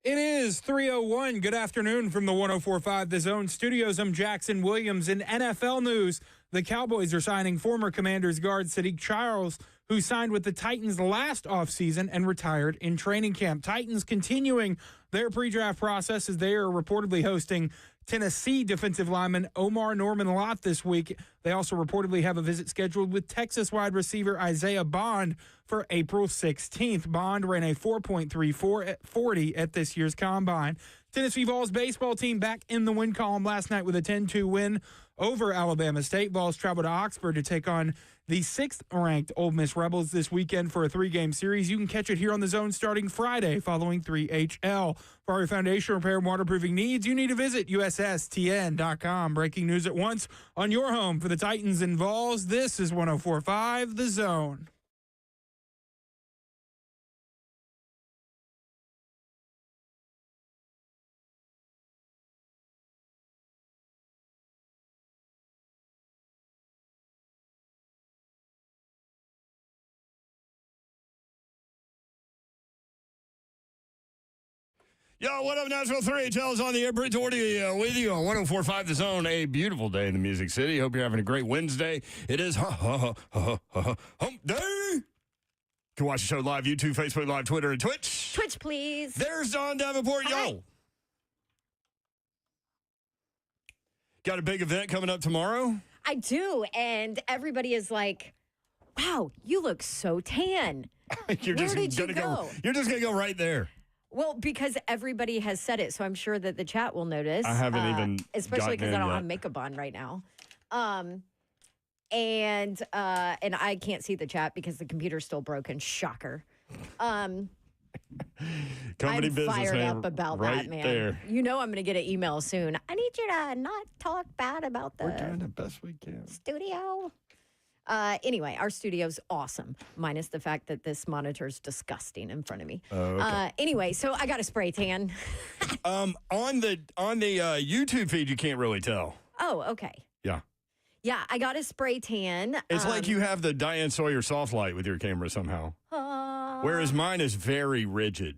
It is 3:01. Good afternoon from the 104.5 The Zone Studios. I'm Jackson Williams. In NFL news, the Cowboys are signing former Commanders guard Sadiq Charles, who signed with the Titans last offseason and retired in training camp. Titans continuing their pre-draft process as they are reportedly hosting Tennessee defensive lineman Omar Norman-Lott this week. They also reportedly have a visit scheduled with Texas wide receiver Isaiah Bond for April 16th. Bond ran a 4.34 at 40 at this year's Combine. Tennessee Vols baseball team back in the win column last night with a 10-2 win over Alabama State. Vols travel to Oxford to take on the 6th-ranked Ole Miss Rebels this weekend for a 3-game series. You can catch it here on The Zone starting Friday following 3HL. For all your foundation repair and waterproofing needs, you need to visit USSTN.com. Breaking news at once on your home for the Titans and Vols. This is 104.5 The Zone. Yo, what up, Nashville? 3HL is on the air. Bridge Audio with you on 104.5 The Zone. A beautiful day in the Music City. Hope you're having a great Wednesday. It is hump day. You can watch the show live, YouTube, Facebook Live, Twitter, and Twitch. Twitch, please. There's Don Davenport. Hi. Yo. Got a big event coming up tomorrow? I do, and everybody is like, wow, you look so tan. You're Where just did you gonna go? You're just going to go right there. Well, because everybody has said it, so I'm sure that the chat will notice. I haven't even especially because gotten I in don't yet. have makeup on right now. And I can't see the chat because the computer's still broken. Shocker. Company I'm business fired man, up about right that, man. there. You know I'm going to get an email soon. I need you to not talk bad about We're doing the the best we can. studio. Anyway, our studio's awesome, minus the fact that this monitor's disgusting in front of me. Okay. Anyway, so I got a spray tan. On the YouTube feed, you can't really tell. Oh, okay. Yeah. Yeah, I got a spray tan. It's like you have the Diane Sawyer soft light with your camera somehow. Whereas mine is very rigid.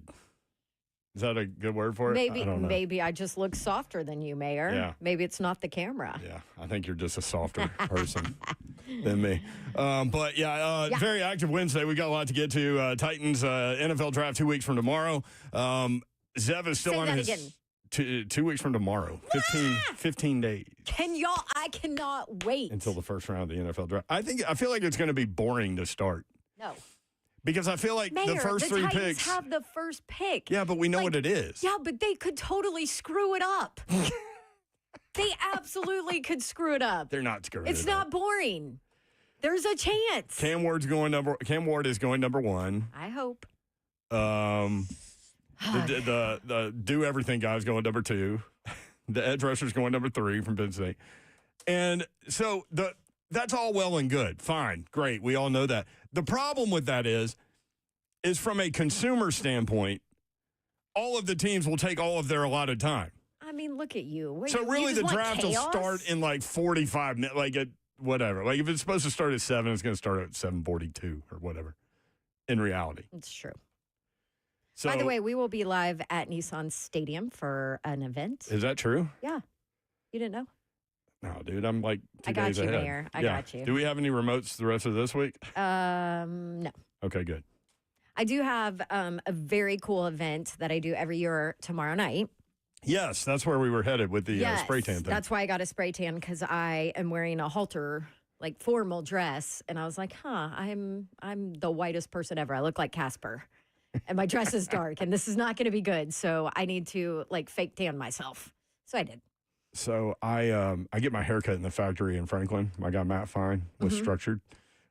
Is that a good word for it? I don't know. Maybe I just look softer than you, Mayor. Yeah. Maybe it's not the camera. Yeah, I think you're just a softer person than me. But yeah, very active Wednesday. We got a lot to get to. Titans NFL draft 2 weeks from tomorrow. Zev is still Say on that his again. 2 weeks from tomorrow. 15 days. I cannot wait. Until the first round of the NFL draft. I feel like it's going to be boring to start. No. Because I feel like Mayor, the first three Titans picks have the first pick. Yeah, but we know what it is. Yeah, but they could totally screw it up. They absolutely could screw it up. They're not screwing It's it not up. boring. There's a chance. Cam Ward is going number 1. I hope. The do everything guy's going number 2. The edge rusher's going number 3 from Penn State. And so that's all well and good. Fine. Great. We all know that. The problem with that is from a consumer standpoint, all of the teams will take all of their allotted time. I mean, look at you. What, So you really just the want draft will chaos? start in like 45 minutes, like at whatever. Like if it's supposed to start at 7, it's going to start at 7:42 or whatever in reality. It's true. So, By the way, we will be live at Nissan Stadium for an event. is that true? Yeah. You didn't know? No, dude, I'm like 2 I got days you, ahead. Mayor. I got you. Do we have any remotes the rest of this week? No. Okay, good. I do have a very cool event that I do every year tomorrow night. Yes, that's where we were headed with the spray tan thing. That's why I got a spray tan, because I am wearing a halter, like formal dress, and I was like, I'm the whitest person ever. I look like Casper, and my dress is dark, and this is not going to be good. So I need to like fake tan myself. So I did. So I get my haircut in the factory in Franklin. My guy Matt Fine was structured.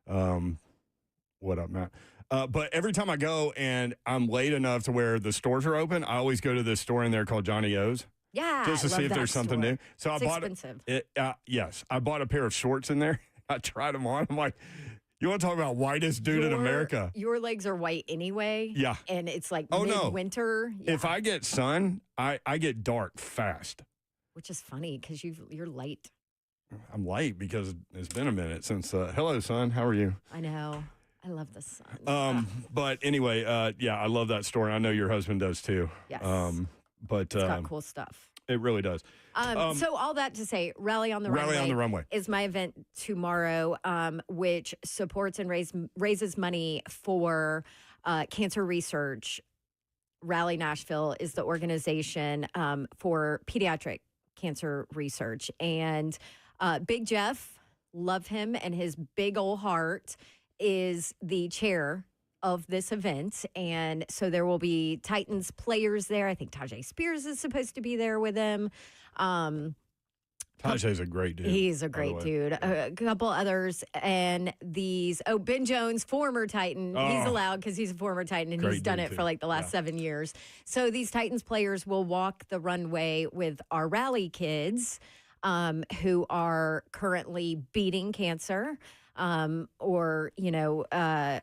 What up, Matt? But every time I go and I'm late enough to where the stores are open, I always go to this store in there called Johnny O's. Yeah, Just to I see love if that there's something store. new. So It's I bought expensive. Yes, I bought a pair of shorts in there. I tried them on. I'm like, you want to talk about whitest dude in America? Your legs are white anyway. Yeah. And it's like Oh, no. midwinter. Yeah. If I get sun, I get dark fast. Which is funny because you're light. I'm late because it's been a minute since. Hello, son. How are you? I know. I love the Suns. But anyway, yeah, I love that story. I know your husband does too. Yes. But It's got cool stuff. it really does. So all that to say, Rally on the Runway is my event tomorrow, which supports and raises money for cancer research. Rally Nashville is the organization for pediatric cancer research. And Big Jeff, love him, and his big old heart is the chair of this event. And so there will be Titans players there. I think Tajay Spears is supposed to be there with him. Tajay's a great dude. He's a great dude. A couple others. And Ben Jones, former Titan. He's allowed because he's a former Titan and he's done it for like the last 7 years. So these Titans players will walk the runway with our Rally kids who are currently beating cancer. Or,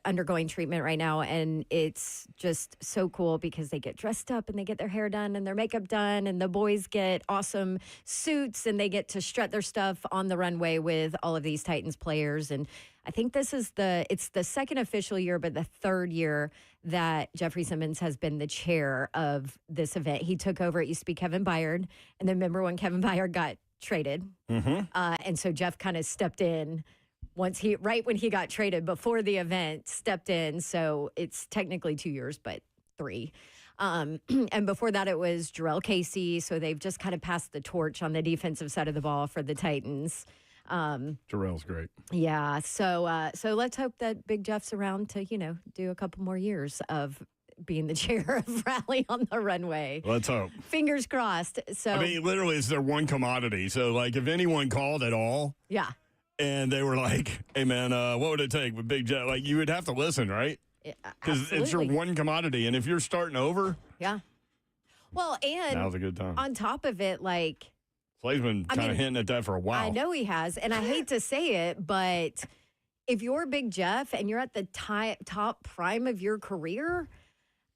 undergoing treatment right now. And it's just so cool because they get dressed up and they get their hair done and their makeup done. And the boys get awesome suits and they get to strut their stuff on the runway with all of these Titans players. And I think it's the second official year, but the third year that Jeffrey Simmons has been the chair of this event. He took over. It used to be Kevin Byard. And then remember when Kevin Byard got traded? Mm-hmm. And so Jeff kind of stepped in when he got traded before the event, stepped in. So it's technically 2 years, but 3. And before that, it was Jarrell Casey. So they've just kind of passed the torch on the defensive side of the ball for the Titans. Jarrell's great. Yeah. So let's hope that Big Jeff's around to, do a couple more years of being the chair of Rally on the Runway. Let's hope. Fingers crossed. So I mean, literally, it's their one commodity. So, like, if anyone called at all. Yeah. And they were like, hey, man, what would it take with Big Jeff? Like, you would have to listen, right? Because it's your one commodity. And if you're starting over. Yeah. Well, and now's a good time. On top of it, like. Slay's been kind of hinting at that for a while. I know he has. And I hate to say it, but if you're Big Jeff and you're at the top prime of your career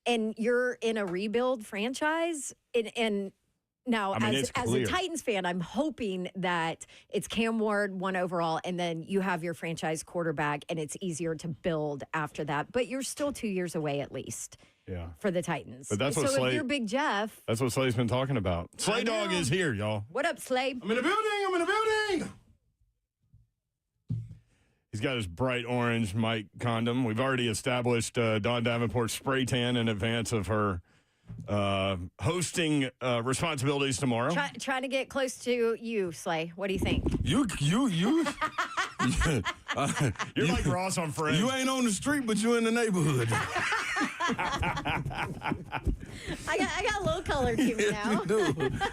and you're in a rebuild franchise and now, as a Titans fan, I'm hoping that it's Cam Ward 1 overall, and then you have your franchise quarterback, and it's easier to build after that. But you're still 2 years away at least. Yeah. For the Titans. But that's what if you're Big Jeff. That's what Slay's been talking about. Slay Dog is here, y'all. What up, Slay? I'm in the building. He's got his bright orange Mike condom. We've already established Dawn Davenport's spray tan in advance of her hosting responsibilities tomorrow. Trying to get close to you, Slay. What do you think? You. You're like Ross on Friends. You ain't on the street, but you in the neighborhood. I got a little color to me now.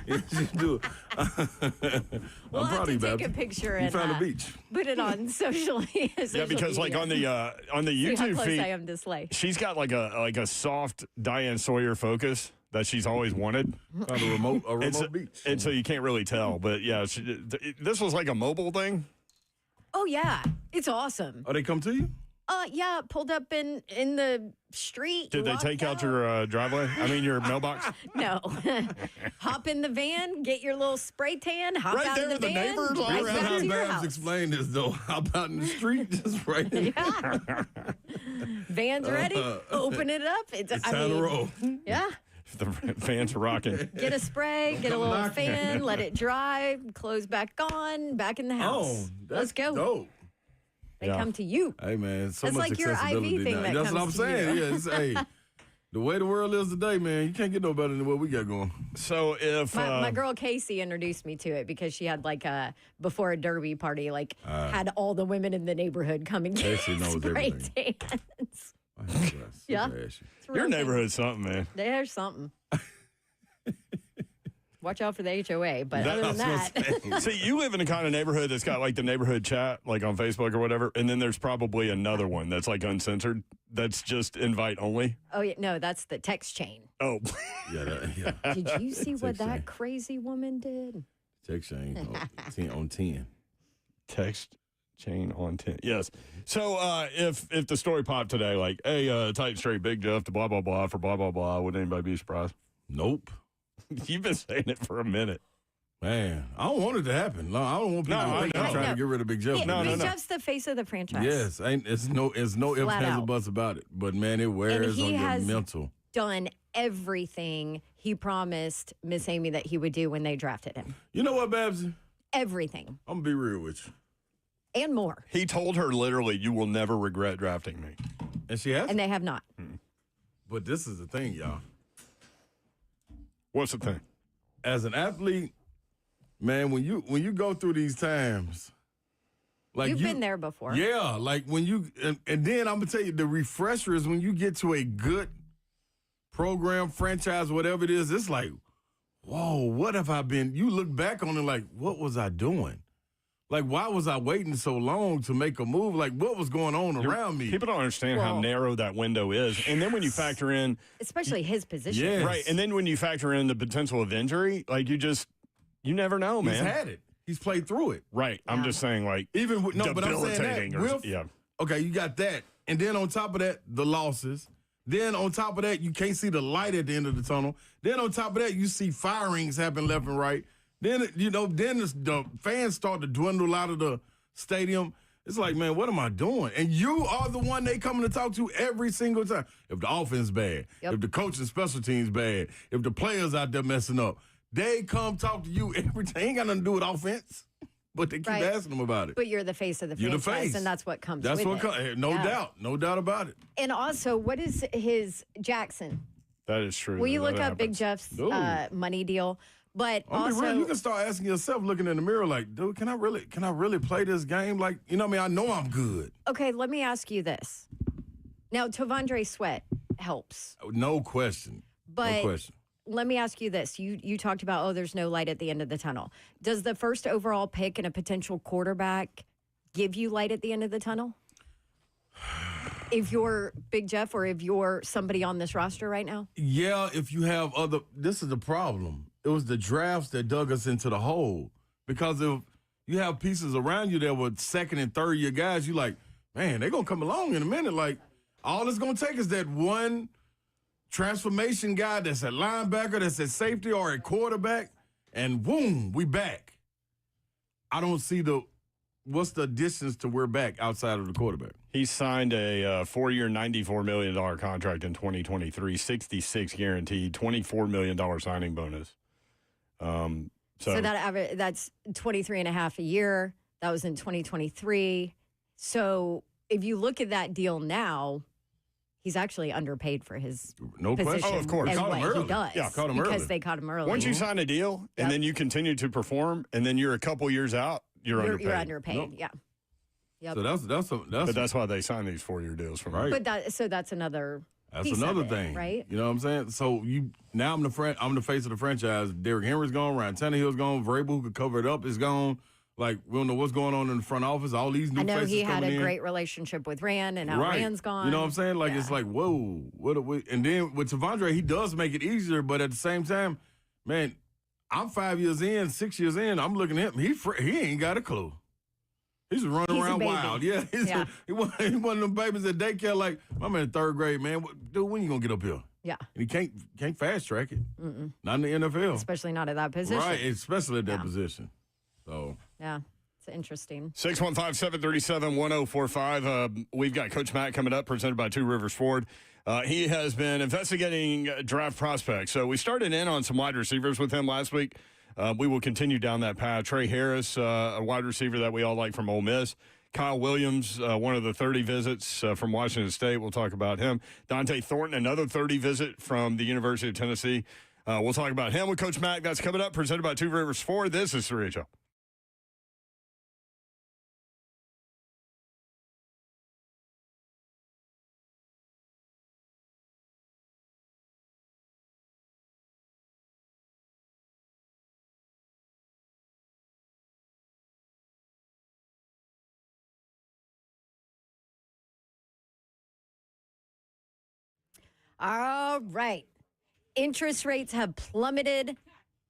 Yes, you do. We'll have to take a picture and found a beach. Put it on social media. Yeah, because like on the YouTube how close feed, I am to Slay. She's got like a soft Diane Sawyer focus that she's always wanted. On a remote beach. And so you can't really tell. But yeah, this was like a mobile thing. Oh, yeah. It's awesome. Oh, they come to you? Yeah, pulled up in the street. Did they take out your driveway? I mean, your mailbox? No. Hop in the van, get your little spray tan, hop right out there in the with van. the neighbors all right around. back How to your Babs house. explained this, though. Hop out in the street, just right in. Yeah. Van's ready. Open it up. It's time to roll. Yeah. The fans are rocking. Get a spray, get a little fan, let it dry, close back on, back in the house. Let's go. Dope. They come to you. Hey, man, so That's much like your accessibility IV thing now. that That's what I'm comes to saying. you. Yeah, hey, the way the world is today, man, you can't get no better than what we got going. So if my girl Casey introduced me to it because she had like before a derby party, like had all the women in the neighborhood come and get Casey knows spray everything. tans. Yeah. It's a real your thing. neighborhood's something, man. There's something. Watch out for the HOA, but other than that, See, you live in a kind of neighborhood that's got like the neighborhood chat, like on Facebook or whatever, and then there's probably another one that's like uncensored, that's just invite only. oh yeah, no, that's the text chain. Oh, Yeah. Did you see what Text chain. that crazy woman did? Check Shane on 10. text chain on 10. Yes. So if the story popped today, like, hey, tight straight Big Jeff to blah blah blah for blah blah blah, would anybody be surprised? Nope. You've been saying it for a minute. Man, I don't want it to happen. No, I don't want people No, to think I I'm know. trying No. to get rid of Big Jeff. No, Big no. Jeff's the face of the franchise. Yes, it's no ifs, Flat ands, or out. buts about it. But man, it wears he on your has- mental. Done everything he promised Miss Amy that he would do when they drafted him. You know what, Babsy? Everything I'm gonna be real with you. and more. He told her literally, "You will never regret drafting me." And she has. And they have not. But this is the thing, y'all. What's the thing? As an athlete, man, when you go through these times, like You've been there before. Yeah, like when you and then I'm gonna tell you the refresher is when you get to a good program, franchise, whatever it is, it's like, whoa, what have I been? You look back on it like, what was I doing? Like, why was I waiting so long to make a move? Like, what was going on around me? People don't understand how Well- narrow that window is. And then when you factor in, Especially his position. Yes. right, and then when you factor in the potential of injury, like you never know, He's man. had it. He's played through it. Right. I'm Yeah. just saying, like, Even with, no, but I'm saying debilitating. that Or, with, yeah. okay, you got that. And then on top of that, the losses. Then on top of that, you can't see the light at the end of the tunnel. Then on top of that, you see firings happen left and right. Then, the fans start to dwindle out of the stadium. It's like, man, what am I doing? And you are the one they coming to talk to every single time. If the offense bad, Yep. if the coaching special teams bad, if the players out there messing up, they come talk to you every time. Ain't got nothing to do with offense, but they keep Right. asking them about it. But you're the face of the You're the franchise, face. and that's what comes That's with what it. no Yeah. doubt about it. And also, what is his Jackson? That is true. Will you That look up Big happens. Jeff's Ooh. money deal? But I'll be also, real. You can start asking yourself, looking in the mirror, like, dude, can I really play this game? Like, you know what I mean? I know I'm good. okay, let me ask you this. Now, Tavondre Sweat helps, No question. but No question. let me ask you this. You talked about, oh, there's no light at the end of the tunnel. Does the first overall pick and a potential quarterback give you light at the end of the tunnel? If you're Big Jeff or if you're somebody on this roster right now? Yeah, if you have this is the problem. It was the drafts that dug us into the hole. Because if you have pieces around you that were second and third year guys, you like, man, they're going to come along in a minute. Like, all it's going to take is that one transformation guy that's a linebacker, that's at safety or at quarterback, and boom, we back. I don't see what's the distance to we're back outside of the quarterback. He signed a 4-year, $94 million contract in 2023, 66 guaranteed, $24 million signing bonus. So that's 23 and a half a year. That was in 2023. So if you look at that deal now, he's actually underpaid for his No position question. Oh, of course. and Caught him what early. he does. Yeah, caught him because early. they caught him early. Once you sign a deal and Yep. then you continue to perform, and then you're a couple years out, you're underpaid. You're underpaid. Nope. Yeah. Yep. So But that's why they sign these 4-year deals from Right. But that's another. That's piece of another it, thing, right? You know what I'm saying? So I'm the face of the franchise. Derrick Henry's gone, Ryan Tannehill's gone, Vrabel who could cover it up is gone. Like we don't know what's going on in the front office. All these new I know faces he had coming a in. great relationship with Rand, and now right. Rand's gone. You know what I'm saying? Like Yeah. it's like whoa, what? And then with Tavondre, he does make it easier, but at the same time, man, I'm 5 years in, 6 years in. I'm looking at him. He ain't got a clue. He's running He's a around baby. wild. Yeah, Yeah. He one of them babies at daycare. Like I'm in third grade, man. Dude, when you gonna get up here? Yeah. And he can't fast track it. Not in the NFL. Especially not at that position. Right, especially at that Yeah. position. So Yeah. It's interesting. 615-737-1045. We've got Coach Matt coming up, presented by Two Rivers Ford. He has been investigating draft prospects. So we started in on some wide receivers with him last week. We will continue down that path. Trey Harris, a wide receiver that we all like from Ole Miss. Kyle Williams, one of the 30 visits from Washington State. We'll talk about him. Dante Thornton, another 30 visit from the University of Tennessee. We'll talk about him with Coach Mack. That's coming up, presented by Two Rivers Ford. This is 3HL. All right. Interest rates have plummeted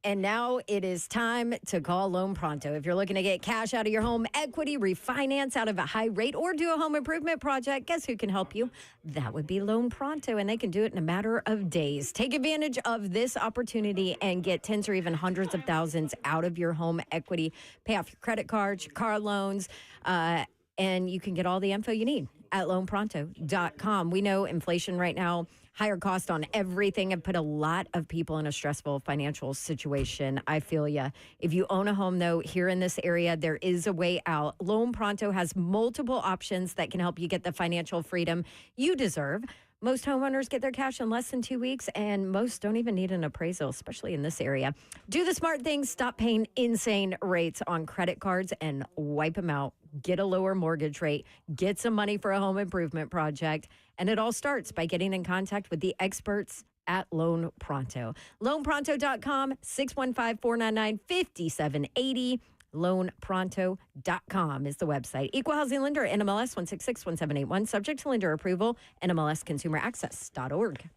And now it is time to call Loan Pronto. If you're looking to get cash out of your home equity, refinance out of a high rate, or do a home improvement project, guess who can help you? That would be Loan Pronto, and they can do it in a matter of days. Take advantage of this opportunity and get tens or even hundreds of thousands out of your home equity. Pay off your credit cards, your car loans, and you can get all the info you need at loanpronto.com. We know inflation right now, higher cost on everything, have put a lot of people in a stressful financial situation. I feel ya. If you own a home, though, here in this area, there is a way out. Loan Pronto has multiple options that can help you get the financial freedom you deserve. Most homeowners get their cash in less than 2 weeks, and most don't even need an appraisal, especially in this area. Do the smart thing. Stop paying insane rates on credit cards and wipe them out. Get a lower mortgage rate. Get some money for a home improvement project. And it all starts by getting in contact with the experts at Loan Pronto. LoanPronto.com, 615-499-5780. LoanPronto.com is the website. Equal Housing Lender, NMLS 1661781. Subject to lender approval, NMLSConsumerAccess.org.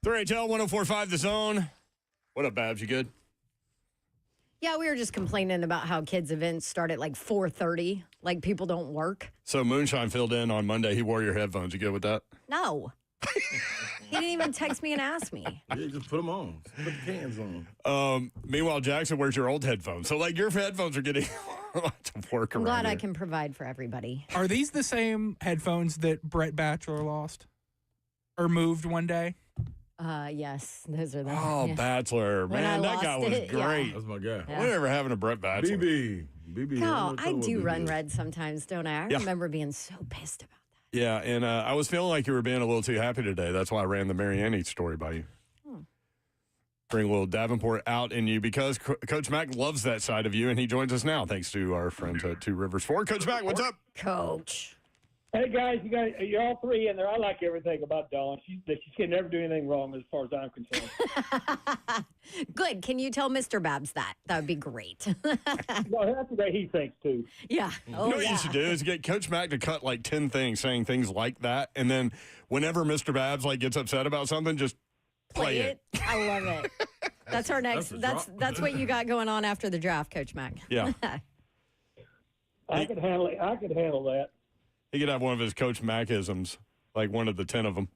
3HL 1045 The Zone. What up, Babs? You good? Yeah, we were just complaining about how kids' events start at like 4:30. Like people don't work. So Moonshine filled in on Monday. He wore your headphones. You good with that? No. He didn't even text me and ask me. Yeah, just put them on. Put the cans on. Meanwhile, Jackson wears your old headphones. So, like, your headphones are getting lots of work I'm around glad I here. can provide for everybody. Are these the same headphones that Brett Batchelor lost or moved one day? Yes, those are the. Oh, yeah. Bachelor. When Man, I that guy lost was it, yeah. great. That's my guy. Yeah. Whatever happened to Brett Bachelor? BB. No, I don't know do what run BB is. red sometimes, don't I? I Yeah. remember being so pissed about that. Yeah, and I was feeling like you were being a little too happy today. That's why I ran the Marianne story by you. Bring a little Davenport out in you because Coach Mack loves that side of you, and he joins us now thanks to our friends at Two Rivers Ford. Coach Mack, what's up? Coach. Hey guys, you're all three in there. I like everything about Dawn. She can never do anything wrong as far as I'm concerned. Good. Can you tell Mr. Babs that? That would be great. Well, that's the way he thinks too. Yeah. Oh, You know what yeah. you should do is get Coach Mack to cut like 10 things saying things like that, and then whenever Mr. Babs like gets upset about something, just play it. I love it. That's our next. That's a That's drop. what you got going on after the draft, Coach Mack. Yeah. I could handle it. I could handle that. He could have one of his Coach Mackisms, like one of the 10 of them,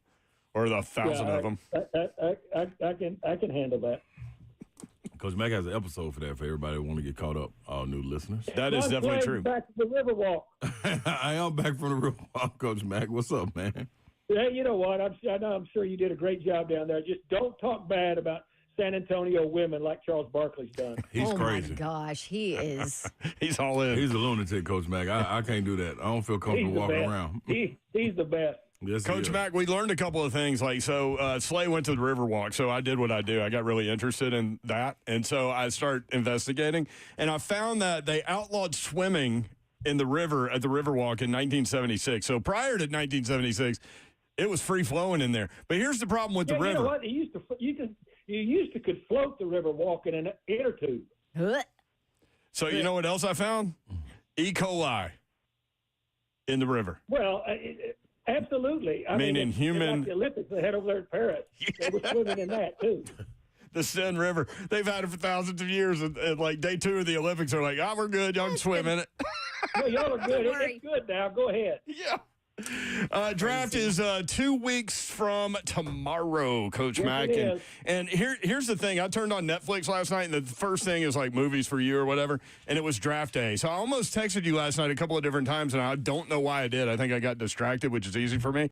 or the 1,000 of them. I can handle that. Coach Mack has an episode for that for everybody who want to get caught up, all new listeners. That is One definitely play true. Back to the Riverwalk. I am back from the real walk, Coach Mack. What's up, man? Hey, you know what? I'm sure you did a great job down there. Just don't talk bad about San Antonio women like Charles Barkley's done. He's oh crazy. my gosh, he is. He's all in. He's a lunatic, Coach Mack. I can't do that. I don't feel comfortable He's the walking best. around. He's the best. Yes, he Coach is. Mack, we learned a couple of things. Like, so Slay went to the Riverwalk, so I did what I do. I got really interested in that, and so I started investigating, and I found that they outlawed swimming in the river at the Riverwalk in 1976. So prior to 1976, it was free flowing in there. But here's the problem with the You river. know what? You used to could float the river walk in an inner tube. Huh? So you know what else I found? E. coli in the river. Well, absolutely. I Meaning mean, human- like the Olympics they had over there in Paris. They were swimming in that too. The Seine River. They've had it for thousands of years, and like day 2 of the Olympics are like, we're good. Y'all can swim in it. Well, y'all are good. worry. It's good now. Go ahead. Yeah. Draft is 2 weeks from tomorrow, Coach Yes, Mack. it And, is. and here's the thing. I turned on Netflix last night, and the first thing is like movies for you or whatever, and it was draft day. So I almost texted you last night a couple of different times, and I don't know why I did. I think I got distracted, which is easy for me.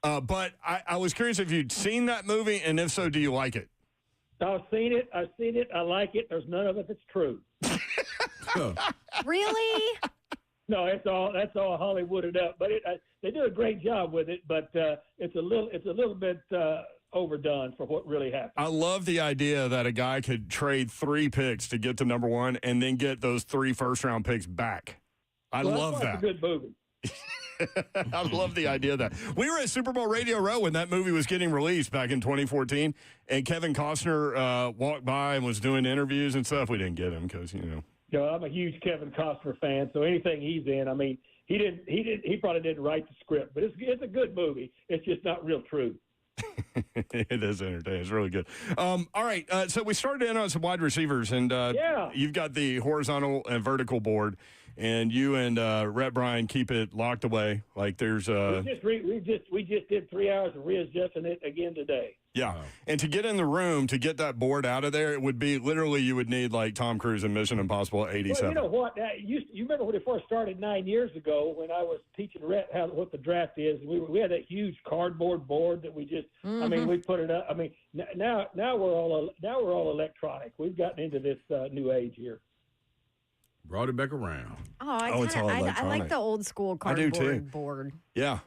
But I was curious if you'd seen that movie, and if so, do you like it? I've seen it. I like it. There's none of it that's true. Really? No, that's all Hollywooded up. But they do a great job with it. But it's a little bit overdone for what really happened. I love the idea that a guy could trade 3 picks to get to number 1 and then get those 3 first-round picks back. I Well, love that's why that. it's a good movie. I love the idea of that. We were at Super Bowl Radio Row when that movie was getting released back in 2014, and Kevin Costner walked by and was doing interviews and stuff. We didn't get him because, You know, I'm a huge Kevin Costner fan, so anything he's in, I mean, he probably didn't write the script, but it's a good movie. It's just not real true. it is entertaining. It's really good. All right, so we started in on some wide receivers, and Yeah. you've got the horizontal and vertical board, and you and Rhett Bryan keep it locked away. Like there's We just did 3 hours of readjusting it again today. yeah. And to get in the room to get that board out of there, it would be literally you would need like Tom Cruise in Mission Impossible 87. Well, you know what? You remember when it first started 9 years ago when I was teaching Rhett what the draft is? We had that huge cardboard board that we just. I mean, we put it up. I mean, now we're all electronic. We've gotten into this new age here. Brought it back around. Oh, it's all I electronic. like the old school I do, cardboard too. board. Yeah.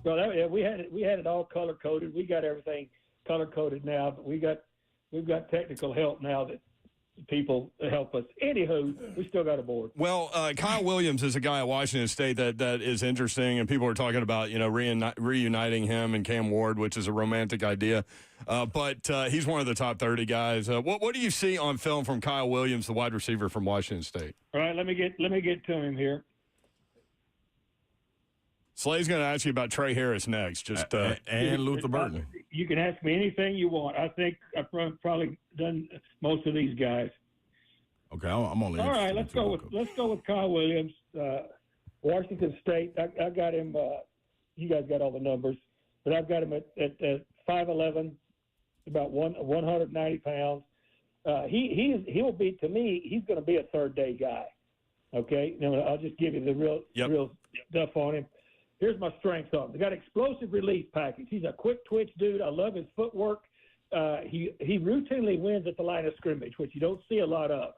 Well, we had it all color coded. We got everything color coded now, but we've got technical help now that people help us. Anywho, we still got a board. Well, Kyle Williams is a guy at Washington State that is interesting, and people are talking about reuniting him and Cam Ward, which is a romantic idea. But he's one of the top 30 guys. What do you see on film from Kyle Williams, the wide receiver from Washington State? All right, let me get to him here. Slay's going to ask you about Trey Harris next. Just and Luther Burton. You can ask me anything you want. I think I've probably done most of these guys. Okay, I'm only. All right, let's go with Kyle Williams, Washington State. I got him. You guys got all the numbers, but I've got him at 5'11", about 190 pounds. He will be, to me, he's going to be a third day guy. Okay, now I'll just give you the real stuff on him. Here's my strengths on him. They got explosive release package. He's a quick twitch dude. I love his footwork. He routinely wins at the line of scrimmage, which you don't see a lot of.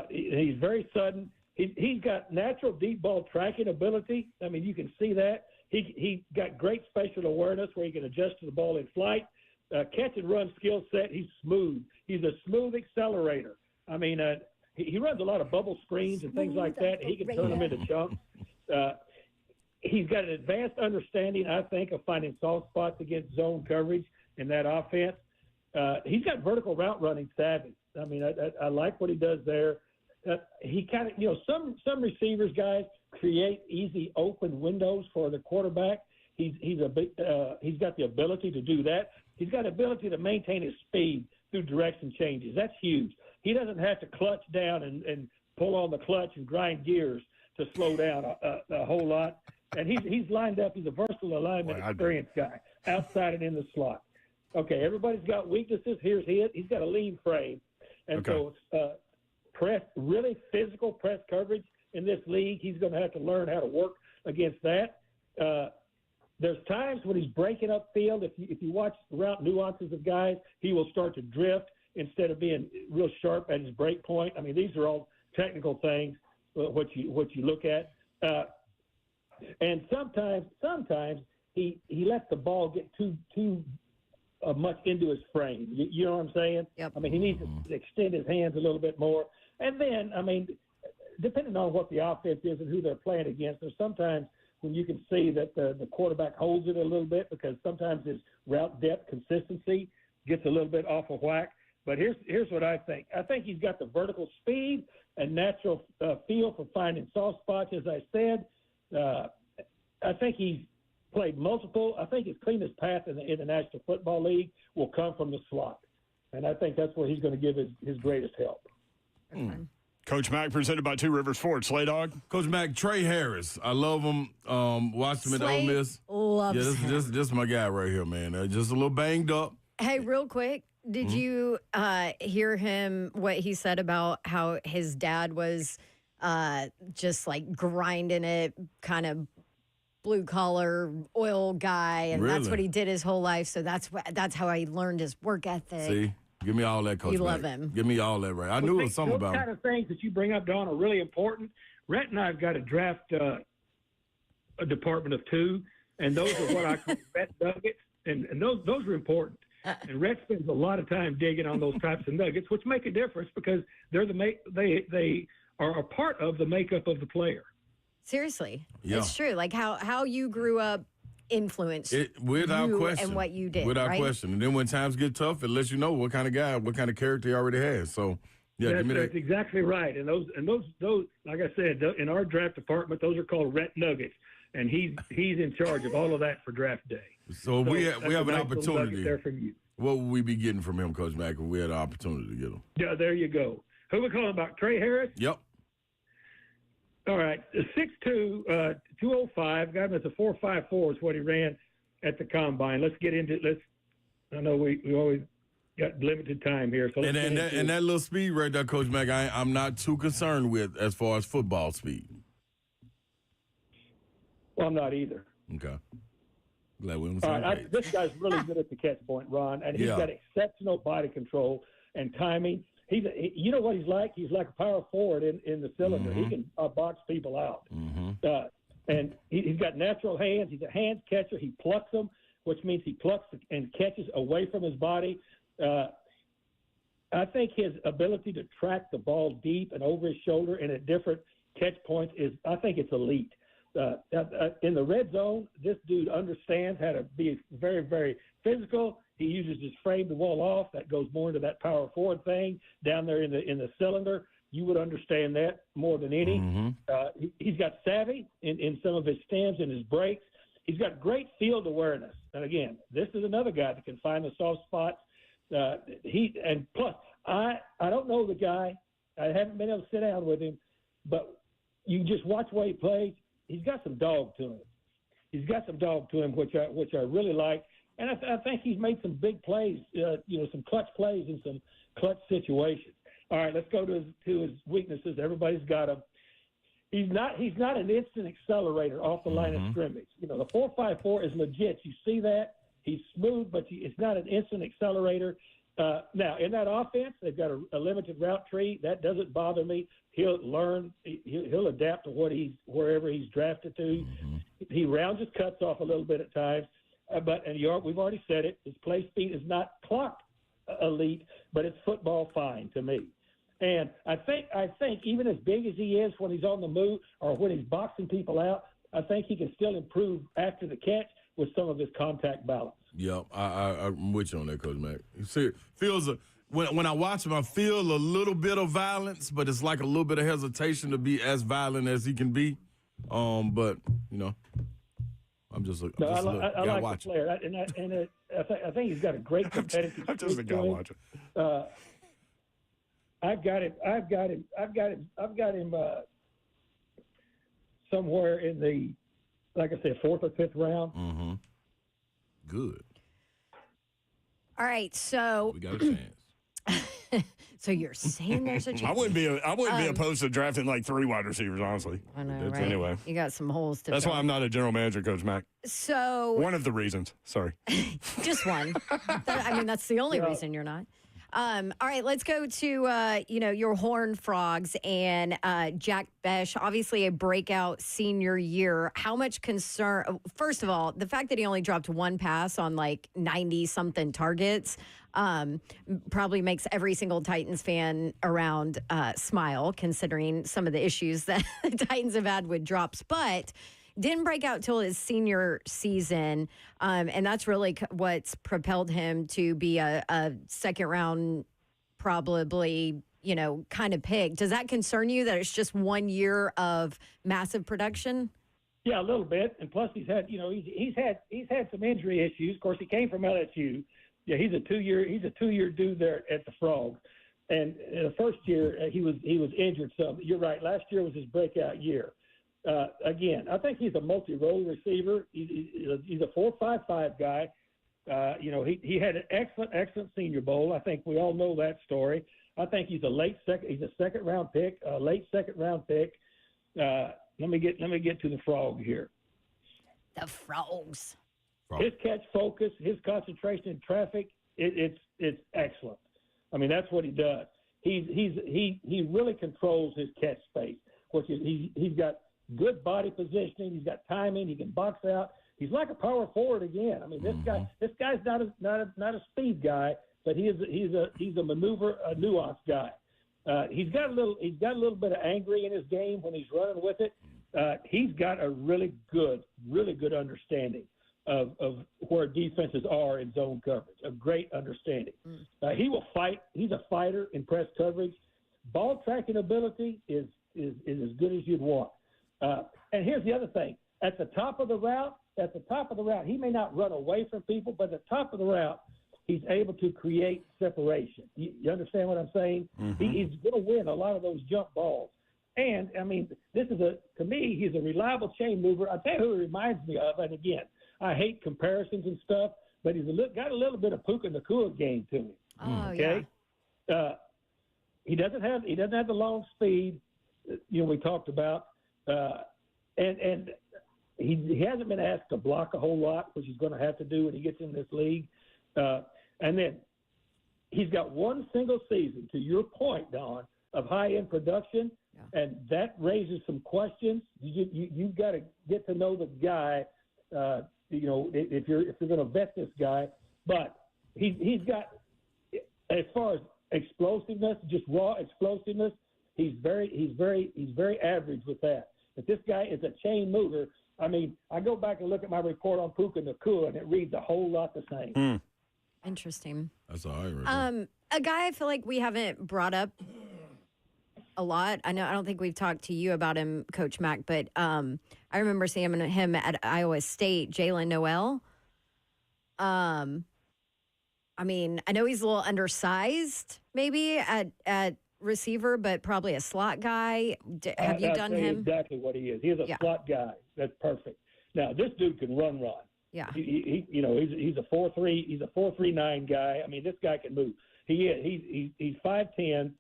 He's very sudden. He's got natural deep ball tracking ability. I mean, you can see that. He got great spatial awareness where he can adjust to the ball in flight. Catch and run skill set, he's smooth. He's a smooth accelerator. I mean, he runs a lot of bubble screens and things like that. He can turn them into chunks. He's got an advanced understanding, I think, of finding soft spots against zone coverage in that offense. He's got vertical route running savvy. I mean, I like what he does there. He kind of, some receivers, guys, create easy open windows for the quarterback. He's got the ability to do that. He's got the ability to maintain his speed through direction changes. That's huge. He doesn't have to clutch down and pull on the clutch and grind gears to slow down a whole lot. And he's lined up. He's a versatile alignment experience guy, outside and in the slot. Okay, everybody's got weaknesses. Here's his. He's got a lean frame. And so really physical press coverage in this league, he's going to have to learn how to work against that. There's times when he's breaking up field. If you watch the route nuances of guys, he will start to drift instead of being real sharp at his break point. I mean, these are all technical things, what you look at. And sometimes he lets the ball get too much into his frame. You know what I'm saying? Yep. I mean, he needs to extend his hands a little bit more. And then, I mean, depending on what the offense is and who they're playing against, there's sometimes when you can see that the quarterback holds it a little bit because sometimes his route depth consistency gets a little bit off of whack. But here's what I think. I think he's got the vertical speed and natural feel for finding soft spots, as I said. I think he's played multiple. I think his cleanest path in the National Football League will come from the slot. And I think that's where he's going to give his greatest help. Coach Mack presented by Two Rivers Ford. Slay Dog. Coach Mack, Trey Harris. I love him. Watched him at Ole Miss. Loves him. This is my guy right here, man. Just a little banged up. Hey, real quick, did you hear him, what he said about how his dad was just like grinding it, kind of blue-collar oil guy, and that's what he did his whole life, so that's how he learned his work ethic. See? Give me all that, Coach Mack. You love him. Give me all that, right? I knew it was something about him. Those kind of things that you bring up, Don, are really important. Rhett and I have got a draft a department of two, and those are what I call Rhett nuggets, and those are important. And Rhett spends a lot of time digging on those types of nuggets, which make a difference because they're they are a part of the makeup of the player. Seriously, yeah. It's true. Like how you grew up influenced without you question, and what you did. Without question. And then when times get tough, it lets you know what kind of guy, what kind of character he already has. So, yeah, give me that. That's exactly right. And those, like I said, in our draft department, those are called Rhett nuggets, and he's in charge of all of that for draft day. So we have an opportunity there from you. What would we be getting from him, Coach Mack, if we had an opportunity to get him? Yeah, there you go. Who we calling about? Trey Harris? Yep. All right, 6'2", 205. Got him as a 4.54 is what he ran at the combine. Let's get into it. I know we always got limited time here, so and that little speed right there, Coach Mack, I'm not too concerned with as far as football speed. Well, I'm not either. Okay. Glad we All right, this guy's really good at the catch point, Ron, and he's got exceptional body control and timing. You know what he's like? He's like a power forward in the cylinder. Mm-hmm. He can box people out. Mm-hmm. And he's got natural hands. He's a hands catcher. He plucks them, which means he plucks and catches away from his body. I think his ability to track the ball deep and over his shoulder and at different catch points I think it's elite. In the red zone, this dude understands how to be very, very physical. He uses his frame to wall off. That goes more into that power forward thing down there in the cylinder. You would understand that more than any. He's got savvy in some of his stems and his breaks. He's got great field awareness. And again, this is another guy that can find the soft spots. Plus, I don't know the guy. I haven't been able to sit down with him, but you just watch the way he plays. He's got some dog to him. Which I really like. And I think he's made some big plays, some clutch plays in some clutch situations. All right, let's go to his weaknesses. Everybody's got them. He's not an instant accelerator off the line of scrimmage. The 4.54 is legit. You see that? He's smooth, but it's not an instant accelerator. Now, in that offense, they've got a limited route tree. That doesn't bother me. He'll learn. He'll adapt to wherever he's drafted to. He rounds his cuts off a little bit at times. We've already said it. His play speed is not clock elite, but it's football fine to me. And I think even as big as he is when he's on the move or when he's boxing people out, I think he can still improve after the catch with some of his contact balance. Yep, I'm with you on that, Coach Mack. When I watch him, I feel a little bit of violence, but it's like a little bit of hesitation to be as violent as he can be. But I'm just I like the player, I think he's got a great competitive. I'm just a guy watching. I've got him somewhere in the, like I said, 4th or 5th round. Good. All right, so we got a chance. So you're saying there's a chance? I wouldn't be opposed to drafting like 3 wide receivers, honestly. I know, right? Anyway, you got some holes to. That's fill. why I'm not a general manager, Coach Mack. So one of the reasons. Sorry. Just one. That's the only reason you're not. All right, let's go to your Horned Frogs and Jack Bech. Obviously, a breakout senior year. How much concern? First of all, the fact that he only dropped 1 pass on like 90-something targets probably makes every single Titans fan around smile, considering some of the issues that the Titans have had with drops, but. Didn't break out till his senior season, and that's really what's propelled him to be a second round, probably, kind of pick. Does that concern you that it's just 1 year of massive production? Yeah, a little bit, and plus he's had some injury issues. Of course, he came from LSU. Yeah, he's a two-year dude there at the Frogs, and in the first year he was injured some. You're right. Last year was his breakout year. Again, I think he's a multi-role receiver. He's a 4.55 guy. He had an excellent Senior Bowl. I think we all know that story. I think he's a second round pick, late second round pick. Let me get to the Frog here. The Frogs. His catch focus, his concentration in traffic, it's excellent. I mean, that's what he does. He really controls his catch space, which is he's got good body positioning. He's got timing. He can box out. He's like a power forward again. I mean, this guy's not a speed guy, but he's a nuanced guy. He's got a little bit of angry in his game when he's running with it. He's got a really good understanding of where defenses are in zone coverage. A great understanding. He will fight. He's a fighter in press coverage. Ball tracking ability is as good as you'd want. And here's the other thing. At the top of the route, he may not run away from people, but at the top of the route, he's able to create separation. You understand what I'm saying? He's going to win a lot of those jump balls. And, I mean, to me, he's a reliable chain mover. I'll tell you who he reminds me of, and again, I hate comparisons and stuff, but he's got a little bit of Puka Nacua game to him. Oh, okay? Yeah. He doesn't have the long speed, we talked about. And he hasn't been asked to block a whole lot, which he's going to have to do when he gets in this league. And then he's got one single season, to your point, Don, of high-end production, and that raises some questions. You've got to get to know the guy, if you're going to vet this guy. But he's got, as far as explosiveness, just raw explosiveness, he's very average with that. If this guy is a chain mover, I mean, I go back and look at my report on Puka Nacua, and it reads a whole lot the same. Interesting. That's all right. A guy I feel like we haven't brought up a lot. I don't think we've talked to you about him, Coach Mack, but I remember seeing him at Iowa State, Jalen Noel. I mean, I know he's a little undersized maybe at receiver, but probably a slot guy. Have you done him? Exactly what he is. He's a slot guy. That's perfect. Now, this dude can run. Yeah. He's a 4.3. He's a 4.39 guy. I mean, this guy can move. He's 5'10",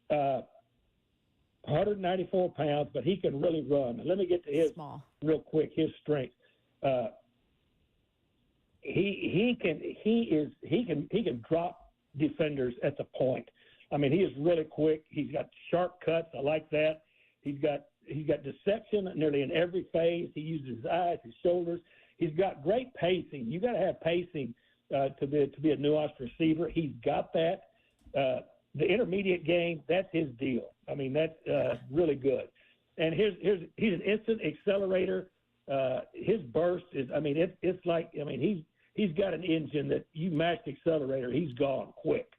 194 pounds, but he can really run. And let me get to his real quick. His strength. He can drop defenders at the point. I mean, he is really quick. He's got sharp cuts. I like that. He's got deception nearly in every phase. He uses his eyes, his shoulders. He's got great pacing. You got to have pacing to be a nuanced receiver. He's got that. The intermediate game, that's his deal. I mean, that's really good. And he's an instant accelerator. His burst is. I mean, it's like. I mean, he's got an engine that you match the accelerator. He's gone quick.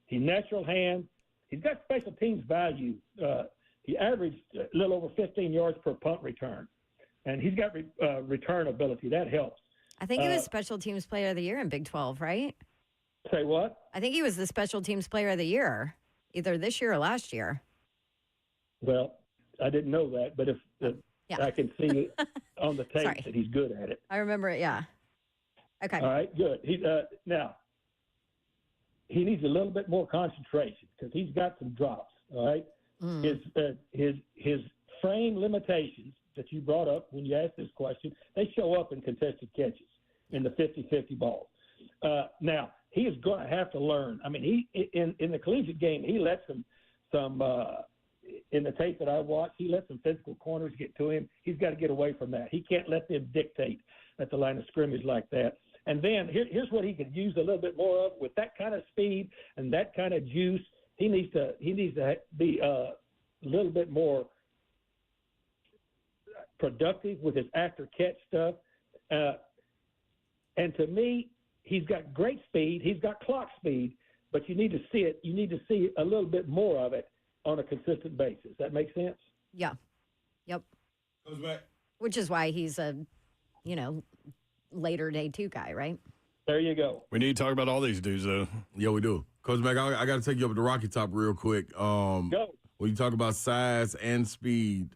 He's natural hand. He's got special teams value. He averaged a little over 15 yards per punt return, and he's got return ability. That helps. I think he was Special Teams Player of the Year in Big 12, right? Say what? I think he was the Special Teams Player of the Year, either this year or last year. Well, I didn't know that, but if I can see on the tape that he's good at it. I remember it, yeah. Okay. All right, good. Now, he needs a little bit more concentration because he's got some drops, all right? His frame limitations that you brought up when you asked this question, they show up in contested catches in the 50-50 balls. Now, he is going to have to learn. I mean, in the collegiate game, he let some in the tape that I watched, he let some physical corners get to him. He's got to get away from that. He can't let them dictate at the line of scrimmage like that. And then here's what he could use a little bit more of with that kind of speed and that kind of juice. He needs to be a little bit more productive with his after catch stuff. And to me, he's got great speed. He's got clock speed, but you need to see it. You need to see a little bit more of it on a consistent basis. That makes sense? Yeah. Yep. Goes back. Which is why he's a, later day 2 guy, right? There you go. We need to talk about all these dudes, though. Yeah, we do. Coach Mack, I got to take you up to the Rocky Top real quick. Go. When you talk about size and speed,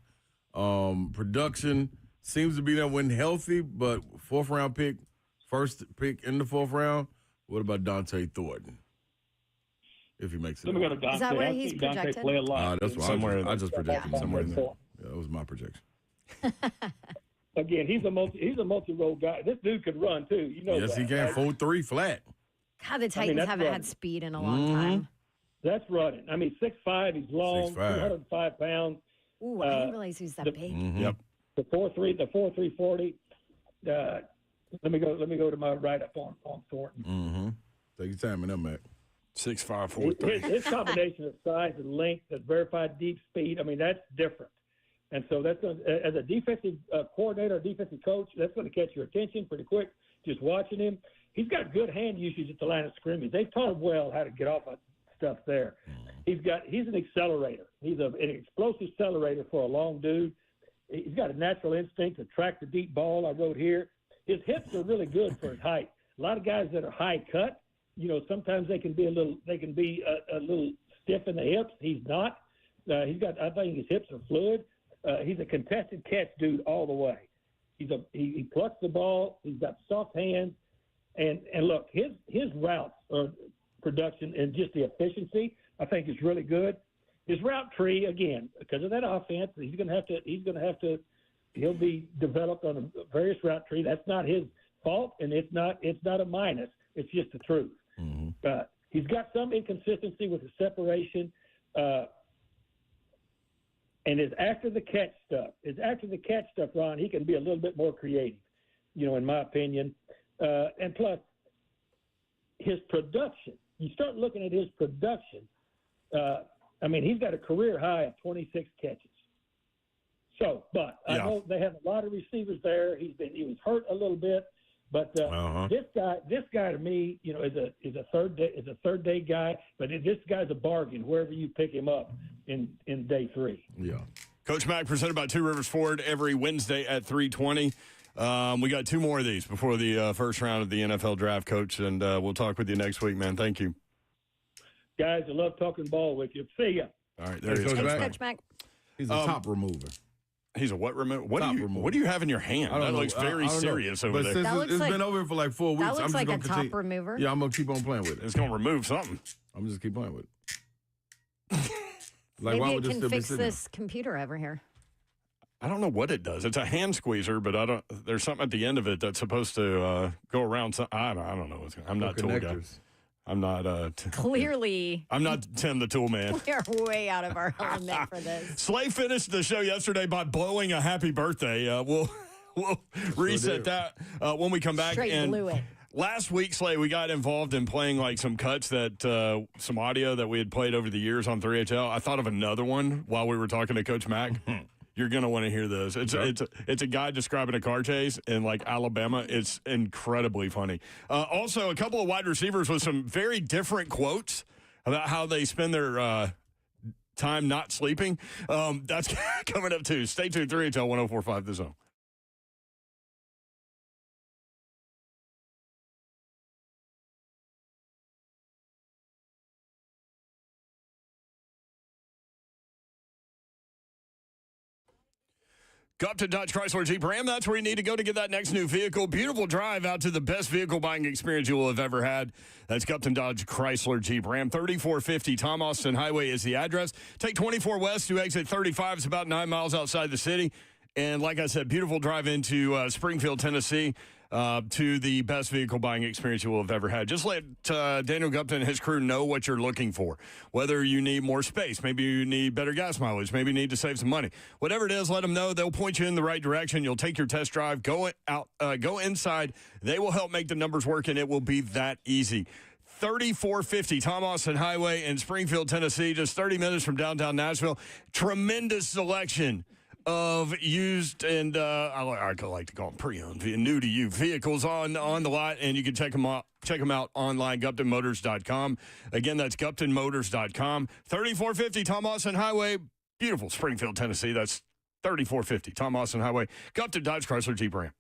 production seems to be there when healthy, but first pick in the 4th round. What about Dante Thornton? If he makes it. Let me go to Dante. Is that where I he's see Dante projected? play a lot. That's what I just projected him somewhere in there. Yeah. Yeah, that was my projection. Again, he's a multi-role guy. This dude could run too. Yes, that, he can. right? 4.3 flat. God, the Titans haven't had speed in a long time. That's running. I mean, 6'5", he's long, 6'5". 205 pounds. Ooh, I didn't realize he was that big. Yep. The 4.3 40. Let me go to my write-up on Thornton. Mm-hmm. Take your time in that, Mac. 6'5", 4'3". His combination of size and length, that verified deep speed, I mean, that's different. And so that's going to, as a defensive coordinator, defensive coach, that's going to catch your attention pretty quick just watching him. He's got good hand usage at the line of scrimmage. They've taught him well how to get off of stuff there. He's an accelerator. He's an explosive accelerator for a long dude. He's got a natural instinct to track the deep ball. I wrote here. His hips are really good for his height. A lot of guys that are high cut, sometimes they can be a little stiff in the hips. He's not. I think his hips are fluid. He's a contested catch dude all the way. He plucks the ball. He's got soft hands, and look, his routes or production and just the efficiency, I think, is really good. His route tree, again, because of that offense, he'll be developed on a various route tree. That's not his fault, and it's not a minus. It's just the truth. Mm-hmm. He's got some inconsistency with the separation. And his after the catch stuff, Ron, he can be a little bit more creative, in my opinion. And plus, his production. You start looking at his production. He's got a career high of 26 catches. So, but I know they have a lot of receivers there. He was hurt a little bit, but this guy to me, is a third day guy. But this guy's a bargain wherever you pick him up. in day 3. Yeah. Coach Mack presented by Two Rivers Ford every Wednesday at 3:20. We got 2 more of these before the first round of the NFL draft, Coach, and we'll talk with you next week, man. Thank you. Guys, I love talking ball with you. See ya. All right, there he is. Coach Thanks, Mack. Coach Mack. He's a top remover. He's a what remover? Top remover. What do you have in your hand? I don't That know. looks I very don't know. serious over But there. since That looks it's like- been over for like 4 weeks, That looks I'm just like gonna a top continue. remover. Yeah, I'm gonna keep on playing with it. It's going to remove something. I'm just keep playing with it. Maybe why it would this can still be fix sitting there? this computer over here. I don't know what it does. It's a hand squeezer, but I don't. There's something at the end of it that's supposed to go around. I don't know. I'm not a tool guy. Connectors. I'm not. Clearly, I'm not Tim the Tool Man. we are way out of our element for this. Slay finished the show yesterday by blowing a happy birthday. We'll reset that when we come back. Straight and blew it. last week, Slay, we got involved in playing like some cuts that some audio that we had played over the years on 3HL. I thought of another one while we were talking to Coach Mack. You're gonna want to hear this. It's a guy describing a car chase in like Alabama. It's incredibly funny. Also, a couple of wide receivers with some very different quotes about how they spend their time not sleeping. That's coming up too. Stay tuned. 3HL 104.5 The Zone. Go up to Dodge Chrysler Jeep Ram. That's where you need to go to get that next new vehicle. Beautiful drive out to the best vehicle buying experience you will have ever had. That's Gupton Dodge Chrysler Jeep Ram. 3450 Tom Austin Highway is the address. Take 24 west to exit 35. It's about 9 miles outside the city. And like I said, beautiful drive into Springfield, Tennessee, to the best vehicle buying experience you will have ever had. Just let Daniel Gupton and his crew know what you're looking for. Whether you need more space, maybe you need better gas mileage, maybe you need to save some money. Whatever it is, let them know. They'll point you in the right direction. You'll take your test drive, go inside. They will help make the numbers work, and it will be that easy. 3450 Tom Austin Highway in Springfield, Tennessee, just 30 minutes from downtown Nashville. Tremendous selection of used and I like to call them pre-owned, new to you vehicles on the lot, and you can check them out online, GuptonMotors.com. Again, that's GuptonMotors.com. 3450 Tom Austin Highway, beautiful Springfield, Tennessee. That's 3450 Tom Austin Highway, Gupton Dodge Chrysler Jeep Ram.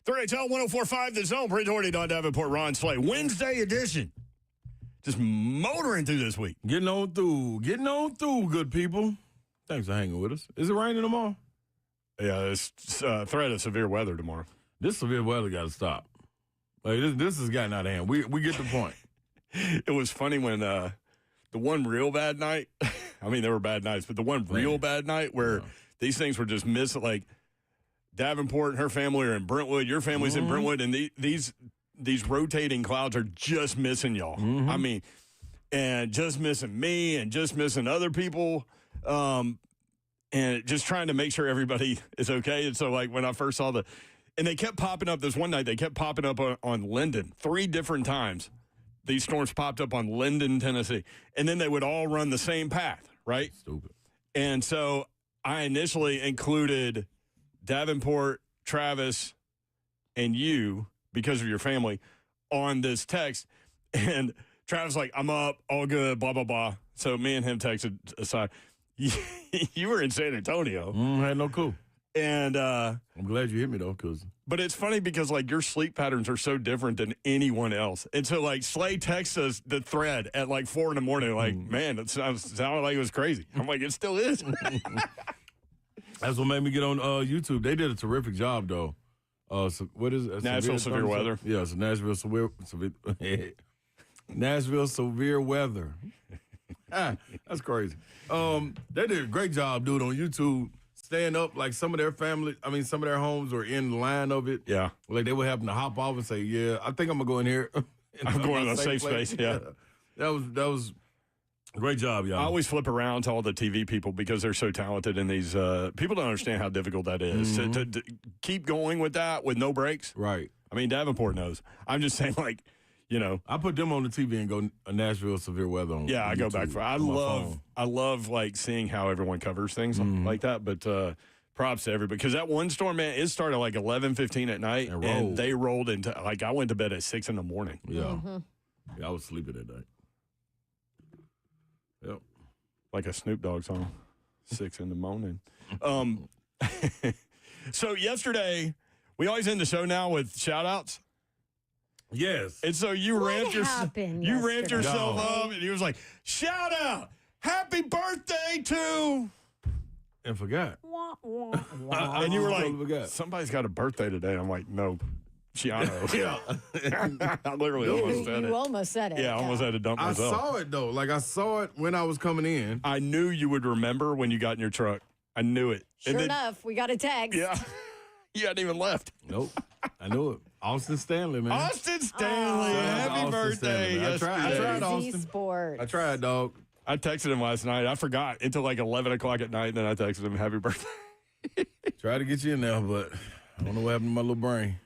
3HL 104.5 The Zone. Brent Doherty, Don Davenport, Ron Slay. Wednesday edition. Just motoring through this week. Getting on through, good people. Thanks for hanging with us. Is it raining tomorrow? Yeah, it's threat of severe weather tomorrow. This severe weather got to stop. Like this has gotten out of hand. We get the point. It was funny when the one real bad night, I mean, there were bad nights, but the one real bad night where these things were just missed, like Davenport and her family are in Brentwood, your family's in Brentwood, and these rotating clouds are just missing y'all. I mean, and just missing me and just missing other people, and just trying to make sure everybody is okay. And so, like, when I first saw and they kept popping up this one night, they kept popping up on Linden 3 different times. These storms popped up on Linden, Tennessee, and then they would all run the same path, right? Stupid. And so I initially included Davenport, Travis, and you, because of your family, on this text. And Travis like, I'm up, all good, blah, blah, blah. So me and him texted aside. You were in San Antonio. I had no clue. And I'm glad you hit me, though, because... But it's funny because, like, your sleep patterns are so different than anyone else. And so, like, Slay texts us the thread at, like, 4 in the morning. Like, man, it sounded like it was crazy. I'm like, it still is. That's what made me get on YouTube. They did a terrific job, though. So what is it? Nashville severe weather. Yeah, it's Nashville severe Nashville severe weather. That's crazy. They did a great job, dude, on YouTube. Staying up, like some of their homes were in the line of it. Yeah. Like they would happen to hop off and say, yeah, I think I'm going to go in here. I'm going to a safe space, yeah. That was a great job, y'all. I always flip around to all the TV people because they're so talented in these. People don't understand how difficult that is. To keep going with that with no breaks. Right. I mean, Davenport knows. I'm just saying, like, you know. I put them on the TV and go Nashville severe weather on. Yeah, I go back for it. I love like seeing how everyone covers things like that. But props to everybody because that one storm, man, it started like 11:15 at night, and they rolled into like I went to bed at 6 in the morning. Yeah, yeah, I was sleeping that night. Yep, like a Snoop Dogg song, 6 in the morning. So yesterday, we always end the show now with shout outs. Yes. And so you ramped yourself yesterday? up, and he was like, shout out, happy birthday to. And forgot. And you were like, somebody's got a birthday today. I'm like, no, Shiano. Yeah. I literally almost said it. You almost said it. Yeah, I almost had to dump I myself. saw it, though. Like, I saw it when I was coming in. I knew you would remember when you got in your truck. I knew it. Sure enough, we got a text. Yeah. You hadn't even left. Nope. I knew it. Austin Stanley, man. Austin Stanley. Happy Austin birthday. Stanley. I tried, Easy Austin. Sports. I tried, dog. I texted him last night. I forgot until like 11 o'clock at night, and then I texted him, happy birthday. Tried to get you in there, but I don't know what happened to my little brain.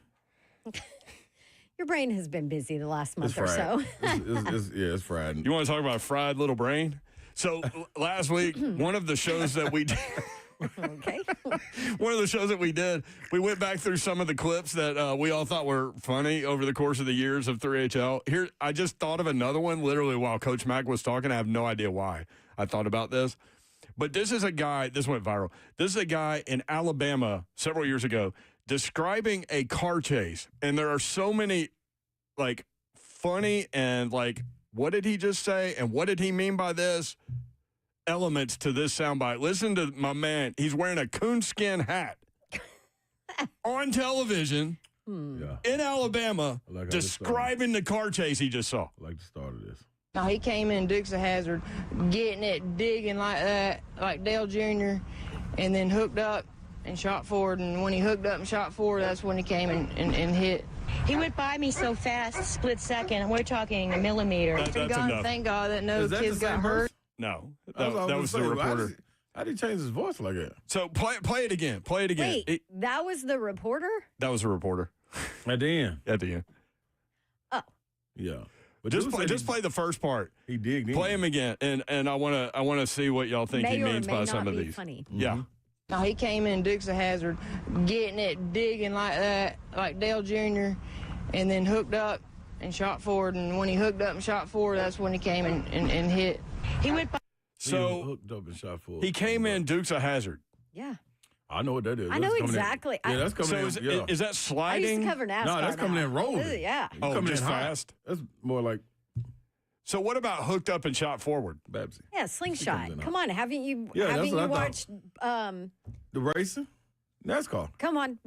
Your brain has been busy the last month or fried. so. It's fried. You want to talk about a fried little brain? So last week, one of the shows that we did. Okay. One of the shows that we did, we went back through some of the clips that we all thought were funny over the course of the years of 3HL. Here, I just thought of another one literally while Coach Mack was talking. I have no idea why I thought about this. But this is a guy, this went viral. This is a guy in Alabama several years ago describing a car chase. And there are so many, like, funny and, like, what did he just say? And what did he mean by this? Elements to this soundbite. Listen to my man. He's wearing a coonskin hat on television in Alabama describing the car chase he just saw. I like the start of this. Now, he came in Dukes of Hazzard, getting it, digging like that, like Dale Jr., and then hooked up and shot forward. And when he hooked up and shot forward, that's when he came and hit. He went by me so fast, split second. We're talking a millimeter. That's enough. Thank God that no kids got hurt. No, that was the reporter. How did he change his voice like that? So play it again. Play it again. Wait, that was the reporter? That was a reporter At the end. at the end. Oh. Yeah. But Just play the first part. He digged in. Play him again, and I want to see what y'all think May he or means may by not some of be these. funny. Yeah. Now, he came in Dukes of Hazzard, getting it, digging like that, like Dale Jr., and then hooked up and shot forward. And when he hooked up and shot forward, that's when he came and hit. He went by. So hooked up and shot forward. he came in Dukes of Hazzard. Yeah. I know what that is. I know That's coming in- exactly. Yeah, that's coming So in. is, yeah. is that I used sliding? to cover NASCAR. No, that's coming now. in rolling. Yeah. Oh, coming just in hot. fast? That's more like So what about hooked up and shot forward? Babsy. Yeah, slingshot. in Come on, haven't you? Yeah, that's haven't what you I watched? The racing? NASCAR. Come on,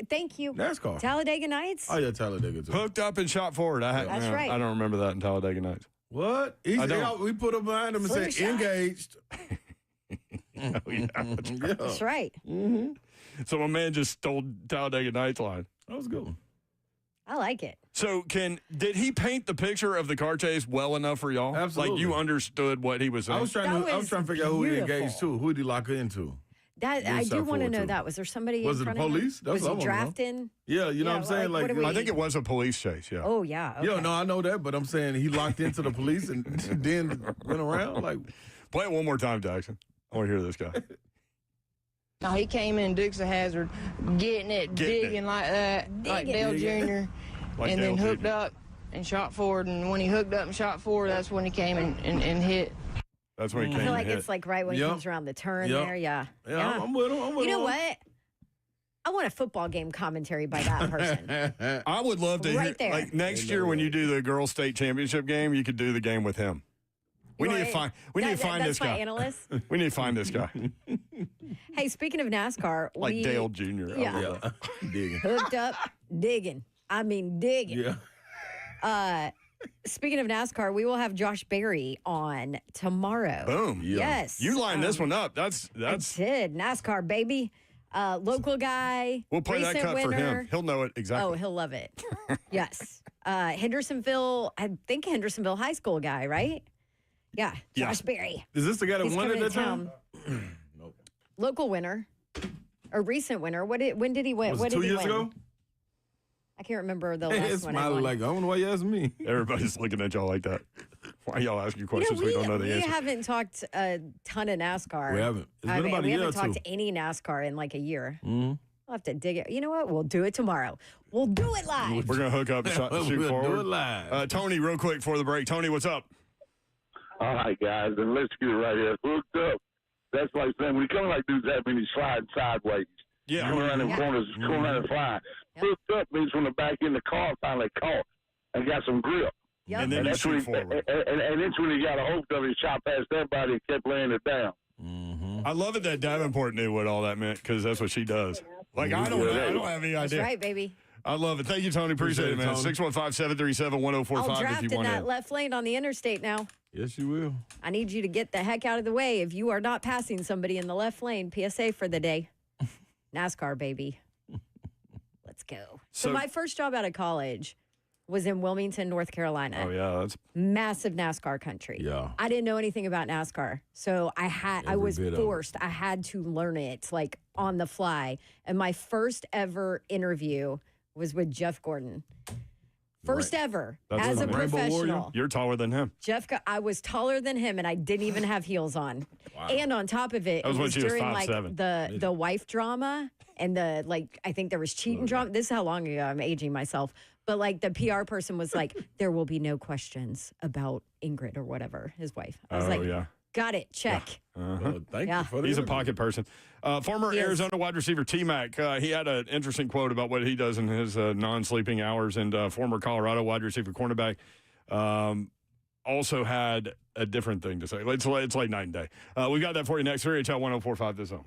thank you. NASCAR. Talladega Nights. Oh, yeah, Talladega too. Hooked up and shot forward. That's right. I don't remember that in Talladega Nights. What? I don't. We put up behind him and said, Slingshot. engaged. Oh, yeah. Yeah. That's right. So my man just stole Talladega Nights line. That was a good one. I like it. So did he paint the picture of the car chase well enough for y'all? Absolutely. Like you understood what he was saying? I was trying That was to figure out who he beautiful. engaged to. Who did he lock into? That We'll I start do want to forward know to. that. Was there somebody? Was in it the front of him? police? That's Was what I he wanna know. drafting? Yeah, you know Yeah, what I'm saying? like, what are we- I think it was a police chase, yeah. Oh yeah. Okay. Yeah, no, I know that, but I'm saying he locked into the police and then went around. Like, Play it one more time, Jackson. I want to hear this guy. No, he came in Dukes of Hazzard, getting it, digging like that, like Dale Jr. Like and then Dale hooked Jr. up and shot forward. And when he hooked up and shot forward, that's when he came and hit. That's when he I came feel and like hit. it's like right when Yep. he comes around the turn Yep. there. Yeah. yeah, I'm with him. I'm with You know him. what? I want a football game commentary by that person. I would love to Right hear, there. like next year when you do the girls' state championship game, you could do the game with him. We need to find. We need to find this That's my guy. analyst. We need to find this guy, Hey, speaking of NASCAR, like we Dale Jr. I Yeah. love that. Digging. hooked up, digging. I mean, digging. Yeah. Speaking of NASCAR, we will have Josh Berry on tomorrow. Boom. Yes. You lined this one up. That's. I did. NASCAR, baby. Local guy. We'll play that recent cut for winner. him. He'll know it exactly. Oh, he'll love it. Yes. Hendersonville, I think Hendersonville High School guy, right? Yeah. Yeah. Josh Berry. Is this the guy that He's won coming at to that time? town. Local winner. Or recent winner. When did he win? Was What it did 2 he years win? ago? I can't remember the Hey, last it's one. I smiling won. like, I don't know why you asking me. Everybody's looking at y'all like that. Why y'all asking You know, questions we don't know the we answer? haven't talked a ton of NASCAR. We haven't. It's I been mean, about a we year haven't or talked two. to any NASCAR in like a year. Mhm. We'll have to dig it. You know what? We'll do it tomorrow. We'll do it live. We're gonna hook up, shot, We'll shoot do forward. it live. Tony, real quick for the break. Tony, what's up? All right, guys, and let's get it right here. Hooked up. That's like saying when you come like dudes that mean sliding sideways. Yeah. Coming around in Yeah. corners, coming around and flying. Yep. Hooked up means when the back end of the car finally caught and got some grip. Yep. And then And you that's shoot when forward. and that's when he got a hold of it, shot past everybody and kept laying it down. I love it that Davenport knew what all that meant because that's what she does. Like I don't have any That's idea. right, baby. I love it. Thank you, Tony. Appreciate it, man. Appreciate it, Tony. 615-737-1045 I'll draft if in you want that to. left lane on the interstate now. Yes, you will. I need you to get the heck out of the way if you are not passing somebody in the left lane. PSA for the day. NASCAR, baby. Let's go. So So- my first job out of college was in Wilmington, North Carolina. Oh yeah, that's Massive NASCAR country. Yeah. I didn't know anything about NASCAR. So I Every was bit of it. forced. I had to learn it like on the fly. And my first ever interview was with Jeff Gordon. First ever That's as a funny. Rainbow Warrior? professional. you're taller than him. I was taller than him, and I didn't even have heels on. And on top of it, That was it when was she was during like 5'7". the wife drama and the like. I think there was cheating drama. This is how long ago I'm aging myself. But like the PR person was like, "There will be no questions about Ingrid or whatever his wife." I was Oh like, yeah. "Got it, check." Well, thank Yeah. you for the He's a interview. pocket person. Former He is. Arizona wide receiver T-Mac, he had an interesting quote about what he does in his non-sleeping hours, and former Colorado wide receiver cornerback also had a different thing to say. It's like night and day. We got that for you next. 3HL 1045 The Zone.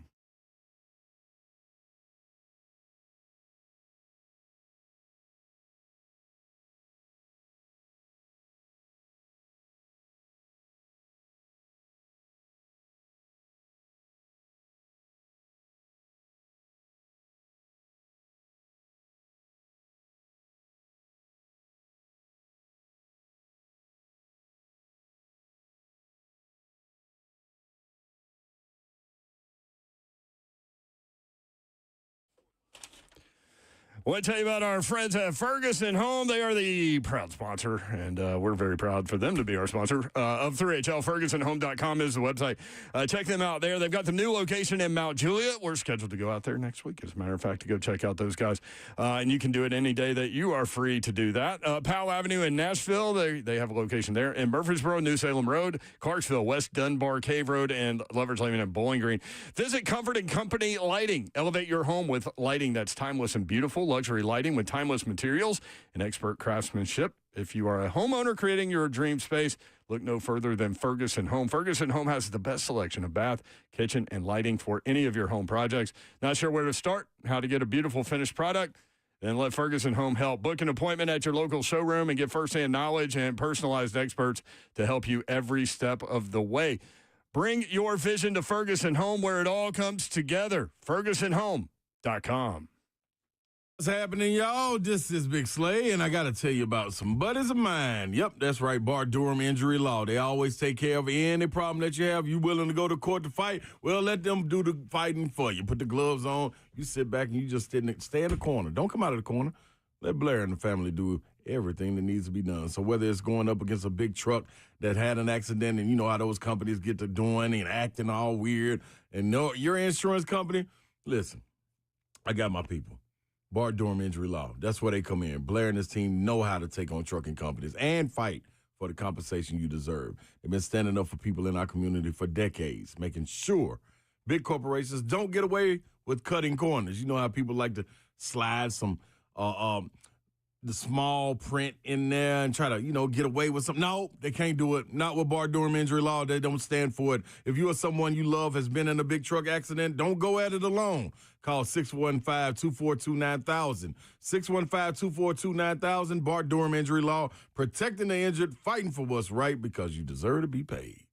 I want to tell you about our friends at Ferguson Home. They are the proud sponsor, and we're very proud for them to be our sponsor of 3HL. FergusonHome.com is the website. Check them out there. They've got the new location in Mount Juliet. We're scheduled to go out there next week, as a matter of fact, to go check out those guys. And you can do it any day that you are free to do that. Powell Avenue in Nashville, they have a location there. In Murfreesboro, New Salem Road, Clarksville, West Dunbar Cave Road, and Lover's Lane and Bowling Green. Visit Comfort and Company Lighting. Elevate your home with lighting that's timeless and beautiful. Luxury lighting with timeless materials and expert craftsmanship. If you are a homeowner creating your dream space, look no further than Ferguson Home. Ferguson Home has the best selection of bath, kitchen, and lighting for any of your home projects. Not sure where to start, how to get a beautiful finished product? Then let Ferguson Home help. Book an appointment at your local showroom and get firsthand knowledge and personalized experts to help you every step of the way. Bring your vision to Ferguson Home, where it all comes together. FergusonHome.com. What's happening, y'all? This is Big Slay, and I got to tell you about some buddies of mine. Yep, that's right, Bart Durham Injury Law. They always take care of any problem that you have. You willing to go to court to fight? Well, let them do the fighting for you. Put the gloves on. You sit back and you just stay in the corner. Don't come out of the corner. Let Blair and the family do everything that needs to be done. So whether it's going up against a big truck that had an accident, and you know how those companies get to doing and acting all weird, and no, your insurance company, listen, I got my people. Bart Durham Injury Law. That's where they come in. Blair and his team know how to take on trucking companies and fight for the compensation you deserve. They've been standing up for people in our community for decades, making sure big corporations don't get away with cutting corners. You know how people like to slide some the small print in there and try to, get away with something. No, they can't do it. Not with Bart Durham Injury Law. They don't stand for it. If you or someone you love has been in a big truck accident, don't go at it alone. Call 615-242-9000. 615-242-9000. Bart Durham Injury Law. Protecting the injured, fighting for what's right because you deserve to be paid.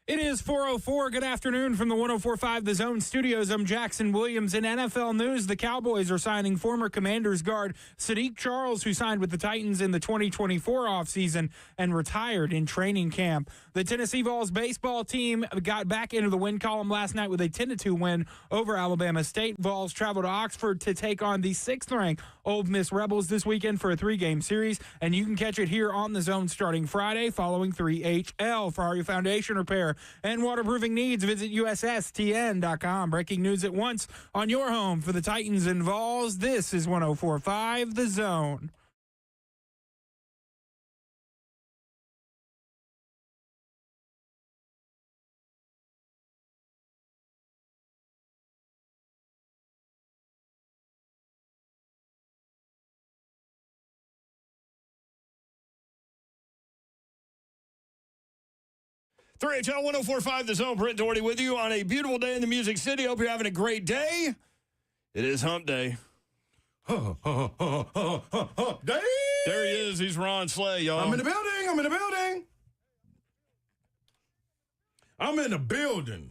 It is 4:04. Good afternoon from the 104.5 The Zone Studios. I'm Jackson Williams. In NFL news, the Cowboys are signing former Commanders guard Sadiq Charles, who signed with the Titans in the 2024 offseason and retired in training camp. The Tennessee Vols baseball team got back into the win column last night with a 10-2 win over Alabama State. Vols travel to Oxford to take on the 6th-ranked Ole Miss Rebels this weekend for a 3-game series, and you can catch it here on The Zone starting Friday following 3HL. For all your foundation repair and waterproofing needs, visit USSTN.com. Breaking news at once on your home for the Titans and Vols. This is 104.5 The Zone. Three HL 104.5 The Zone. Brent Doherty with you on a beautiful day in the Music City. Hope you're having a great day. It is hump day. Hump day. There he is. He's Ron Slay, y'all. I'm in the building. I'm in the building. I'm in the building.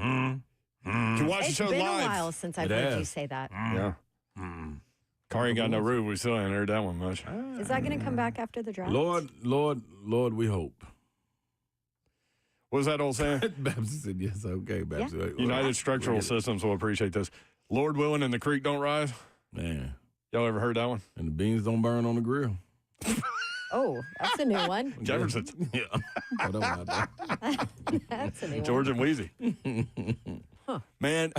You watch the It's show been live. a while since I've It heard you has. say that. Yeah. Car ain't got no roof. We still ain't heard that one much. Is that going to come back after the draft? Lord, we hope. What was that old saying? Babs said, yes, okay, Babs. Yeah. United Structural Systems will appreciate this. Lord willing and the creek don't rise. Man, Y'all ever heard that one? and the beans don't burn on the grill. Oh, that's a new one. Jefferson's. Yeah. Oh, that one out there. That's a new George one. and Wheezy. Man,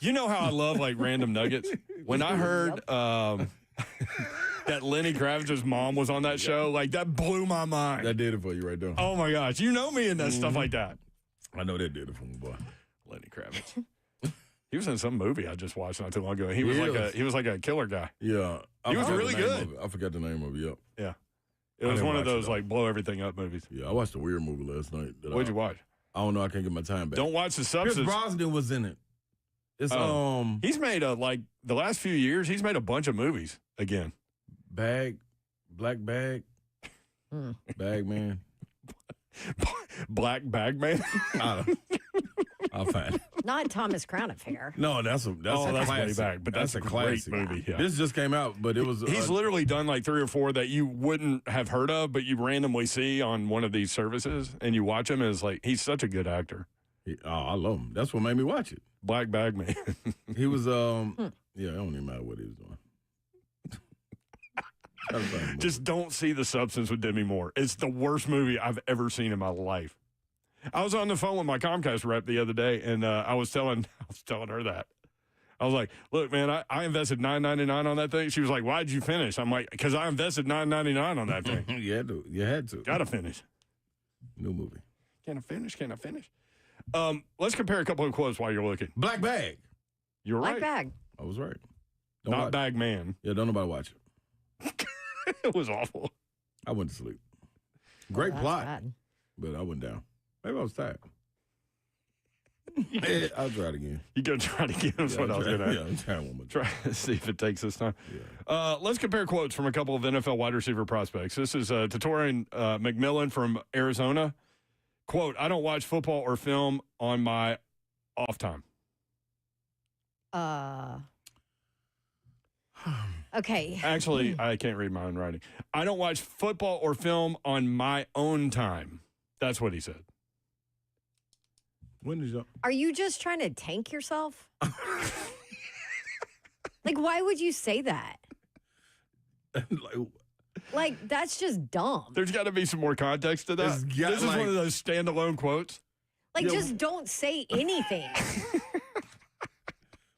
you know how I love like random nuggets? When I heard that Lenny Kravitz's mom was on that show, like that blew my mind. That did it for you right there. Oh my gosh, you know me and that stuff like that. I know that did it for me, boy. Lenny Kravitz. He was in some movie I just watched not too long ago. He was like a killer guy. Yeah. He was forgot really the name good. of it. I forgot the name of it, yep. Yeah. It I was didn't one of watch it, those though. like blow everything up movies. Yeah, I watched a weird movie last night. What'd you watch? I don't know. I can't get my time back. Don't watch the Pierce substance. Brosnan was in it. It's He's made like the last few years, he's made a bunch of movies again. Black Bag, Bag Man. Black Bag Man. I'll find it. Not Thomas Crown Affair. No, that's a that's way classic. back, but that's a great classic movie. Yeah. This just came out, but it was. He's literally done like 3 or 4 that you wouldn't have heard of, but you randomly see on one of these services, and you watch him. And it's like he's such a good actor. I love him. That's what made me watch it. Black Bag Man. He was. Yeah, it don't even matter what he was doing. Just don't see The Substance with Demi Moore. It's the worst movie I've ever seen in my life. I was on the phone with my Comcast rep the other day, and I was telling her that. I was like, "Look, man, I invested $9.99 on that thing." She was like, "Why'd you finish?" I'm like, "Because I invested $9.99 on that thing. You had to. Gotta finish." New movie. Can I finish? Let's compare a couple of quotes while you're looking. Black Bag. You're Black right. Bag. I was right. Not Bag Man. Yeah, don't nobody watch it. It was awful. I went to sleep. Great That's plot, bad. but I went down. Maybe I was tired. I'll try it again. You go try to get us what I was going to Yeah, I'm trying one more time. try to see if it takes this time. Let's compare quotes from a couple of NFL wide receiver prospects. This is Tatorin McMillan from Arizona. Quote, "I don't watch football or film on my off time." Okay. Actually, I can't read my own writing. "I don't watch football or film on my own time." That's what he said. When did you? Are you just trying to tank yourself? Like, why would you say that? Like, that's just dumb. There's got to be some more context to that. There's got, This is like- one of those standalone quotes. Like, Yeah. just don't say anything.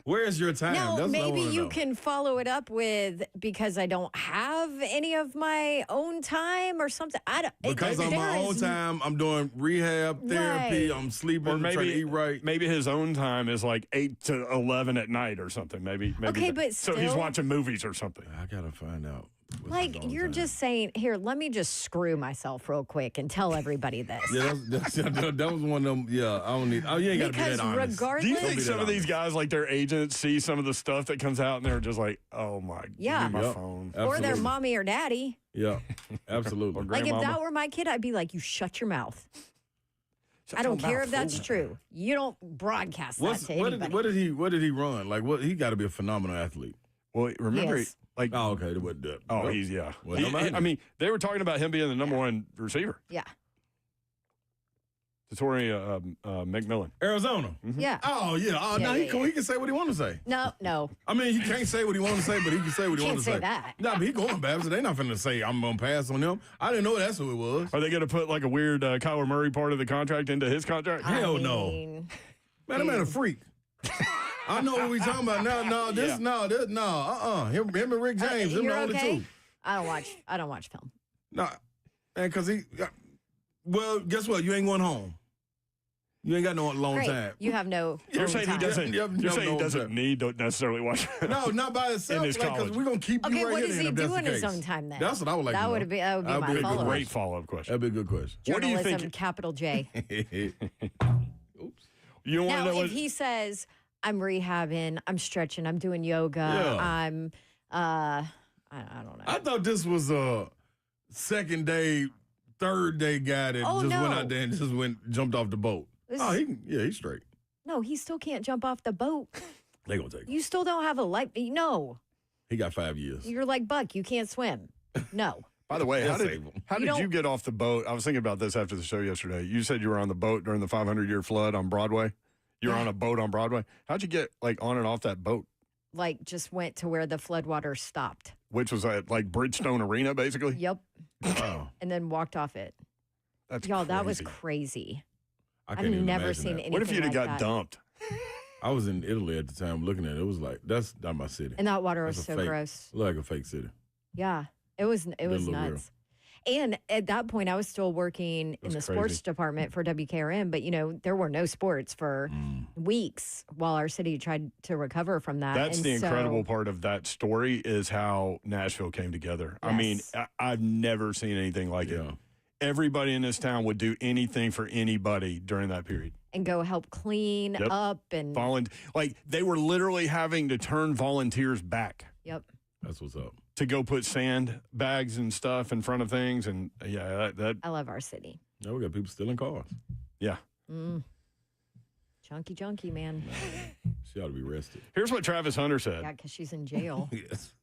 Where's your time? Now, That's what I maybe wanna you know. can follow it up with because I don't have any of my own time or something. I don't Because on my there own is- time, I'm doing rehab therapy. Right. I'm sleeping. Or I'm trying to maybe eat right. Maybe his own time is like 8 to 11 at night or something. Maybe. Okay, but so he's still- watching movies or something. I gotta find out. Like, you're just saying, here, let me just screw myself real quick and tell everybody this. Yeah, that was one of them. Yeah, I don't need. Oh, you ain't got to be Because that honest. regardless. Do you think some of these guys, like their agents, see some of the stuff that comes out and they're just like, oh my, Yeah. give me my Yep. phone. Or their Absolutely. mommy or daddy. Yeah, absolutely. Or Like, if grandmama. that were my kid, I'd be like, you shut your mouth. Shut I don't your care mouth, if that's fool. true. You don't broadcast that to what anybody. did he run? Like what? He got to be a phenomenal athlete. Well, remember, Yes. like, Oh, okay. he's, yeah. Well, no matter. I mean, they were talking about him being the number one receiver. Yeah. Torrey McMillan. Arizona. Yeah. Oh yeah. Oh, Yeah, now yeah, he can say what he want to say. No. I mean, he can't say what he want to say, but he can say what he Can't want to say say. that. No, but he going Babs. They not finna say I'm gonna pass on him. I didn't know that's who it was. Are they going to put like a weird Kyler Murray part of the contract into his contract? Hell I no. mean, Man, that man a freak. I know what we talking about. Him and Rick James, them you're the only okay? two. I don't watch film. Nah, man, because well, guess what? You ain't going home. You ain't got no long Great. time. You have no. You're own saying he time. doesn't. Yep, You're yep, saying he no, doesn't sir. need to necessarily watch. No, not by itself. In his Because college. we're gonna keep Okay, you right what here. does then he if do that's in the his case. own time then? That's what I would like That to know. would be That'd my be a good follow-up. Great follow-up question. That'd be a good question. What do you Journalism, think? capital J. Oops. You want to Now, know if what? he says, I'm rehabbing, I'm stretching, I'm doing yoga, Yeah. I'm, I don't know. I thought this was a second day, third day guy that Oh, just went no. out there and just jumped off the boat. This Oh, is- he's straight. No, he still can't jump off the boat. They gonna take him. You still don't have a life. No, He got 5 years. you're like Buck. You can't swim. No. By the way, They'll how save him. did You you don't- get off the boat? I was thinking about this after the show yesterday. You said you were on the boat during the 500-year flood on Broadway. You were Yeah. on a boat on Broadway. How'd you get like on and off that boat? Like, just went to where the floodwater stopped. Which was at like Bridgestone Arena, basically. Yep. Wow. And then walked off it. That's Y'all, that was crazy. crazy. I I've can't even never imagine seen that. anything What if you'd have like got that. dumped? I was in Italy at the time looking at it. It was like, that's not my city. And that water That's was a so fake. gross. Look like a fake city. Yeah. It was Didn't look real. nuts. And at that point, I was still working in That's the sports crazy. department for WKRM, but there were no sports for Mm. weeks while our city tried to recover from that. That's And the so- incredible part of that story is how Nashville came together. I mean, Yes. I've never seen anything like it. Yeah. Everybody in this town would do anything for anybody during that period. And go help clean Yep. up and Like they were literally having to turn volunteers back yep. That's what's up. to go put sand bags and stuff in front of things. And yeah, that I love our city. Yeah, we got people stealing cars. yeah. Junkie, man. She ought to be arrested. Here's what Travis Hunter said. Yeah, because she's in jail, Yes,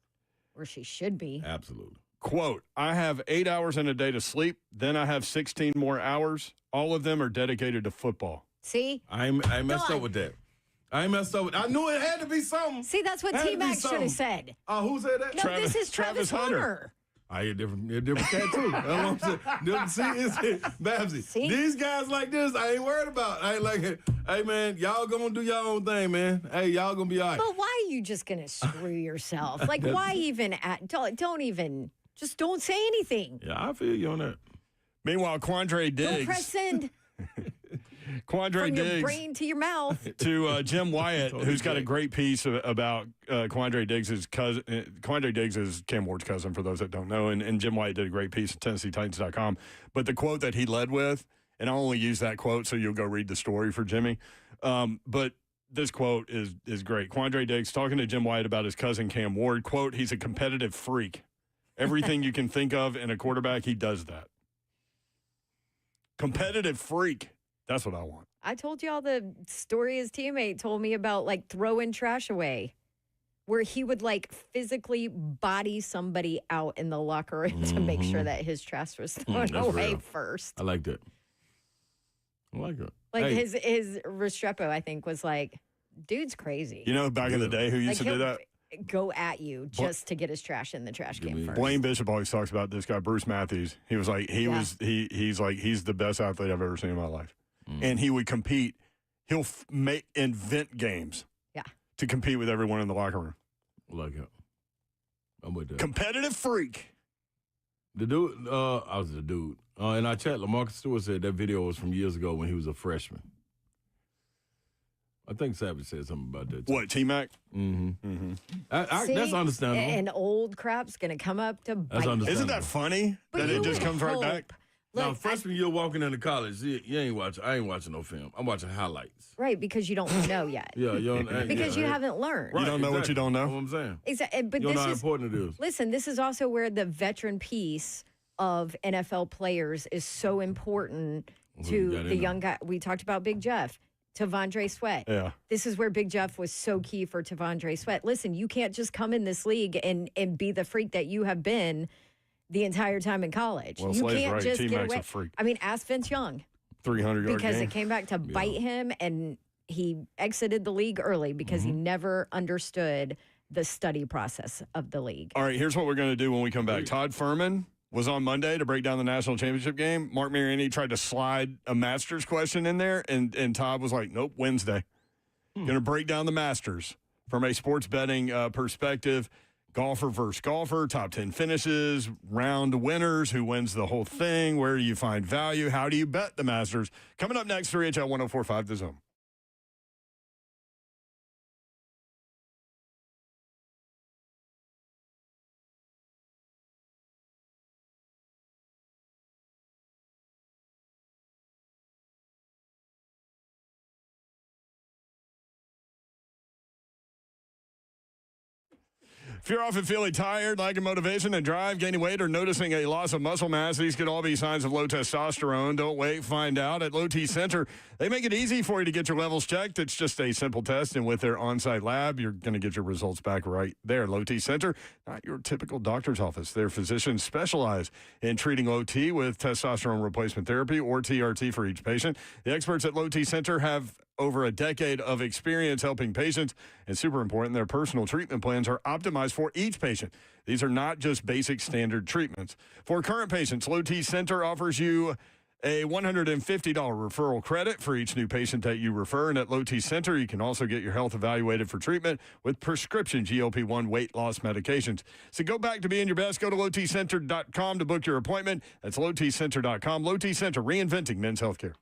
where she should be. absolutely. Quote, I have 8 hours in a day to sleep. Then I have 16 more hours. All of them are dedicated to football. See? I ain't messed on. up with that. I knew it had to be something. See, that's what Had to T be Mac should something. have said. Who said that? No, this is Travis Hunter. I hear different cat too. That's what I'm saying. Babsy. See? These guys like this, I ain't worried about. I ain't like, hey man, y'all gonna do your own thing, man. Hey, y'all gonna be all right. But why are you just gonna screw yourself? Like, why even? Don't even. Just don't say anything. Yeah, I feel you on that. Meanwhile, Quandre Don't press Diggs, send Quandre from your Diggs brain to your mouth. to Jim Wyatt, Totally who's got a great. great piece about Quandre Diggs' cousin. Quandre Diggs is Cam Ward's cousin, for those that don't know. And Jim Wyatt did a great piece at TennesseeTitans.com. But the quote that he led with, and I'll only use that quote so you'll go read the story for Jimmy. But this quote is great. Quandre Diggs talking to Jim Wyatt about his cousin Cam Ward. Quote, he's a competitive freak. Everything you can think of in a quarterback, he does that. Competitive freak. That's what I want. I told y'all the story his teammate told me about, like, throwing trash away, where he would, like, physically body somebody out in the locker room to make sure that his trash was thrown that's away real. first. I like that. I like it. Like, Hey, his Restrepo, I think, was like, dude's crazy. You know, back in the day, who used to do he'll that? go at you just to get his trash in the trash can first. Blaine Bishop always talks about this guy, Bruce Matthews. He was like, Yeah. he's the best athlete I've ever seen in my life. And he would compete. He'll invent games. Yeah. To compete with everyone in the locker room. I like it. I'm with that. Competitive freak. The dude, I was the dude. In our chat, LaMarcus Stewart said that video was from years ago when he was a freshman. I think Savage said something about that. Too. What, T-Mac? Mm-hmm. See, That's understandable. And old crap's going to come up to bite. understandable. Isn't that funny But that you it just would comes right hope- back? Now, Look, freshman year walking into college, you ain't watching. I ain't watching no film. I'm watching highlights. right, because you don't know yet. Yeah, Because you haven't learned. You don't know what you don't know? That's what I'm saying. Exactly. But You don't know this how is important it is. listen. This is also where the veteran piece of NFL players is so important Who to got in the there? young guy. We talked about Big Jeff, Tavondre Sweat. Yeah. This is where Big Jeff was so key for Tavondre Sweat. Listen, you can't just come in this league and be the freak that you have been the entire time in college. Well, you Slade's can't right. just get T-Mac's away. a freak. I mean, ask Vince Young 300-yard because game. it came back to bite him, and he exited the league early because he never understood the study process of the league. All right, here's what we're going to do when we come back. Todd Furman was on Monday to break down the national championship game. Mark Mariani tried to slide a Masters question in there, and Todd was like, nope, Wednesday. Going to break down the Masters from a sports betting perspective. Golfer versus golfer, top 10 finishes, round winners, who wins the whole thing, where do you find value, how do you bet the Masters? Coming up next, 3HL 1045 The Zone. If you're often feeling tired, lacking motivation and drive, gaining weight, or noticing a loss of muscle mass, these could all be signs of low testosterone. Don't wait, find out. At Low T Center, they make it easy for you to get your levels checked. It's just a simple test, and with their on-site lab, you're going to get your results back right there. Low T Center, not your typical doctor's office. Their physicians specialize in treating low T with testosterone replacement therapy or TRT for each patient. The experts at Low T Center have over a decade of experience helping patients, and super important, their personal treatment plans are optimized for each patient. These are not just basic standard treatments. For current patients, Low T Center offers you a $150 referral credit for each new patient that you refer. And at Low T Center, you can also get your health evaluated for treatment with prescription GLP-1 weight loss medications. So go back to being your best. Go to lowtcenter.com to book your appointment. That's lowtcenter.com. Low T Center, reinventing men's healthcare.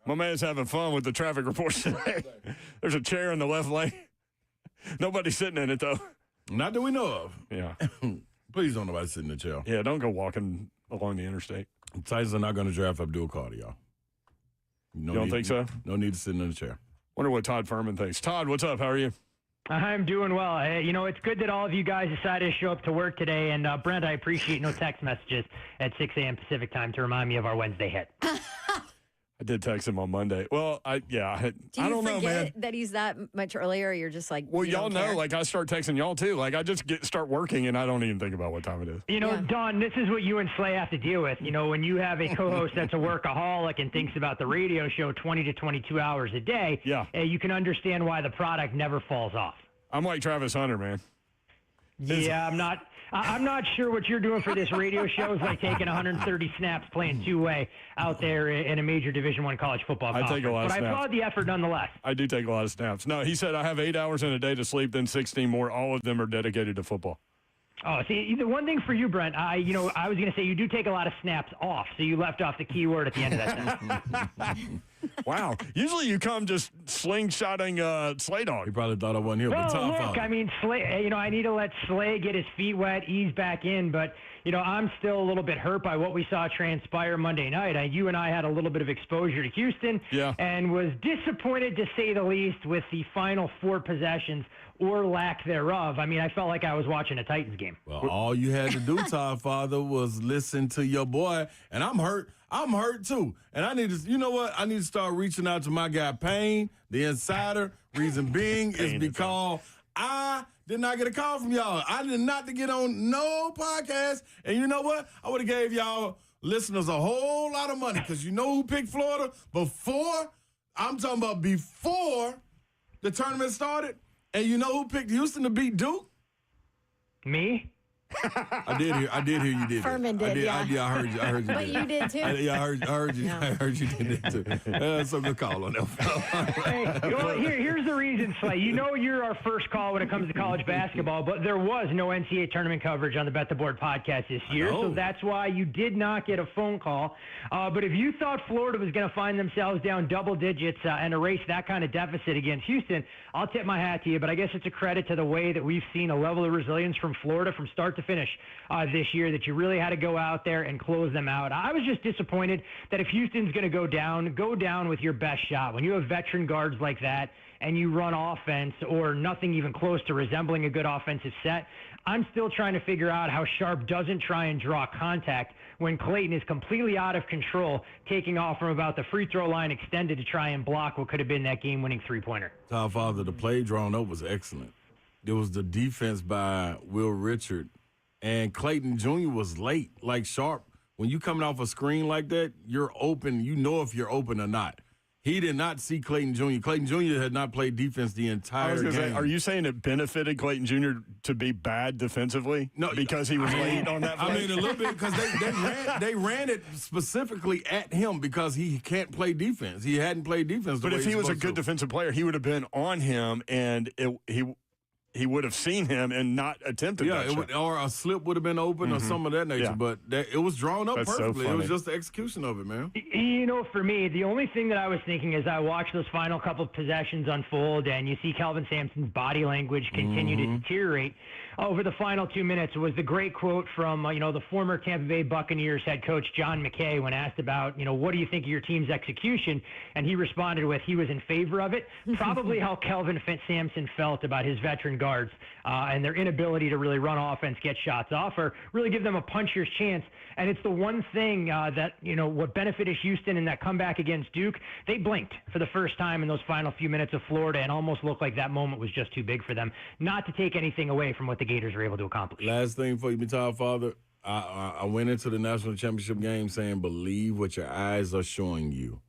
My man's having fun with the traffic reports today. There's a chair in the left lane. Nobody's sitting in it, though. Not that we know of. Yeah. Please don't nobody sit in the chair. Yeah, don't go walking along the interstate. Titans are not going to draft Abdul Carter, y'all. You don't think so? No need to sit in the chair. Wonder what Todd Furman thinks. Todd, what's up? How are you? I'm doing well. Hey, it's good that all of you guys decided to show up to work today. And, Brent, I appreciate no text messages at 6 a.m. Pacific time to remind me of our Wednesday hit. I did text him on Monday. Well, I don't know, man. That he's that much earlier? Or you're just like, well, you y'all don't know, care? like I start texting y'all too. Like I just start working and I don't even think about what time it is. Don, this is what you and Slay have to deal with. When you have a co-host that's a workaholic and thinks about the radio show 20 to 22 hours a day, you can understand why the product never falls off. I'm like Travis Hunter, man. Yeah, I'm not sure what you're doing for this radio show is like taking 130 snaps playing two-way out there in a major Division I college football conference. I take a lot of snaps. But I applaud the effort nonetheless. I do take a lot of snaps. No, he said I have 8 hours in a day to sleep, then 16 more. All of them are dedicated to football. Oh, see, the one thing for you, Brent, I was going to say you do take a lot of snaps off, so you left off the key word at the end of that sentence. Wow. Usually you come just slingshotting Slay Dog. He probably thought I wasn't here. Well, but Tom look, found. I mean, Slay, I need to let Slay get his feet wet, ease back in, but, I'm still a little bit hurt by what we saw transpire Monday night. You and I had a little bit of exposure to Houston and was disappointed, to say the least, with the final 4 possessions or lack thereof. I mean, I felt like I was watching a Titans game. Well, all you had to do, Todd Father, was listen to your boy. And I'm hurt. I'm hurt, too. And I need to, you know what? I need to start reaching out to my guy, Payne, the insider. Reason being is because I did not get a call from y'all. I did not get on no podcast. And you know what? I would have gave y'all listeners a whole lot of money because you know who picked Florida before? I'm talking about before the tournament started. And you know who picked Houston to beat Duke? Me? I did hear you did. Furman did, I heard you. But you did too. I heard you. I heard you did it too. That's a good call on that. Hey, well, here's the reason, Slay. You're our first call when it comes to college basketball, but there was no NCAA tournament coverage on the Bet the Board podcast this year, so that's why you did not get a phone call. But if you thought Florida was going to find themselves down double digits and erase that kind of deficit against Houston, I'll tip my hat to you. But I guess it's a credit to the way that we've seen a level of resilience from Florida from start to finish this year, that you really had to go out there and close them out. I was just disappointed that if Houston's going to go down with your best shot. When you have veteran guards like that and you run offense or nothing even close to resembling a good offensive set, I'm still trying to figure out how Sharp doesn't try and draw contact when Clayton is completely out of control, taking off from about the free throw line extended to try and block what could have been that game-winning three-pointer. Todd Father, the play drawn up was excellent. There was the defense by Will Richard. And Clayton Jr. was late, like Sharp. When you coming off a screen like that, you're open. You know if you're open or not. He did not see Clayton Jr. Clayton Jr. had not played defense the entire game. Say, are you saying it benefited Clayton Jr. to be bad defensively? No, because he was late on that play? I mean, a little bit because they ran it specifically at him because he can't play defense. He hadn't played defense. But if he was a good defensive player, he would have been on him, and he would have seen him and not attempted that shot. Or a slip would have been open or some of that nature. Yeah. But it was drawn up perfectly. It was just the execution of it, man. For me, the only thing that I was thinking as I watched those final couple of possessions unfold and you see Kelvin Sampson's body language continue to deteriorate over the final 2 minutes was the great quote from, the former Tampa Bay Buccaneers head coach John McKay when asked about, what do you think of your team's execution? And he responded with he was in favor of it. Probably how Kelvin Sampson felt about his veteran guards and their inability to really run offense, get shots off, or really give them a puncher's chance. And it's the one thing that, what benefited Houston in that comeback against Duke, they blinked for the first time in those final few minutes of Florida and almost looked like that moment was just too big for them, not to take anything away from what the Gators were able to accomplish. Last thing for you, Todd Father, I went into the national championship game saying, believe what your eyes are showing you.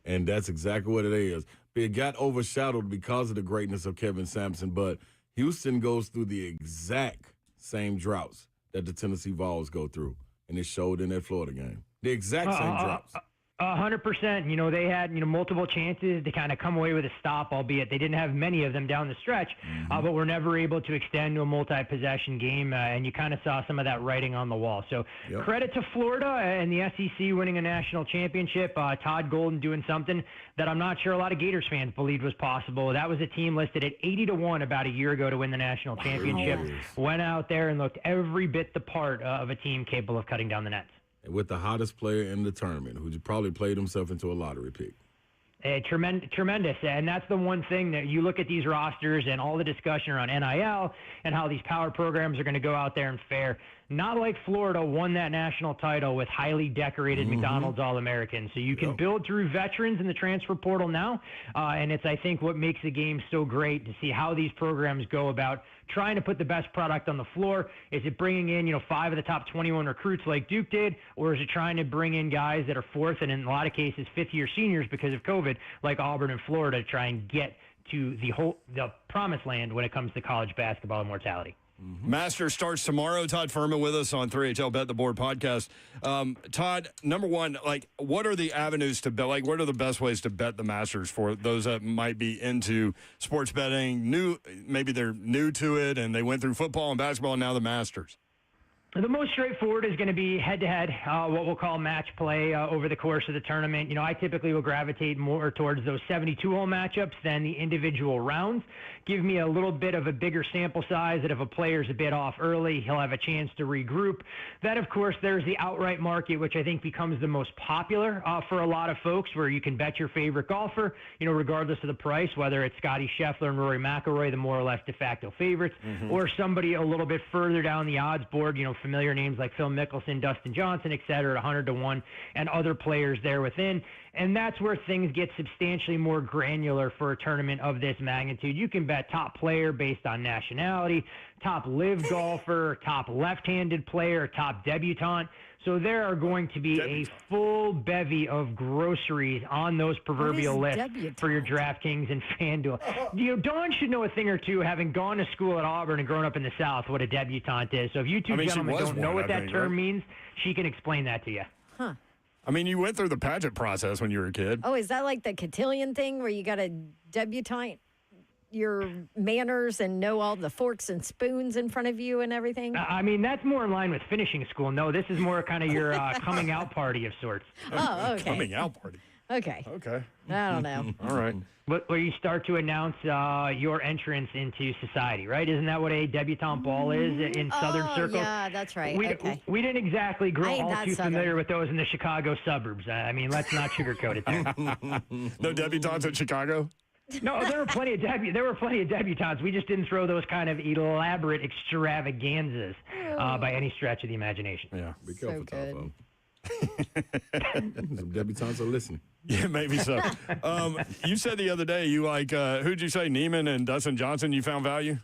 And that's exactly what it is. It got overshadowed because of the greatness of Kevin Sampson, but Houston goes through the exact same droughts that the Tennessee Vols go through, and it showed in that Florida game. The exact same droughts. 100%. They had, multiple chances to kind of come away with a stop, albeit they didn't have many of them down the stretch, but were never able to extend to a multi-possession game, and you kind of saw some of that writing on the wall. So credit to Florida and the SEC winning a national championship. Todd Golden doing something that I'm not sure a lot of Gators fans believed was possible. That was a team listed at 80-1 about a year ago to win the national championship. Went out there and looked every bit the part of a team capable of cutting down the nets. With the hottest player in the tournament, who probably played himself into a lottery pick. Tremendous. And that's the one thing that you look at these rosters and all the discussion around NIL and how these power programs are going to go out there and fare. Not like Florida won that national title with highly decorated McDonald's All-Americans. So you can build through veterans in the transfer portal now. And it's, I think, what makes the game so great to see how these programs go about trying to put the best product on the floor. Is it bringing in, 5 of the top 21 recruits like Duke did, or is it trying to bring in guys that are fourth and in a lot of cases fifth-year seniors because of COVID, like Auburn and Florida, to try and get to the promised land when it comes to college basketball immortality? Masters starts tomorrow. Todd Furman with us on 3HL Bet the Board podcast. Todd, number one, what are the avenues to bet? What are the best ways to bet the Masters for those that might be into sports betting? Maybe they're new to it and they went through football and basketball and now the Masters. The most straightforward is going to be head-to-head, what we'll call match play over the course of the tournament. I typically will gravitate more towards those 72-hole matchups than the individual rounds. Give me a little bit of a bigger sample size that if a player's a bit off early, he'll have a chance to regroup. Then, of course, there's the outright market, which I think becomes the most popular for a lot of folks, where you can bet your favorite golfer, regardless of the price, whether it's Scottie Scheffler and Rory McIlroy, the more or less de facto favorites, or somebody a little bit further down the odds board, familiar names like Phil Mickelson, Dustin Johnson, et cetera, 100-1, and other players there within. And that's where things get substantially more granular for a tournament of this magnitude. You can bet top player based on nationality, top live golfer, top left-handed player, top debutante. So there are going to be a full bevy of groceries on those proverbial lists for your DraftKings and FanDuel. Dawn should know a thing or two, having gone to school at Auburn and grown up in the South, what a debutante is. So if you two gentlemen don't know what that term means, she can explain that to you. Huh. You went through the pageant process when you were a kid. Oh, is that like the cotillion thing where you got to debutante your manners and know all the forks and spoons in front of you and everything? That's more in line with finishing school. No, this is more kind of your coming out party of sorts. Oh, okay. Coming out party. Okay. I don't know. All right. Where you start to announce your entrance into society, right? Isn't that what a debutante ball is in Southern circles? Yeah, that's right. We didn't exactly grow all too familiar with those in the Chicago suburbs. Let's not sugarcoat it there. No debutantes in Chicago? No, there were plenty of debutantes. We just didn't throw those kind of elaborate extravaganzas by any stretch of the imagination. Yeah, be careful, Tom. Some debutantes are listening. Yeah, maybe so. You said the other day you who'd you say, Neiman and Dustin Johnson? You found value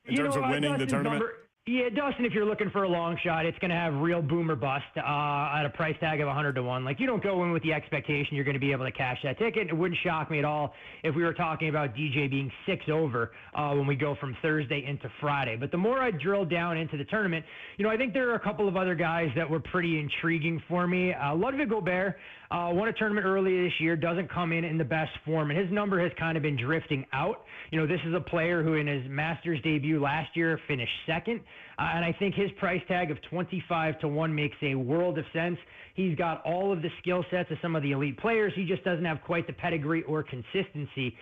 in terms of winning the tournament. Yeah, Dustin, if you're looking for a long shot, it's going to have real boom or bust at a price tag of 100-1. You don't go in with the expectation you're going to be able to cash that ticket. It wouldn't shock me at all if we were talking about DJ being 6 over when we go from Thursday into Friday. But the more I drill down into the tournament, I think there are a couple of other guys that were pretty intriguing for me. Ludwig Gobert won a tournament earlier this year, doesn't come in the best form, and his number has kind of been drifting out. This is a player who in his Masters debut last year finished second, and I think his price tag of 25-1 makes a world of sense. He's got all of the skill sets of some of the elite players. He just doesn't have quite the pedigree or consistency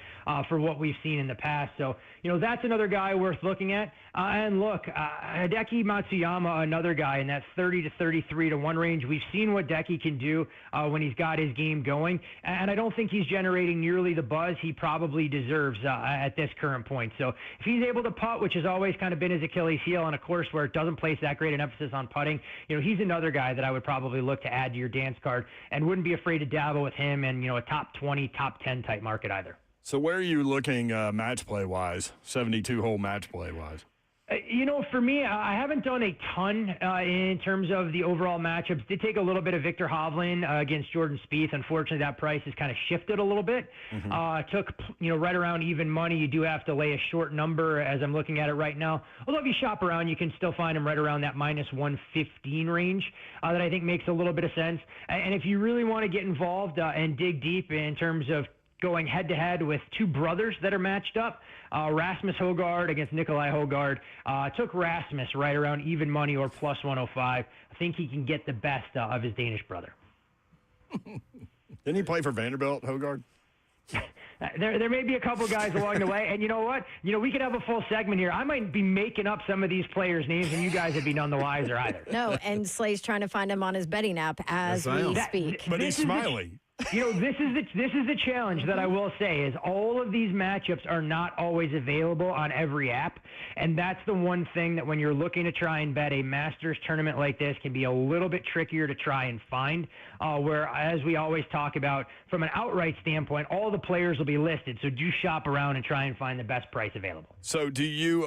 for what we've seen in the past. So, that's another guy worth looking at. And look, Hideki Matsuyama, another guy in that 30-33-1 range. We've seen what Deki can do when he's got his game going. And I don't think he's generating nearly the buzz he probably deserves at this current point. So if he's able to putt, which has always kind of been his Achilles heel on a course where it doesn't place that great an emphasis on putting, he's another guy that I would probably look to add to your dance card and wouldn't be afraid to dabble with him in, a top 20, top 10 type market either. So where are you looking match play wise, 72-hole match play wise? For me, I haven't done a ton in terms of the overall matchups. Did take a little bit of Victor Hovland against Jordan Spieth. Unfortunately, that price has kind of shifted a little bit. Took, right around even money. You do have to lay a short number as I'm looking at it right now. Although if you shop around, you can still find them right around that minus 115 range that I think makes a little bit of sense. And if you really want to get involved and dig deep in terms of going head-to-head with two brothers that are matched up, Rasmus Højgaard against Nikolai Højgaard. Took Rasmus right around even money or plus 105. I think he can get the best of his Danish brother. Didn't he play for Vanderbilt, Højgaard? There may be a couple guys along the way, and you know what? We could have a full segment here. I might be making up some of these players' names, and you guys would be none the wiser either. No, and Slay's trying to find him on his betting app as we speak. But he's smiling. This is the challenge that I will say is all of these matchups are not always available on every app, and that's the one thing that when you're looking to try and bet a Masters tournament like this can be a little bit trickier to try and find. Where, as we always talk about, from an outright standpoint, all the players will be listed, so do shop around and try and find the best price available. So do you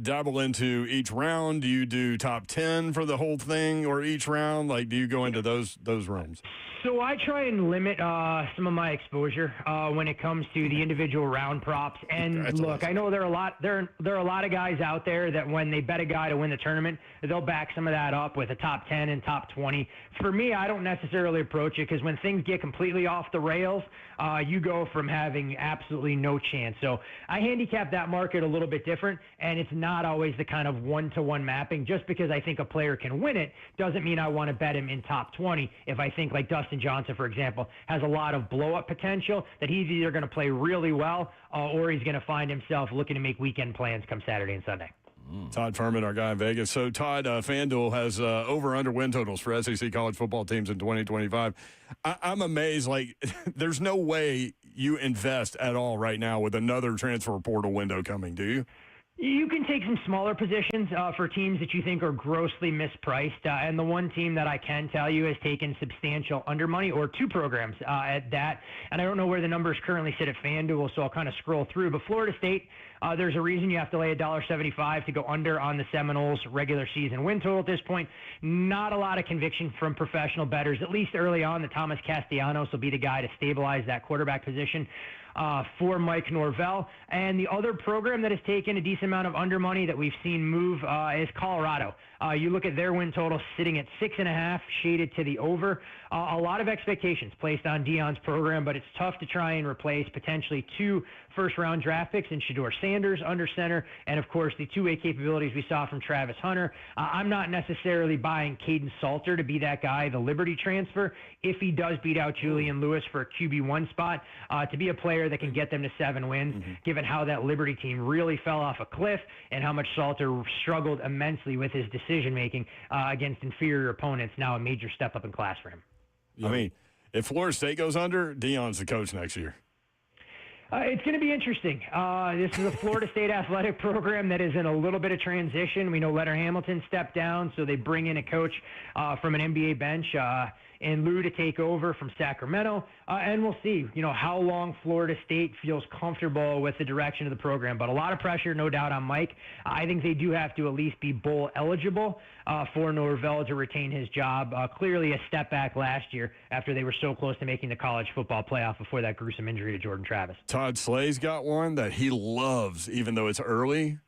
dabble into each round? Do you do top 10 for the whole thing or each round? Like, do you go into those rooms? So I try and limit some of my exposure when it comes to the individual round props. And look, I know there are a lot of guys out there that when they bet a guy to win the tournament, they'll back some of that up with a top 10 and top 20. For me, I don't necessarily approach it because when things get completely off the rails, you go from having absolutely no chance. So I handicap that market a little bit different, and it's not always the kind of one-to-one mapping. Just because I think a player can win it doesn't mean I want to bet him in top 20 if I think like Dustin Johnson, for example, has a lot of blow-up potential that he's either going to play really well or he's going to find himself looking to make weekend plans come Saturday and Sunday. Todd Furman, our guy in Vegas. So, Todd, FanDuel has over-under win totals for SEC college football teams in 2025. I'm amazed. Like, there's no way you invest at all right now with another transfer portal window coming, do you? You can take some smaller positions for teams that you think are grossly mispriced. And the one team that I can tell you has taken substantial under money, or two programs at that. And I don't know where the numbers currently sit at FanDuel, so I'll kind of scroll through. But Florida State, there's a reason you have to lay $1.75 to go under on the Seminoles regular season win total at this point. Not a lot of conviction from professional bettors, at least early on. The Thomas Castellanos will be the guy to stabilize that quarterback position for Mike Norvell. And the other program that has taken a decent amount of under money that we've seen move is Colorado. You look at their win total sitting at 6.5, shaded to the over. A lot of expectations placed on Deion's program, but it's tough to try and replace potentially two first-round draft picks in Shedeur Sanders under center, and of course the two-way capabilities we saw from Travis Hunter. I'm not necessarily buying Caden Salter to be that guy, the Liberty transfer, if he does beat out Julian Lewis for a QB1 spot, to be a player that can get them to 7 wins, given how that Liberty team really fell off a cliff and how much Salter struggled immensely with his decision-making against inferior opponents. Now a major step up in class for him. I mean, if Florida State goes under, Deion's the coach next year. It's going to be interesting. This is a Florida State athletic program that is in a little bit of transition. We know Leonard Hamilton stepped down, so they bring in a coach from an NBA bench in Lou to take over from Sacramento. And we'll see, how long Florida State feels comfortable with the direction of the program. But a lot of pressure, no doubt, on Mike. I think they do have to at least be bowl eligible for Norvell to retain his job. Clearly a step back last year after they were so close to making the college football playoff before that gruesome injury to Jordan Travis. Todd Slay's got one that he loves, even though it's early,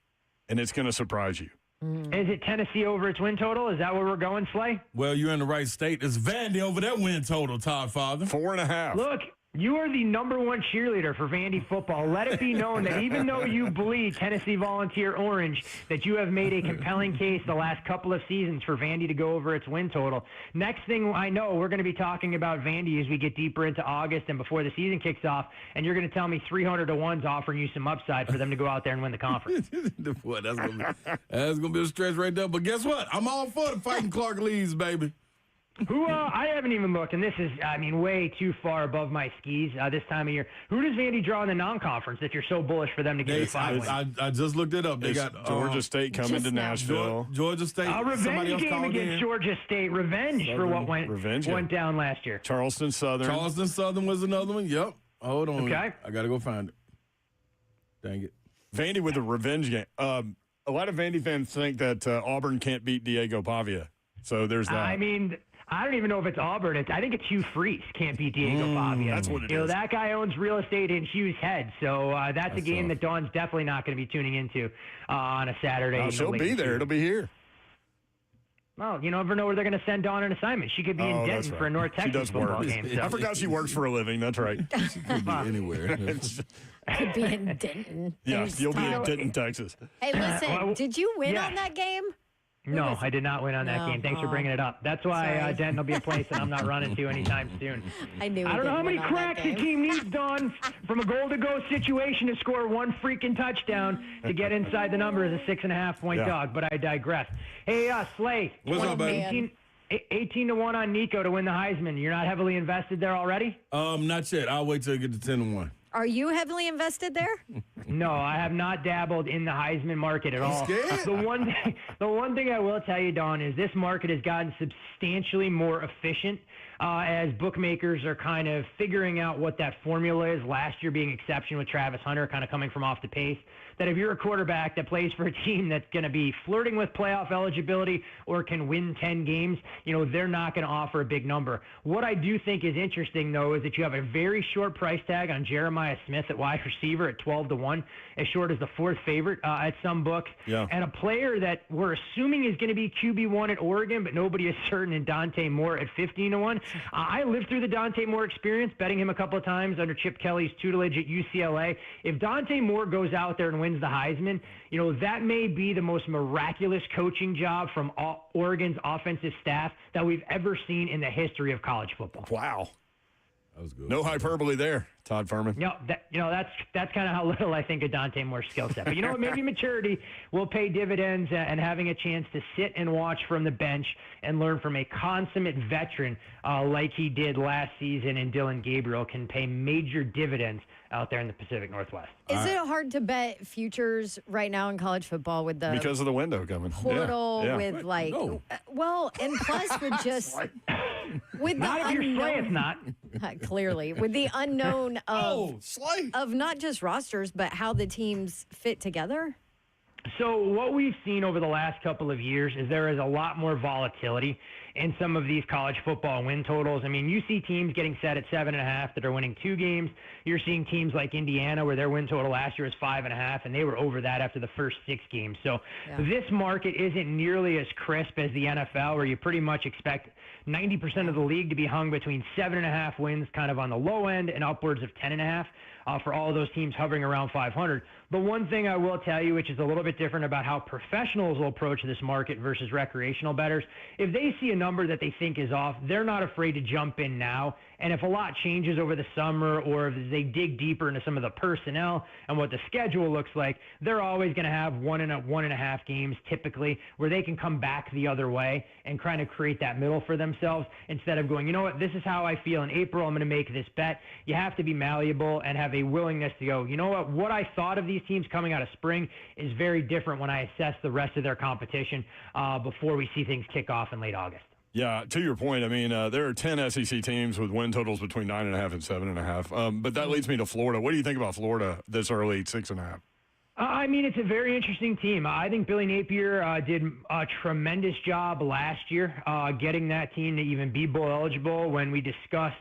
and it's going to surprise you. Is it Tennessee over its win total? Is that where we're going, Slay? Well, you're in the right state. It's Vandy over that win total, Todd Father. 4.5. Look, you are the number one cheerleader for Vandy football. Let it be known that even though you bleed Tennessee Volunteer orange, that you have made a compelling case the last couple of seasons for Vandy to go over its win total. Next thing I know, we're going to be talking about Vandy as we get deeper into August and before the season kicks off, and you're going to tell me 300-to-1's offering you some upside for them to go out there and win the conference. Boy, that's gonna be a stretch right there. But guess what? I'm all for the fighting Clark Lees, baby. Who I haven't even looked, and this is, way too far above my skis this time of year. Who does Vandy draw in the non-conference that you're so bullish for them to get 5 wins? I just looked it up. They got Georgia State coming to Nashville. Georgia State. Revenge game against Georgia State. Revenge for what went down last year. Charleston Southern. Charleston Southern was another one. Yep. Hold on. Okay. I got to go find it. Dang it. Vandy with a revenge game. A lot of Vandy fans think that Auburn can't beat Diego Pavia. So there's that. I mean, I don't even know if it's Auburn. I think it's Hugh Freeze can't beat Diego Pavia. That's what it is. is. That guy owns real estate in Hugh's head. So that's a game that Dawn's definitely not going to be tuning into on a Saturday. She'll be there. It'll be here. Well, you never know where they're going to send Dawn an assignment. She could be in Denton for a North Texas football game. So. I forgot she works for a living. That's right. She could be anywhere. Could be in Denton. Yes, you'll be in Denton, Texas. Hey, listen, did you win on that game? No, I did not win on that game. Thanks for bringing it up. That's why Denton will be a place that I'm not running to anytime soon. I knew. I don't know how many cracks the team needs, Dawn, from a goal-to-go situation to score one freaking touchdown to get inside the number as a 6.5-point dog. But I digress. Hey, Slay. What's up, baby? 18-1 on Nico to win the Heisman. You're not heavily invested there already? Not yet. I'll wait till I get to 10-1. Are you heavily invested there? No, I have not dabbled in the Heisman market at all. Scared? The one thing I will tell you, Dawn, is this market has gotten substantially more efficient as bookmakers are kind of figuring out what that formula is. Last year being exception with Travis Hunter kind of coming from off the pace. That if you're a quarterback that plays for a team that's going to be flirting with playoff eligibility or can win 10 games, they're not going to offer a big number. What I do think is interesting, though, is that you have a very short price tag on Jeremiah Smith at wide receiver at 12-1, as short as the fourth favorite at some book. Yeah. And a player that we're assuming is going to be QB1 at Oregon, but nobody is certain, in Dante Moore at 15-1. I lived through the Dante Moore experience, betting him a couple of times under Chip Kelly's tutelage at UCLA. If Dante Moore goes out there and wins the Heisman, that may be the most miraculous coaching job from Oregon's offensive staff that we've ever seen in the history of college football. Wow. That was good. No hyperbole there, Todd Furman. That's kind of how little I think of Dante Moore's skill set. But maybe maturity will pay dividends, and having a chance to sit and watch from the bench and learn from a consummate veteran like he did last season in Dylan Gabriel can pay major dividends out there in the Pacific Northwest. Is it hard to bet futures right now in college football with the because of the window coming portal yeah. with and plus with just with not the if you're unknown, Slay, it's not. Clearly with the unknown of Slay. of not just rosters but how the teams fit together. So what we've seen over the last couple of years is there is a lot more volatility in some of these college football win totals. I mean, you see teams getting set at 7.5 that are winning 2 games. You're seeing teams like Indiana where their win total last year was 5.5, and they were over that after the first 6 games. So this market isn't nearly as crisp as the NFL, where you pretty much expect 90% of the league to be hung between 7.5 wins kind of on the low end and upwards of 10.5 for all of those teams hovering around 500. But one thing I will tell you, which is a little bit different about how professionals will approach this market versus recreational bettors, if they see a number that they think is off, they're not afraid to jump in now. And if a lot changes over the summer, or if they dig deeper into some of the personnel and what the schedule looks like, they're always going to have 1.5 games typically where they can come back the other way and kind of create that middle for themselves instead of going, this is how I feel in April, I'm going to make this bet. You have to be malleable and have a willingness to go, what I thought of these teams coming out of spring is very different when I assess the rest of their competition before we see things kick off in late August. Yeah, to your point, I mean, there are 10 SEC teams with win totals between 9.5 and 7.5. But that leads me to Florida. What do you think about Florida this early, 6.5? I mean, it's a very interesting team. I think Billy Napier did a tremendous job last year getting that team to even be bowl eligible when we discussed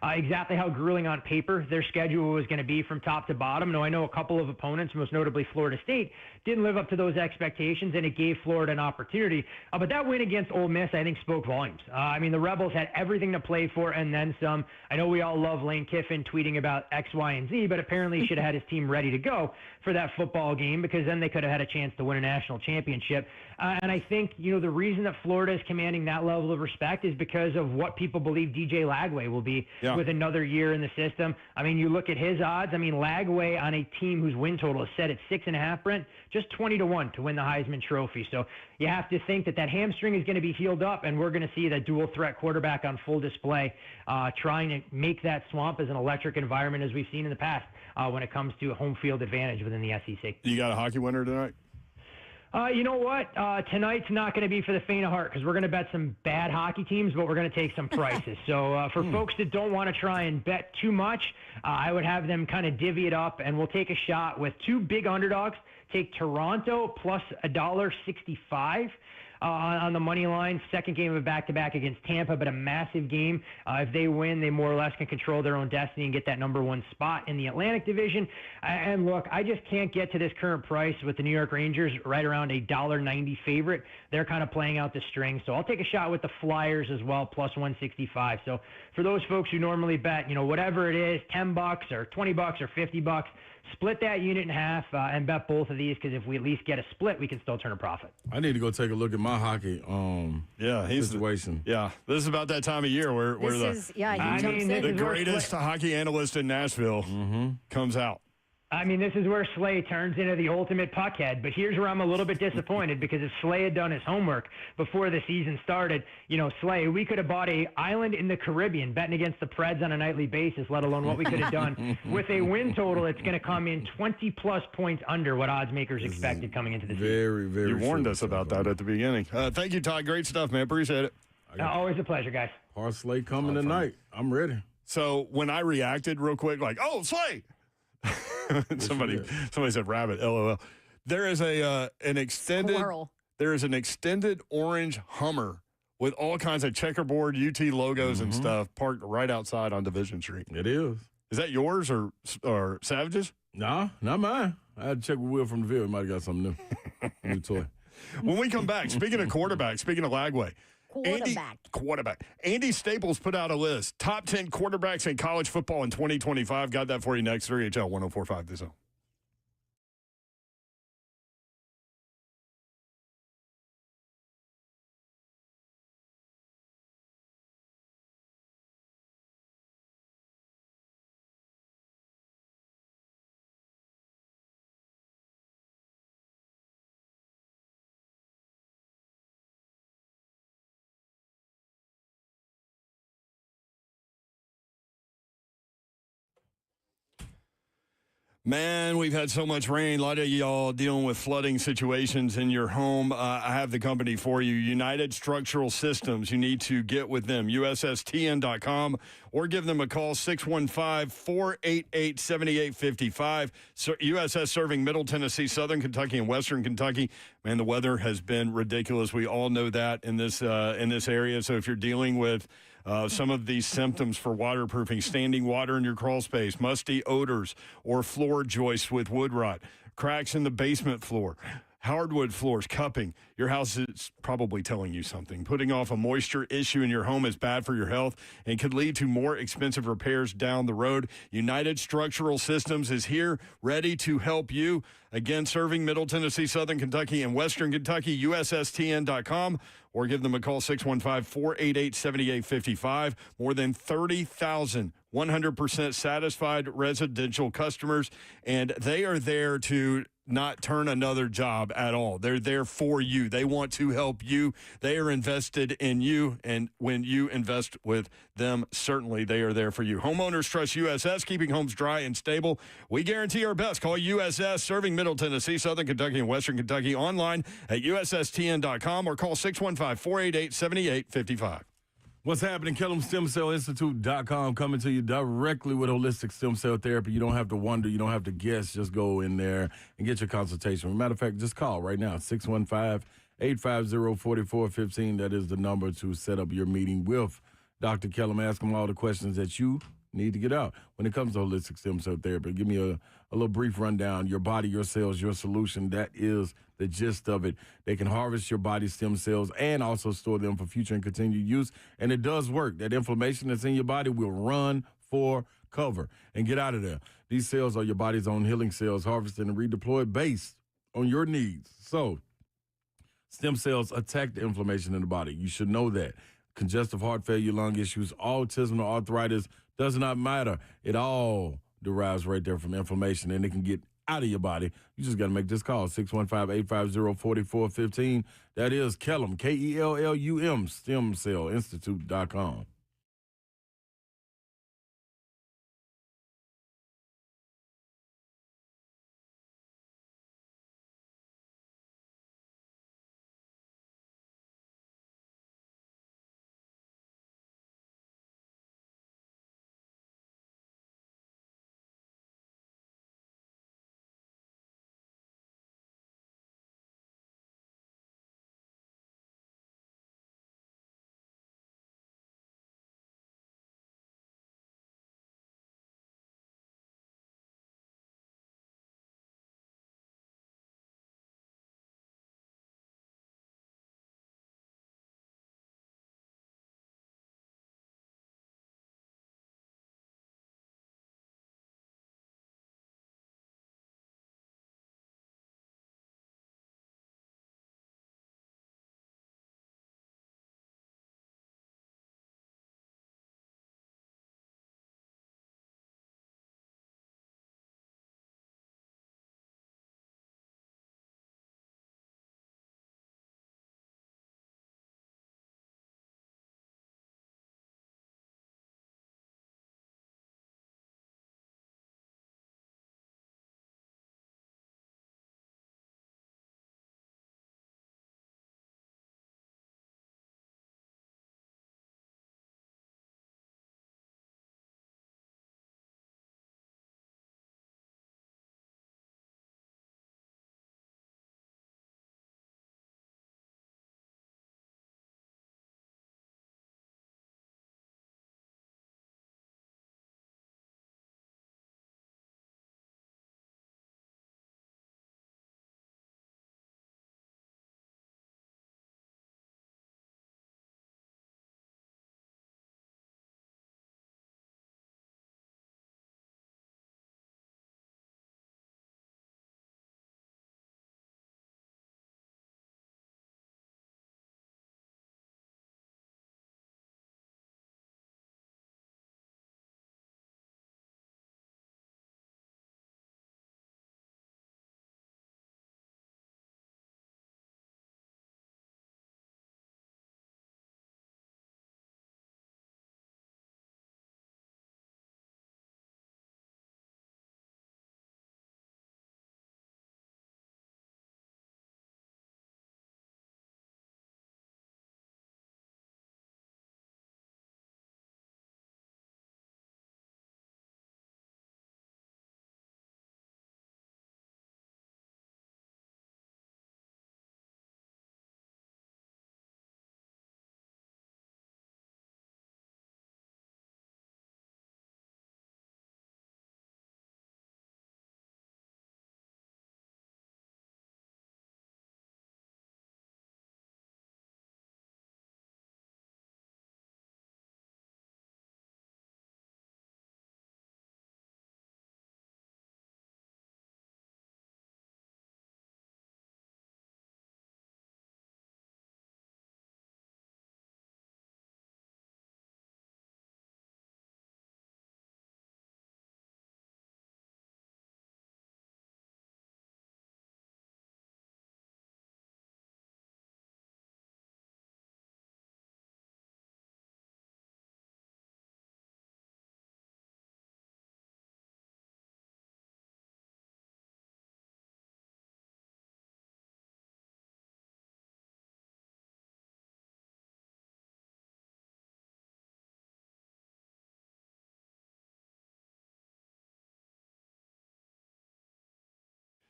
exactly how grueling on paper their schedule was going to be from top to bottom. Now, I know a couple of opponents, most notably Florida State, didn't live up to those expectations, and it gave Florida an opportunity. But that win against Ole Miss, I think, spoke volumes. I mean, the Rebels had everything to play for and then some. I know we all love Lane Kiffin tweeting about X, Y, and Z, but apparently he should have had his team ready to go for that football game, because then they could have had a chance to win a national championship. And I think, the reason that Florida is commanding that level of respect is because of what people believe DJ Lagway will be with another year in the system. I mean, you look at his odds. I mean, Lagway on a team whose win total is set at 6.5, Brent, just 20-1 to win the Heisman Trophy. So you have to think that hamstring is going to be healed up, and we're going to see that dual threat quarterback on full display, trying to make that swamp as an electric environment as we've seen in the past when it comes to a home field advantage within the SEC. You got a hockey winner tonight? You know what? Tonight's not going to be for the faint of heart, because we're going to bet some bad hockey teams, but we're going to take some prices. So for folks that don't want to try and bet too much, I would have them kind of divvy it up, and we'll take a shot with 2 big underdogs Take Toronto plus $1.65. On the money line, second game of a back-to-back against Tampa, but a massive game. If they win, they more or less can control their own destiny and get that number one spot in the Atlantic Division. And look, I just can't get to this current price with the New York Rangers right around a $1.90 favorite. They're kind of playing out the string. So I'll take a shot with the Flyers as well, plus 165. So for those folks who normally bet, whatever it is, $10 or $20 or $50, split that unit in half and bet both of these, because if we at least get a split, we can still turn a profit. I need to go take a look at my hockey situation. This is about that time of year where the greatest hockey analyst in Nashville comes out. I mean, this is where Slay turns into the ultimate puckhead. But here's where I'm a little bit disappointed, because if Slay had done his homework before the season started, Slay, we could have bought a island in the Caribbean betting against the Preds on a nightly basis, let alone what we could have done with a win total that's going to come in 20-plus points under what odds makers expected coming into the season. Very, very. You warned us about that at the beginning. Thank you, Todd. Great stuff, man. Appreciate it. Always a pleasure, guys. Hard Slay coming tonight. I'm ready. So when I reacted real quick, like, oh, Slay. Somebody said rabbit. LOL. There is an extended Squirrel. There is an extended orange Hummer with all kinds of checkerboard UT logos and stuff parked right outside on Division Street. It is. Is that yours or Savage's? Nah, not mine. I had to check with Will from the Ville. He might have got something new. New toy. When we come back, speaking of quarterback, speaking of Lagway. Andy Staples put out a list. Top 10 quarterbacks in college football in 2025. Got that for you next. 3HL 104.5 The Zone. Man, we've had so much rain. A lot of y'all dealing with flooding situations in your home. I have the company for you. United Structural Systems. You need to get with them. USSTN.com or give them a call, 615-488-7855. USS serving Middle Tennessee, Southern Kentucky, and Western Kentucky. Man, the weather has been ridiculous. We all know that in this area. So if you're dealing with some of these symptoms for waterproofing, standing water in your crawl space, musty odors, or floor joists with wood rot, cracks in the basement floor, hardwood floors, cupping, your house is probably telling you something. Putting off a moisture issue in your home is bad for your health and could lead to more expensive repairs down the road. United Structural Systems is here, ready to help you. Again, serving Middle Tennessee, Southern Kentucky, and Western Kentucky, USSTN.com, or give them a call, 615-488-7855. More than 30,000 100% satisfied residential customers, and they are there to not turn another job at all. They're there for you. They want to help you. They are invested in you, and when you invest with them, certainly they are there for you. Homeowners trust USS, keeping homes dry and stable. We guarantee our best. Call USS, serving Middle Tennessee, Southern Kentucky, and Western Kentucky, online at USSTN.com or call 615-488-7855. What's happening? KellamStemCellInstitute.com, coming to you directly with holistic stem cell therapy. You don't have to wonder. You don't have to guess. Just go in there and get your consultation. As a matter of fact, just call right now, 615-850-4415. That is the number to set up your meeting with Dr. Kellam. Ask him all the questions that you need to get out when it comes to holistic stem cell therapy. Give me a little brief rundown. Your body, your cells, your solution. That is the gist of it. They can harvest your body's stem cells and also store them for future and continued use. And it does work. That inflammation that's in your body will run for cover and get out of there. These cells are your body's own healing cells, harvested and redeployed based on your needs. So stem cells attack the inflammation in the body. You should know that. Congestive heart failure, lung issues, autism, or arthritis, does not matter. It all derives right there from inflammation, and it can get out of your body. You just got to make this call, 615-850-4415. That is Kellam, K-E-L-L-U-M, StemCellInstitute.com.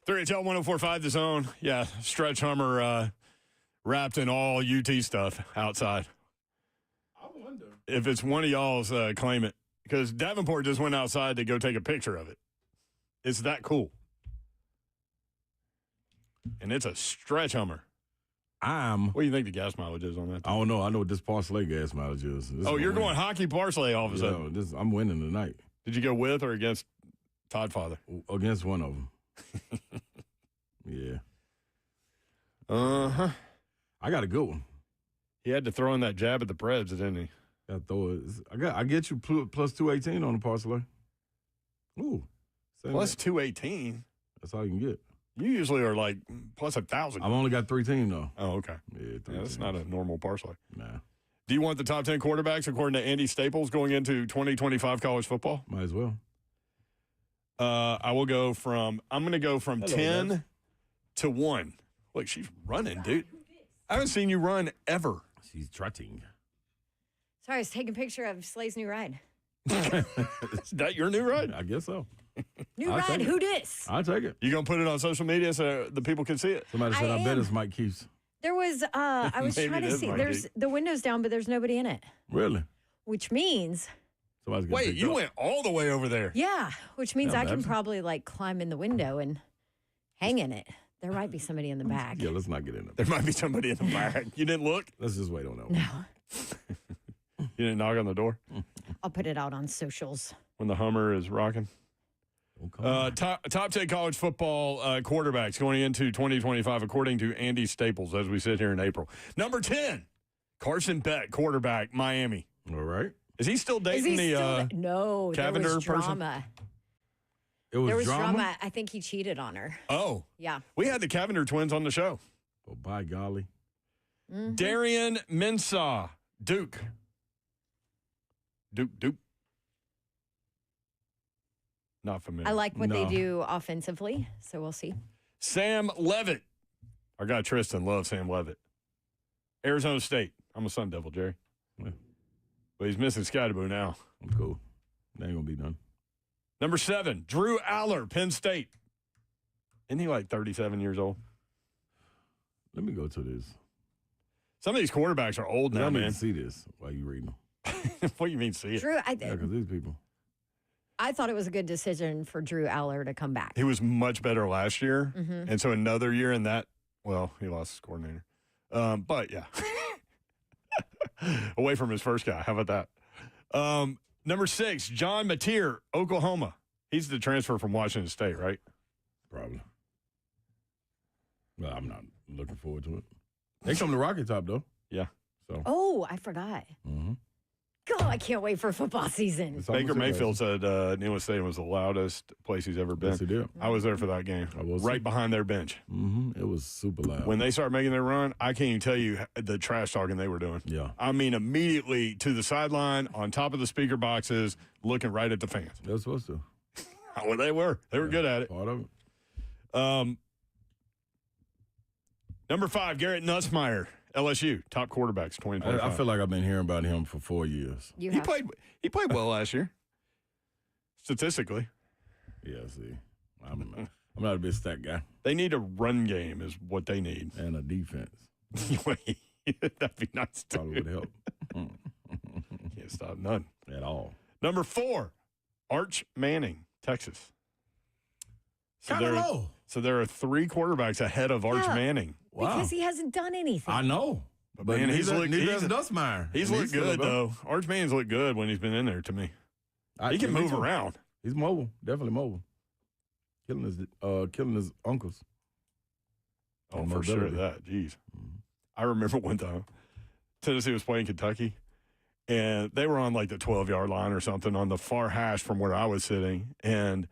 3HL 104.5 The Zone. Yeah, Stretch Hummer wrapped in all UT stuff outside. I wonder if it's one of y'all's, claim it. Because Davenport just went outside to go take a picture of it. It's that cool. And it's a Stretch Hummer. What do you think the gas mileage is on that thing? I don't know. I know what this Parsley gas mileage is. You're going hockey Parsley all of a sudden. I'm winning tonight. Did you go with or against Todd Father? Against one of them. Yeah. Uh-huh. I got a good one. He had to throw in that jab at the Preds, didn't he? Got to throw it. I get you plus 218 on the Parsley. Ooh. Plus 218? That's all you can get. You usually are like plus 1,000. I've only got 3 teams, though. Oh, okay. Yeah, that's not a normal Parsley. Nah. Do you want the top 10 quarterbacks according to Andy Staples going into 2025 college football? Might as well. I'm going to go from 10 guys. to 1. Look, she's running, dude. I haven't seen you run ever. She's trotting. Sorry, I was taking a picture of Slay's new ride. Is that your new ride? I guess so. New I'll ride, who dis? I'll take it. You going to put it on social media so the people can see it? Somebody said, I bet it's Mike Keith's. There was, I was Maybe trying it to is see, Mike there's Keith. the windows down, but there's nobody in it. Really? Which means, Somebody's gonna Wait, pick you up. went all the way over there. yeah, which means Yeah, I can that's- probably like climb in the window and hang in it. There might be somebody in the back. Yeah, let's not get in there. There might be somebody in the back. You didn't look? Let's just wait on that one. No, You didn't knock on the door I'll put it out on socials. when the Hummer is rocking? Okay. Top 10 college football quarterbacks going into 2025, according to Andy Staples, as we sit here in April. Number 10, Carson Beck, quarterback, Miami. All right. Is he still Is dating he the? still? No, there Cavender was person? drama. It was There was drama? drama. I think he cheated on her. Oh, Yeah. we had the Cavender twins on the show. Oh, by golly. Mhm. Darian Mensah, Duke. Duke. Not familiar. I like what they No. do offensively, so we'll see. Sam Levitt. Our guy Tristan loves Sam Levitt. Arizona State. I'm a Sun Devil, Jerry. Yeah. But he's missing Skydaboo now. I'm cool. That ain't going to be none. Number 7, Drew Aller, Penn State. Isn't he like 37 years old? Let me go to this. Some of these quarterbacks are old now, I need man. to see this while you reading them. What do you mean see it? Drew, Yeah, because these people. I thought it was a good decision for Drew Aller to come back. He was much better last year. Mhm. And so another year in that, well, he lost his coordinator. But, yeah. Away from his first guy. How about that? Number 6, John Mateer, Oklahoma. He's the transfer from Washington State, right? Probably. Well, I'm not looking forward to it. They come to Rocky Top, though. Yeah. So. Oh, I forgot. Mm-hmm. God, I can't wait for football season. Baker Mayfield said Neyland Stadium was the loudest place he's ever been. Yes, he did. I was there for that game. I was right too. behind their bench. Mm-hmm. It was super loud. When they start making their run, I can't even tell you the trash talking they were doing. Yeah. I mean, immediately to the sideline, on top of the speaker boxes, looking right at the fans. They're supposed to. Well, they were. They were good at it. Part of it. Number 5, Garrett Nussmeier, LSU, top quarterbacks, 2025. I feel like I've been hearing about him for 4 years. You he have played well last year, statistically. Yeah, see. I'm not a big stat guy. They need a run game is what they need. And a defense. That'd be nice, too. Probably would help. Can't stop none. At all. Number 4, Arch Manning, Texas. Kind of low. So there are 3 quarterbacks ahead of Arch Yeah. Manning. Wow. because he hasn't done anything. I know. But man, he's looked neither he's, has Nussmeier. he's And looked still good, above. though. Arch Manning's looked good when he's been in there to me. He can me move too. around. He's mobile. Definitely mobile. Killing his uncles. Oh, And for sure mobility. that. Jeez. I remember one time Tennessee was playing Kentucky, and they were on like the 12-yard line or something on the far hash from where I was sitting, and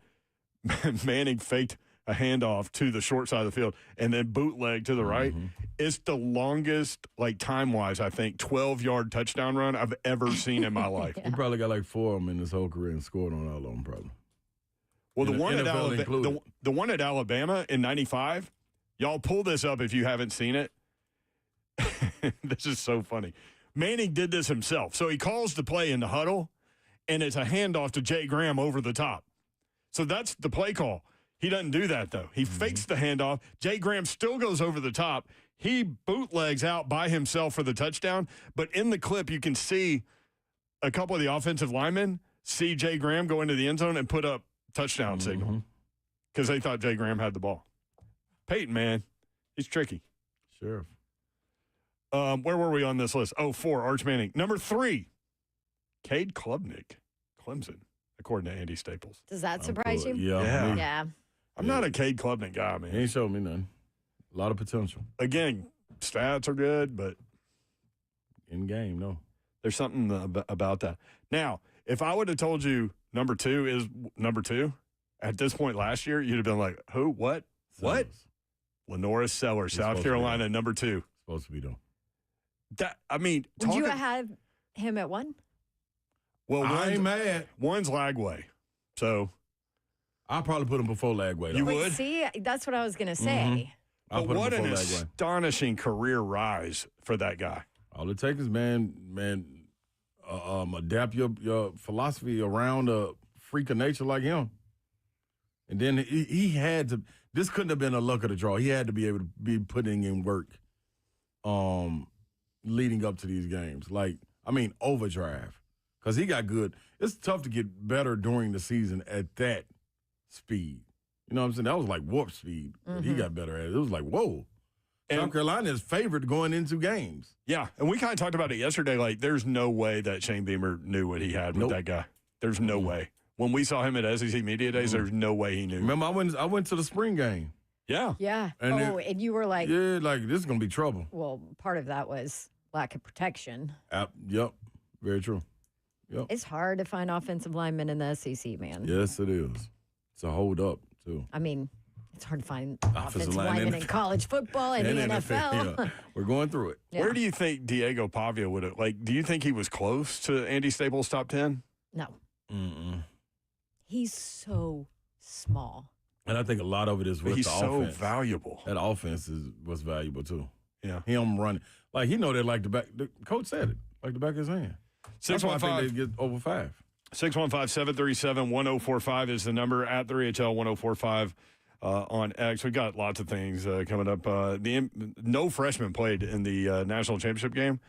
Manning faked a handoff to the short side of the field and then bootleg to the right. It's the longest, like time-wise, I think, 12-yard touchdown run I've ever seen in my life. He probably got like 4 of them in his whole career and scored on all of them, probably. Well, the And one, at NFL Alabama, included. the one at Alabama in 95, y'all pull this up if you haven't seen it. This is so funny. Manning did this himself. So he calls the play in the huddle, and it's a handoff to Jay Graham over the top. So that's the play call. He doesn't do that, though. He fakes the handoff. Jay Graham still goes over the top. He bootlegs out by himself for the touchdown. But in the clip, you can see a couple of the offensive linemen see Jay Graham go into the end zone and put up touchdown signal because they thought Jay Graham had the ball. Peyton, man, he's tricky. Sure. Where were we on this list? 4, Arch Manning. Number 3, Cade Klubnik, Clemson, according to Andy Staples. Does that surprise you? Yeah. Yeah. I'm not a Cade Klubnik guy, man. He ain't showed me nothing. A lot of potential. Again, stats are good, but in game, no. There's something about that. Now, if I would have told you number 2 is number 2 at this point last year, you'd have been like, who? What? What? Lenoris Sellers, South Carolina, number 2. Supposed to be, though. Would you have him at 1? Well, I ain't mad. 1's Lagway. So I'll probably put him before Lagway. You would? See, that's what I was going to say. But what an astonishing career rise for that guy. All it takes is, man, adapt your philosophy around a freak of nature like him. And then he had to – this couldn't have been a luck of the draw. He had to be able to be putting in work leading up to these games. Overdrive. Because he got good. It's tough to get better during the season at that speed. You know what I'm saying? That was like warp speed. But he got better at it. It was like, whoa. South Carolina is favored going into games. Yeah, and we kind of talked about it yesterday. Like, there's no way that Shane Beamer knew what he had with that guy. There's no way. When we saw him at SEC Media Days, there's no way he knew. Remember, I went to the spring game. Yeah. Yeah. And you were like, yeah, like this is going to be trouble. Well, part of that was lack of protection. Yep. Very true. Yep. It's hard to find offensive linemen in the SEC, man. Yes, it is. It's a hold up, too. I mean, it's hard to find offensive linemen in college football and the NFL. Yeah. We're going through it. Yeah. Where do you think Diego Pavia would have, do you think he was close to Andy Staples' top 10? No. Mm-mm. He's so small. And I think a lot of it is with the offense. He's so valuable. That offense was valuable, too. Yeah. Him running. Like, he know that like the back. The coach said it. Like the back of his hand. That's why I think they get over 5. 615-737-1045 is the number, at the RHL 1045 on X. We got lots of things coming up. No freshman played in the national championship game,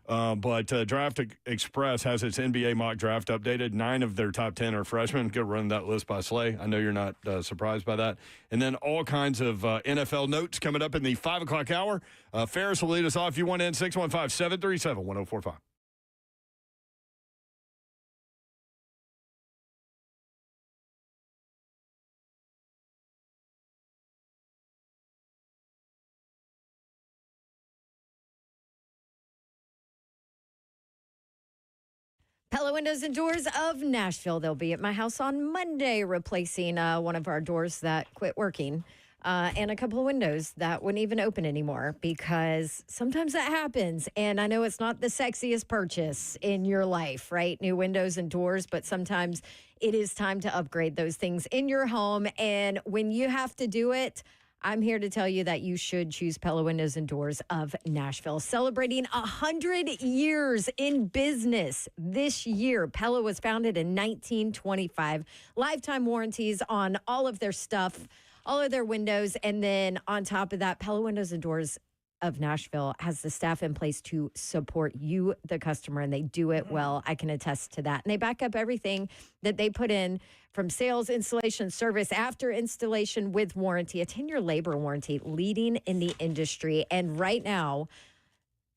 but Draft Express has its NBA mock draft updated. 9 of their top 10 are freshmen. Go run that list by Slay. I know you're not surprised by that. And then all kinds of NFL notes coming up in the 5 o'clock hour. Ferris will lead us off. If you want in, 615-737-1045. Pella Windows and Doors of Nashville. They'll be at my house on Monday, replacing one of our doors that quit working and a couple of windows that wouldn't even open anymore, because sometimes that happens. And I know it's not the sexiest purchase in your life, right? New windows and doors, but sometimes it is time to upgrade those things in your home. And when you have to do it, I'm here to tell you that you should choose Pella Windows and Doors of Nashville. Celebrating 100 years in business this year. Pella was founded in 1925. Lifetime warranties on all of their stuff, all of their windows. And then on top of that, Pella Windows and Doors of Nashville has the staff in place to support you, the customer, and they do it well. I can attest to that. And they back up everything that they put in, from sales, installation, service, after installation with warranty, a 10-year labor warranty, leading in the industry. And right now,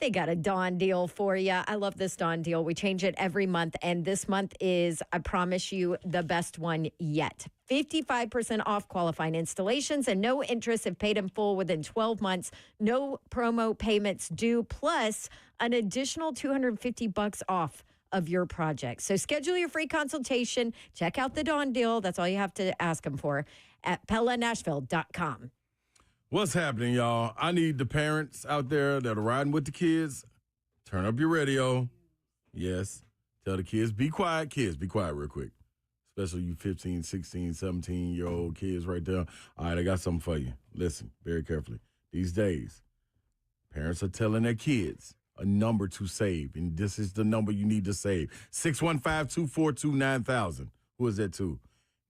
they got a Dawn deal for you. I love this Dawn deal. We change it every month, and this month is, I promise you, the best one yet. 55% off qualifying installations and no interest if paid in full within 12 months. No promo payments due, plus an additional $250 off of your project. So schedule your free consultation. Check out the Dawn deal. That's all you have to ask them for at PellaNashville.com. What's happening, y'all? I need the parents out there that are riding with the kids. Turn up your radio. Yes. Tell the kids, be quiet. Kids, be quiet real quick. Especially you 15, 16, 17-year-old kids right there. All right, I got something for you. Listen very carefully. These days, parents are telling their kids a number to save, and this is the number you need to save. 615-242-9000. Who is that to?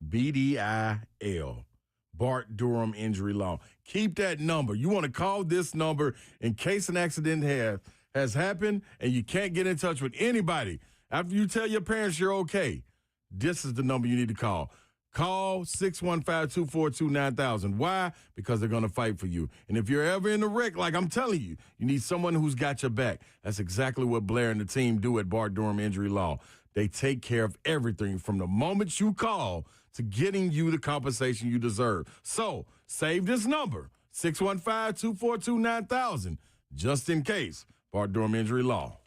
BDIL. Bart Durham Injury Law. Keep that number. You want to call this number in case an accident has happened and you can't get in touch with anybody. After you tell your parents you're okay, this is the number you need to call. Call 615-242-9000. Why? Because they're going to fight for you. And if you're ever in a wreck, like I'm telling you, you need someone who's got your back. That's exactly what Blair and the team do at Bart Durham Injury Law. They take care of everything from the moment you call to getting you the compensation you deserve. So save this number, 615-242-9000, just in case. Bart Durham Injury Law.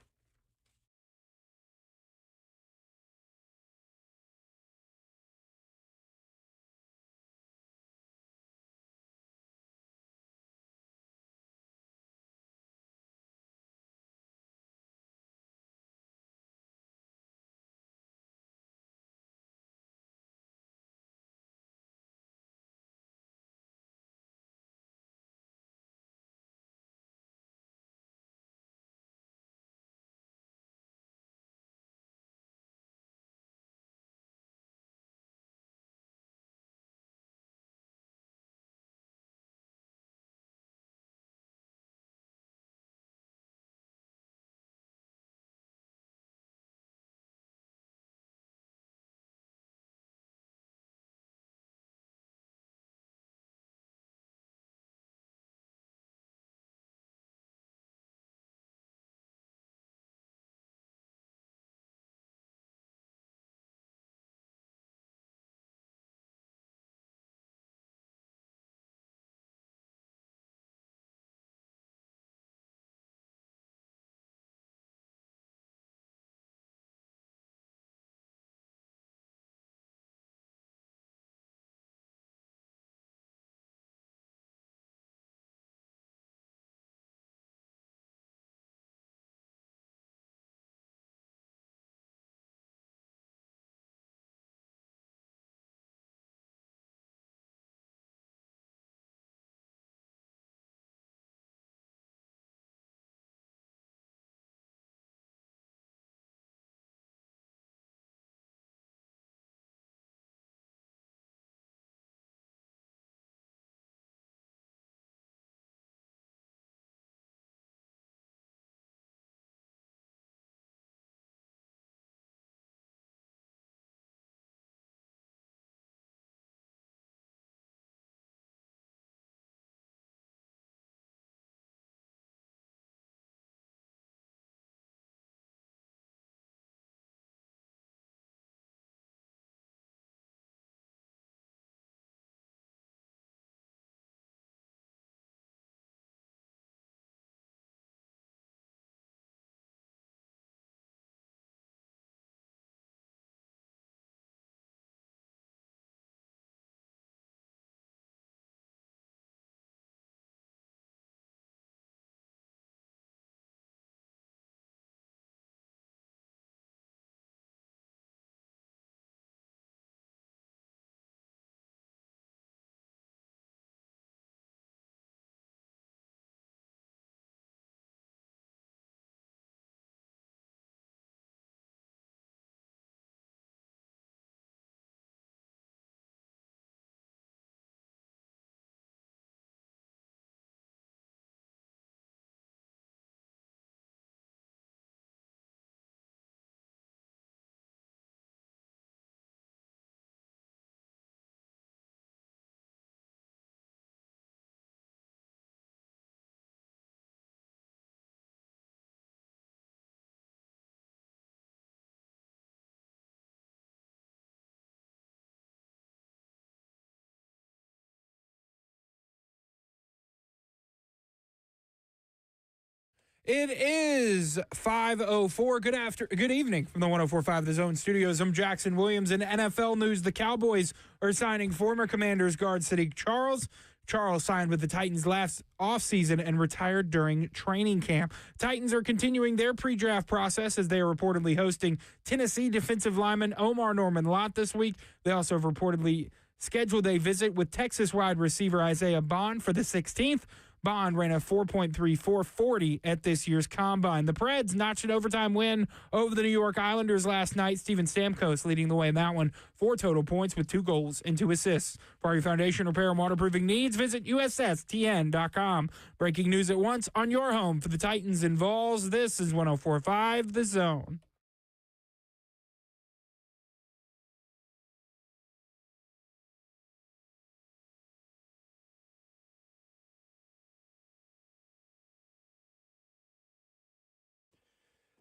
It is 5:04. Good evening from the 104.5 The Zone Studios. I'm Jackson Williams. In NFL news, the Cowboys are signing former Commanders guard Sadiq Charles. Charles signed with the Titans last offseason and retired during training camp. Titans are continuing their pre-draft process as they are reportedly hosting Tennessee defensive lineman Omar Norman-Lott this week. They also have reportedly scheduled a visit with Texas wide receiver Isaiah Bond for the 16th. Bond ran a 4.34 40 at this year's Combine. The Preds notched an overtime win over the New York Islanders last night. Steven Stamkos leading the way in that one. 4 total points with 2 goals and 2 assists. For your foundation repair and waterproofing needs, visit USSTN.com. Breaking news at once on your home for the Titans and Vols. This is 104.5 The Zone.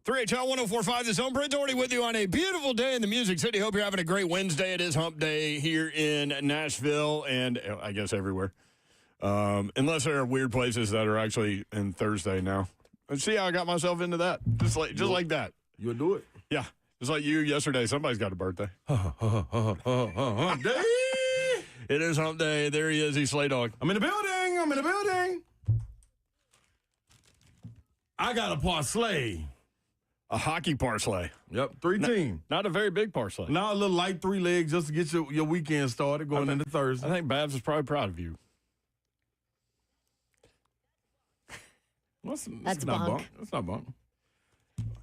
HL 104.5 The Zone. Brent Doherty with you on a beautiful day in the Music City. Hope you're having a great Wednesday. It is Hump Day here in Nashville and I guess everywhere. Unless there are weird places that are actually in Thursday now. And see how I got myself into that? Just like that. You'll do it. Yeah. Just like you yesterday. Somebody's got a birthday. Hump Day. It is Hump Day. There he is. He's Slay Dog. I'm in the building. I got a parlay. A hockey parlay. Yep, 3 teams. Not a very big parlay. Now a little light 3 legs just to get your weekend started going into Thursday. I think Babs is probably proud of you. That's bunk. That's not bunk.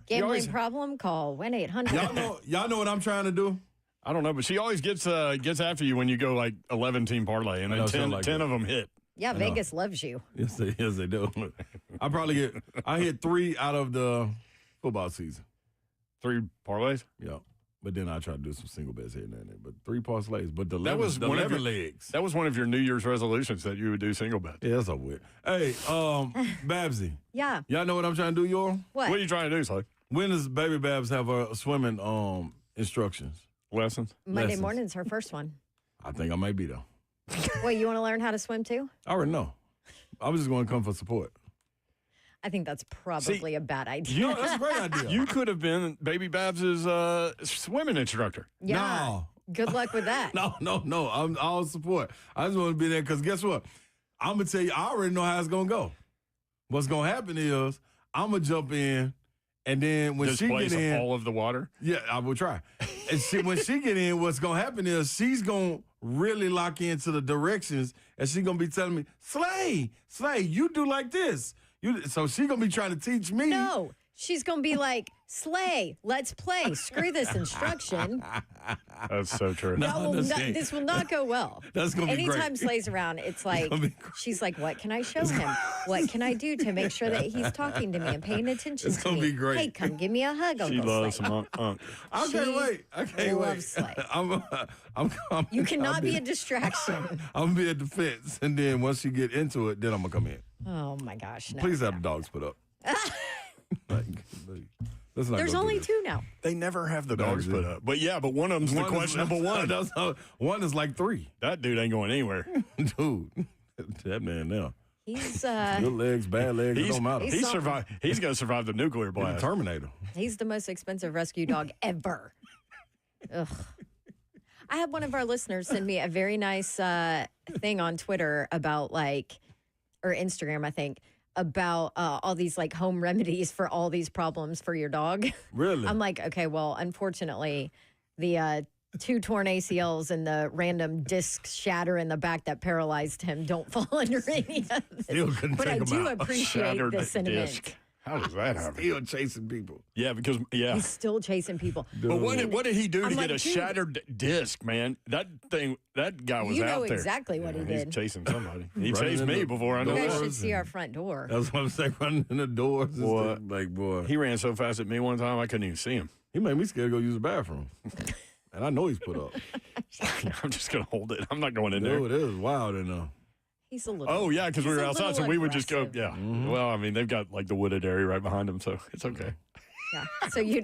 Gambling problem? Call 1-800. Y'all know what I'm trying to do? I don't know, but she always gets after you when you go like 11-team parlay, and then 10 of them hit. Yeah, Vegas loves you. Yes, they do. I hit 3 out of the football season. 3 parlays? Yeah. But then I try to do some single bets here and there. But 3 parlays. But the 11 legs. That was one of your New Year's resolutions that you would do single bets. Yeah, that's a weird. Hey, Babsy. Yeah. Y'all know what I'm trying to do, y'all? What? What are you trying to do, Slay? When does Baby Babs have her swimming instructions? Lessons? Monday morning's her first one. I think I might be, though. Wait, you want to learn how to swim too? I already know. I was just going to come for support. I think that's probably a bad idea. You know, that's a great idea. You could have been Baby Babs' swimming instructor. Yeah. No. Good luck with that. No. I'm all support. I just want to be there because guess what? I'm going to tell you, I already know how it's going to go. What's going to happen is I'm going to jump in, and then when she get in. all of the water? Yeah, I will try. And when she get in, what's going to happen is she's going to really lock into the directions, and she's going to be telling me, Slay, you do like this. So she's going to be trying to teach me. No, she's going to be like, Slay, let's play. Screw this instruction. That's so true. This will not go well. That's going to be great. Anytime Slay's around, it's like, she's like, what can I show him? What can I do to make sure that he's talking to me and paying attention to me? It's going to be great. Hey, come give me a hug, Uncle She loves Slay. some I can't wait. I can't wait. Slay. You cannot be a distraction. I'm going to be at the fence, and then once you get into it, then I'm going to come in. Oh, my gosh. No, Please have the dogs put up. There's only 2 now. They never have the dogs put up. But one of them's the questionable one. One is like 3. That dude ain't going anywhere. Dude, that man now. He's good legs, bad legs, it don't matter. He's going to survive the nuclear blast. Terminator. He's the most expensive rescue dog ever. Ugh. I had one of our listeners send me a very nice thing on Twitter about or Instagram, I think, about all these home remedies for all these problems for your dog. Really? I'm like, okay, well, unfortunately, the 2 torn ACLs and the random disc shatter in the back that paralyzed him don't fall under any of this. But I do appreciate the sentiment. Disc. How does that happen? Still chasing people. Yeah, because he's still chasing people. But what did he do to get a dude, shattered disc, man? That guy was you out know there. exactly what he He's did. chasing somebody. He chased me before I You know guys it. should see our front door. That's what I'm saying, running in the doors. Boy. He ran so fast at me one time I couldn't even see him. He made me scared to go use the bathroom. And I know he's put up. I'm just going to hold it. I'm not going in there. Dude, it is wild in there. He's a little. Oh, yeah, because we were outside, so we would just go, aggressive. yeah. Mm-hmm. Well, I mean, they've got the wooded area right behind them, so it's okay. Yeah. So you.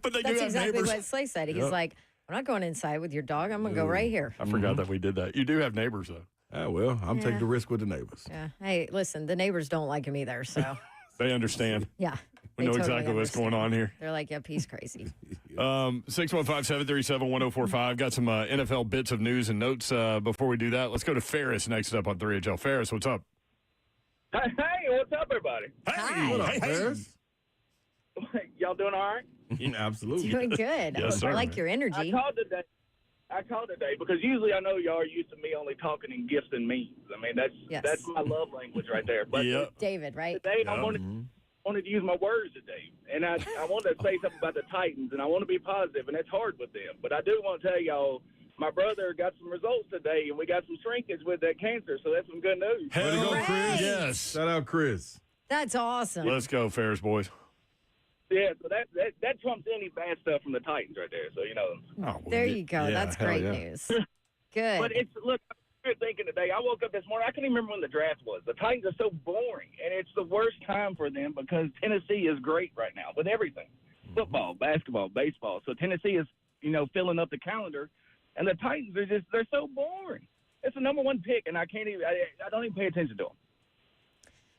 But they do That's have exactly neighbors. what Slay said. He's like, I'm not going inside with your dog. I'm gonna go right here. I forgot that we did that. You do have neighbors, though. Ah, well, I'm taking the risk with the neighbors. Yeah. Hey, listen, the neighbors don't like him either. So. They understand. Yeah. We know exactly what's going on here. They're like, yep, he's crazy. 615-737-1045. Got some NFL bits of news and notes. Before we do that, let's go to Ferris next up on 3HL. Ferris, what's up? Hey, what's up, everybody? Hi. What up, Ferris? Y'all doing all right? Absolutely. Doing good. Yes, sir. I like your I energy. called today. I called today because usually I know y'all are used to me only talking in gifts and memes. I mean, that's my love language right there. But David, right? today I wanted to use my words today, and I wanted to say something about the Titans, and I want to be positive, and it's hard with them. But I do want to tell y'all, my brother got some results today, and we got some shrinkage with that cancer, so that's some good news. Way to go, Chris. Yes. Shout out, Chris. That's awesome. Let's go, Ferris boys. Yeah, so that trumps any bad stuff from the Titans right there. So, you know. Oh, well, There you go. yeah, That's hell great yeah. news. Good. But look, I'm thinking today, I woke up this morning, I couldn't even remember when the draft was. The Titans are so boring, and it's the worst time for them because Tennessee is great right now with everything. Football, basketball, baseball. So Tennessee is, filling up the calendar, and the Titans are they're so boring. It's the number one pick, and I don't even pay attention to them.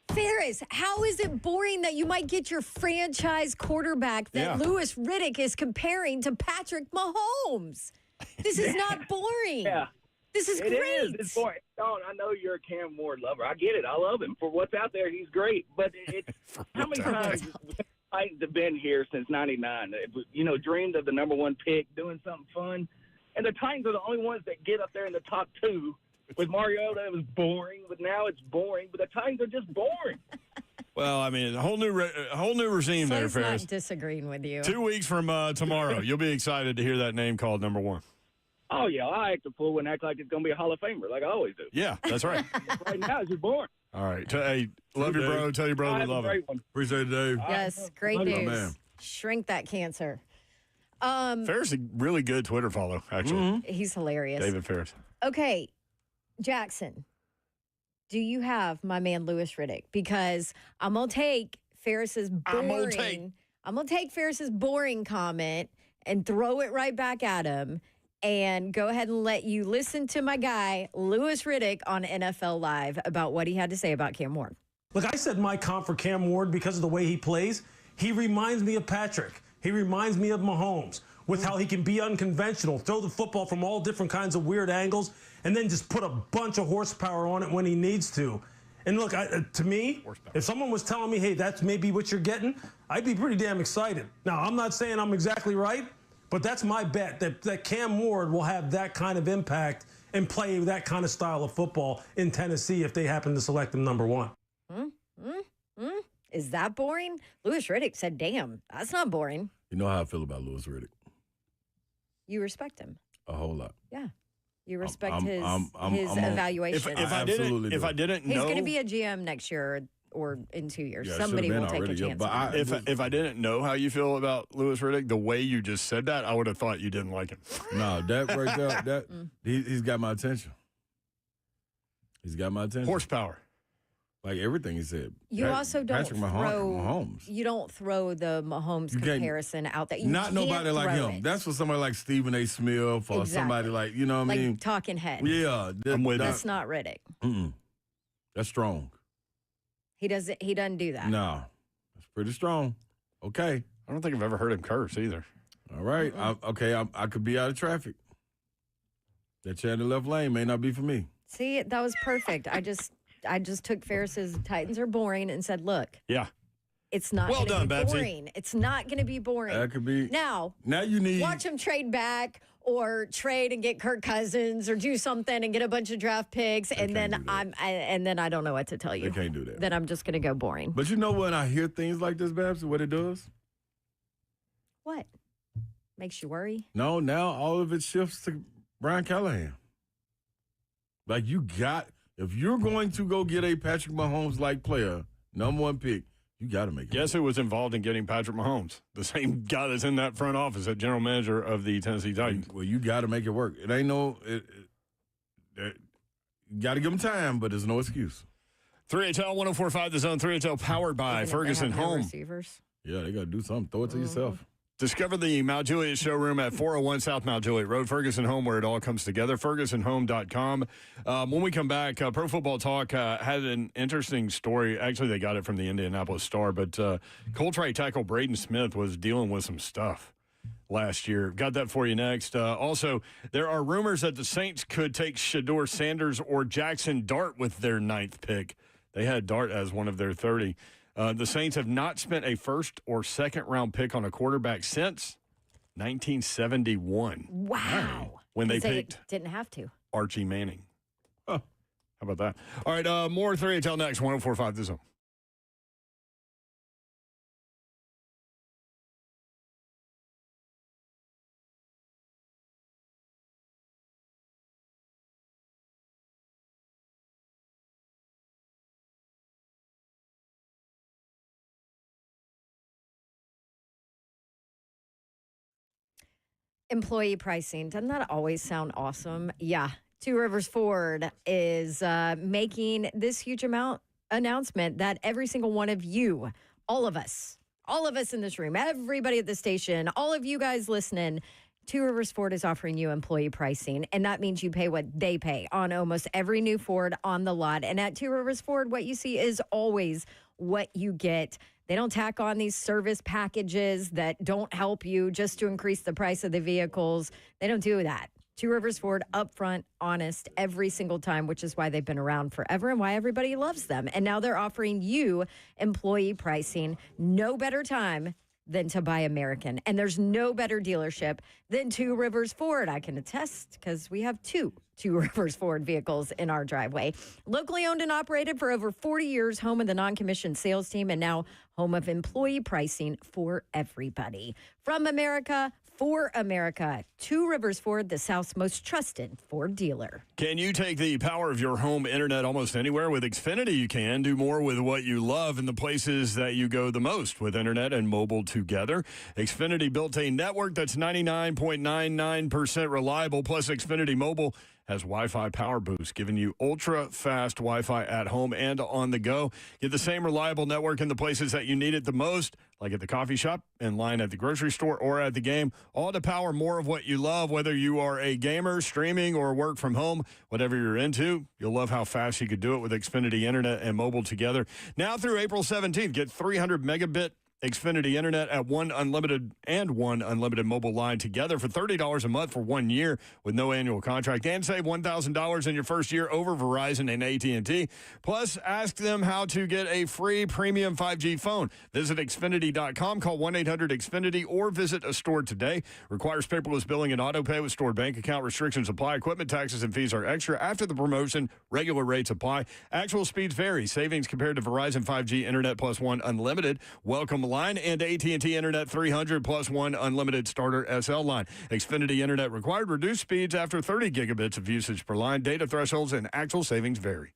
Ferris, how is it boring that you might get your franchise quarterback that Louis Riddick is comparing to Patrick Mahomes? This is not boring. Yeah. This is great. It is. It's boring. Dawn, I know you're a Cam Ward lover. I get it. I love him. For what's out there, he's great. But how many times the Titans have been here since '99? Dreamed of the number one pick, doing something fun. And the Titans are the only ones that get up there in the top two. With Mariota, it was boring, but now it's boring. But the Titans are just boring. Well, I mean, a whole new regime there, Slay's Ferris. not disagreeing with you. 2 weeks from tomorrow, you'll be excited to hear that name called number one. Oh, yeah, I act a fool and act like it's going to be a Hall of Famer, like I always do. Yeah, that's right. Right now, it's just boring. All right. Hey, love your bro. Tell your brother we love him. Appreciate it, Dave. Yes, great Love you, news. man. Shrink that cancer. Ferris is a really good Twitter follow, actually. He's hilarious. David Ferris. Okay, Jackson, do you have my man Louis Riddick? Because I'm gonna take Ferris's boring. I'm gonna take Ferris's boring comment and throw it right back at him, and go ahead and let you listen to my guy Louis Riddick on NFL Live about what he had to say about Cam Ward. Look, I said my comp for Cam Ward because of the way he plays. He reminds me of Patrick. He reminds me of Mahomes with how he can be unconventional, throw the football from all different kinds of weird angles, and then just put a bunch of horsepower on it when he needs to. And look, to me, if someone was telling me, hey, that's maybe what you're getting, I'd be pretty damn excited. Now, I'm not saying I'm exactly right, but that's my bet, that Cam Ward will have that kind of impact and play that kind of style of football in Tennessee if they happen to select him number one. Is that boring? Louis Riddick said, damn, that's not boring. You know how I feel about Louis Riddick. You respect him. A whole lot. Yeah. You respect his evaluation. If I didn't know, he's going to be a GM next year or in 2 years. Yeah, somebody will take already, a chance. if I didn't know how you feel about Louis Riddick, the way you just said that, I would have thought you didn't like him. No, that right there, he's got my attention. He's got my attention. Horsepower. Like everything he said. You also don't Patrick throw Mahomes. You don't throw the Mahomes comparison out there. Not nobody like him. It. That's for somebody like Stephen A. Smith or somebody like, you know what I mean? Like talking head. Yeah. That's not Riddick. That's strong. He doesn't do that. No. That's pretty strong. Okay. I don't think I've ever heard him curse either. All right. I could be out of traffic. That chair in the left lane may not be for me. See, that was perfect. I just took Ferris's Titans are boring and said, look. Yeah. It's not going to be boring. It's not going to be boring. That could be. Now you need. Watch him trade back or trade and get Kirk Cousins or do something and get a bunch of draft picks. And then I don't know what to tell you. They can't do that. Then I'm just going to go boring. But you know when I hear things like this, Babs, what it does? What? Makes you worry? No, now all of it shifts to Brian Callahan. Like if you're going to go get a Patrick Mahomes-like player, number one pick, you got to make it. Guess who was involved in getting Patrick Mahomes? The same guy that's in that front office, that general manager of the Tennessee Titans. Well, you got to make it work. It ain't you got to give them time, but there's no excuse. 3HL 104.5 The Zone. 3HL powered by Ferguson Home. Receivers. Yeah, they got to do something. Throw it to yourself. Discover the Mount Juliet showroom at 401 South Mount Juliet Road, Ferguson Home, where it all comes together, fergusonhome.com. When we come back, Pro Football Talk had an interesting story. Actually, they got it from the Indianapolis Star, but Coltrane tackle Braden Smith was dealing with some stuff last year. Got that for you next. Also, there are rumors that the Saints could take Shedeur Sanders or Jackson Dart with their 9th pick. They had Dart as one of their 30. The Saints have not spent a first or second round pick on a quarterback since 1971. Wow. when they 'Cause picked didn't have to. Archie Manning. Huh. How about that? All right, more 3HL next, 104.5 The Zone. Employee pricing. Doesn't that always sound awesome? Yeah. Two Rivers Ford is making this huge announcement that every single one of you, all of us in this room, everybody at the station, all of you guys listening, Two Rivers Ford is offering you employee pricing, and that means you pay what they pay on almost every new Ford on the lot. And at Two Rivers Ford, what you see is always what you get. They don't tack on these service packages that don't help you just to increase the price of the vehicles. They don't do that. Two Rivers Ford, upfront, honest, every single time, which is why they've been around forever and why everybody loves them. And now they're offering you employee pricing. No better time than to buy American. And there's no better dealership than Two Rivers Ford. I can attest because we have Two Rivers Ford vehicles in our driveway. Locally owned and operated for over 40 years, home of the non-commissioned sales team, and now home of employee pricing for everybody. From America, for America, Two Rivers Ford, the South's most trusted Ford dealer. Can you take the power of your home internet almost anywhere? With Xfinity, you can do more with what you love in the places that you go the most with internet and mobile together. Xfinity built a network that's 99.99% reliable, plus Xfinity Mobile has Wi-Fi Power Boost, giving you ultra-fast Wi-Fi at home and on the go. Get the same reliable network in the places that you need it the most, like at the coffee shop, in line at the grocery store, or at the game, all to power more of what you love, whether you are a gamer, streaming, or work from home. Whatever you're into, you'll love how fast you could do it with Xfinity Internet and mobile together. Now through April 17th, get 300 megabit Xfinity Internet at one unlimited mobile line together for $30 a month for 1 year with no annual contract, and save $1,000 in your first year over Verizon and AT&T. Plus, ask them how to get a free premium 5G phone. Visit Xfinity.com, call 1-800-XFINITY, or visit a store today. Requires paperless billing and auto pay with stored bank account. Restrictions apply. Equipment taxes and fees are extra. After the promotion, regular rates apply. Actual speeds vary. Savings compared to Verizon 5G Internet plus one unlimited welcome line and AT&T Internet 300 plus one unlimited starter SL line. Xfinity Internet required. Reduced speeds after 30 gigabits of usage per line. Data thresholds and actual savings vary.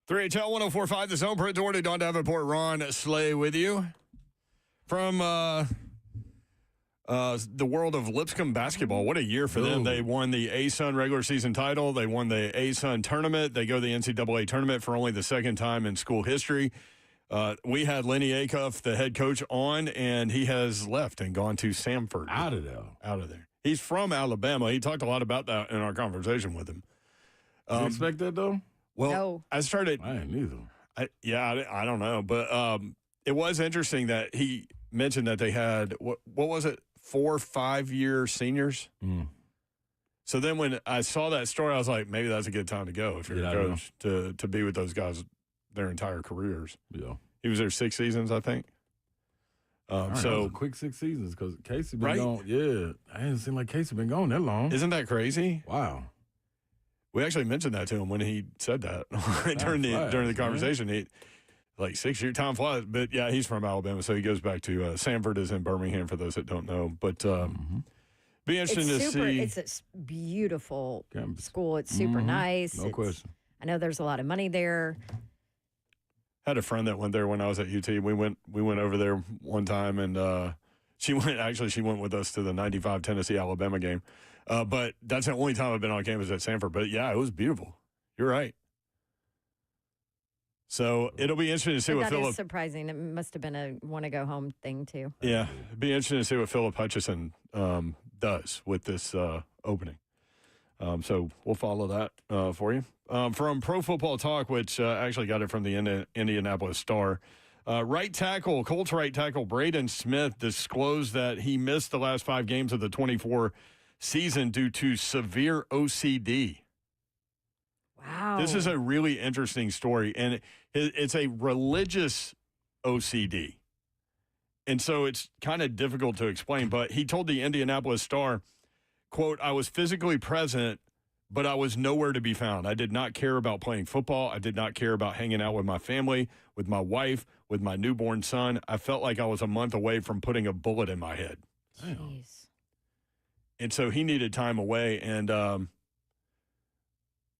3HL 104.5, The Zone. Brent Doherty, Don Davenport, Ron Slay with you. From the world of Lipscomb basketball, what a year for them. They won the ASUN regular season title. They won the ASUN tournament. They go to the NCAA tournament for only the second time in school history. We had Lenny Acuff, the head coach, on, and he has left and gone to Samford. Out of there. He's from Alabama. He talked a lot about that in our conversation with him. Did you expect that, though? Well, No. I started. I ain't either. I don't know. But it was interesting that he mentioned that they had, what was it, 4 5-year seniors? Mm. So then when I saw that story, I was like, maybe that's a good time to go if you're a coach to be with those guys their entire careers. Yeah. He was there 6 seasons, I think. That was a quick 6 seasons because Casey been gone. Yeah. I didn't seem like Casey been gone that long. Isn't that crazy? Wow. We actually mentioned that to him when he said that during the conversation. He, like 6 year time flies, but yeah, he's from Alabama, so he goes back to Samford is in Birmingham for those that don't know. But be interesting to see. It's a beautiful school. It's super nice. No question. I know there's a lot of money there. Had a friend that went there when I was at UT. We went over there one time, and she went with us to the 95 Tennessee Alabama game. But that's the only time I've been on campus at Samford. But yeah, it was beautiful. You're right. So it'll be interesting to see what Philip. That is surprising. It must have been a want to go home thing too. Yeah, it'd be interesting to see what Philip Hutchison does with this opening. So we'll follow that for you. From Pro Football Talk, which actually got it from the Indianapolis Star. Colts right tackle Braden Smith disclosed that he missed the last 5 games of the 24 season due to severe OCD. Wow. This is a really interesting story, and it's a religious OCD. And so it's kind of difficult to explain, but he told the Indianapolis Star, quote, "I was physically present, but I was nowhere to be found. I did not care about playing football. I did not care about hanging out with my family, with my wife, with my newborn son. I felt like I was a month away from putting a bullet in my head." Jeez. And so he needed time away, and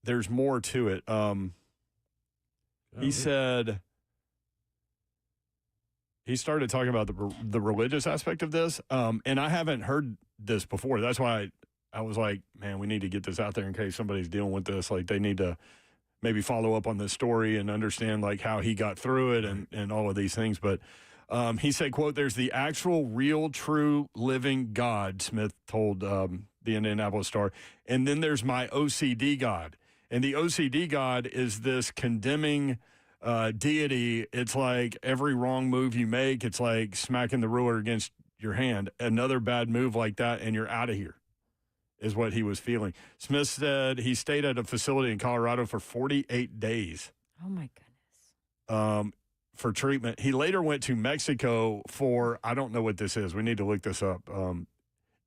there's more to it. He said he started talking about the religious aspect of this, and I haven't heard this before. That's why I was like, man, we need to get this out there in case somebody's dealing with this. Like, they need to maybe follow up on this story and understand, like, how he got through it and all of these things. But he said, quote, "There's the actual, real, true, living God," Smith told the Indianapolis Star. "And then there's my OCD God. And the OCD God is this condemning deity. It's like every wrong move you make, it's like smacking the ruler against your hand. Another bad move like that, and you're out of here," is what he was feeling. Smith said he stayed at a facility in Colorado for 48 days. Oh, my goodness. For treatment. He later went to Mexico for, I don't know what this is. We need to look this up.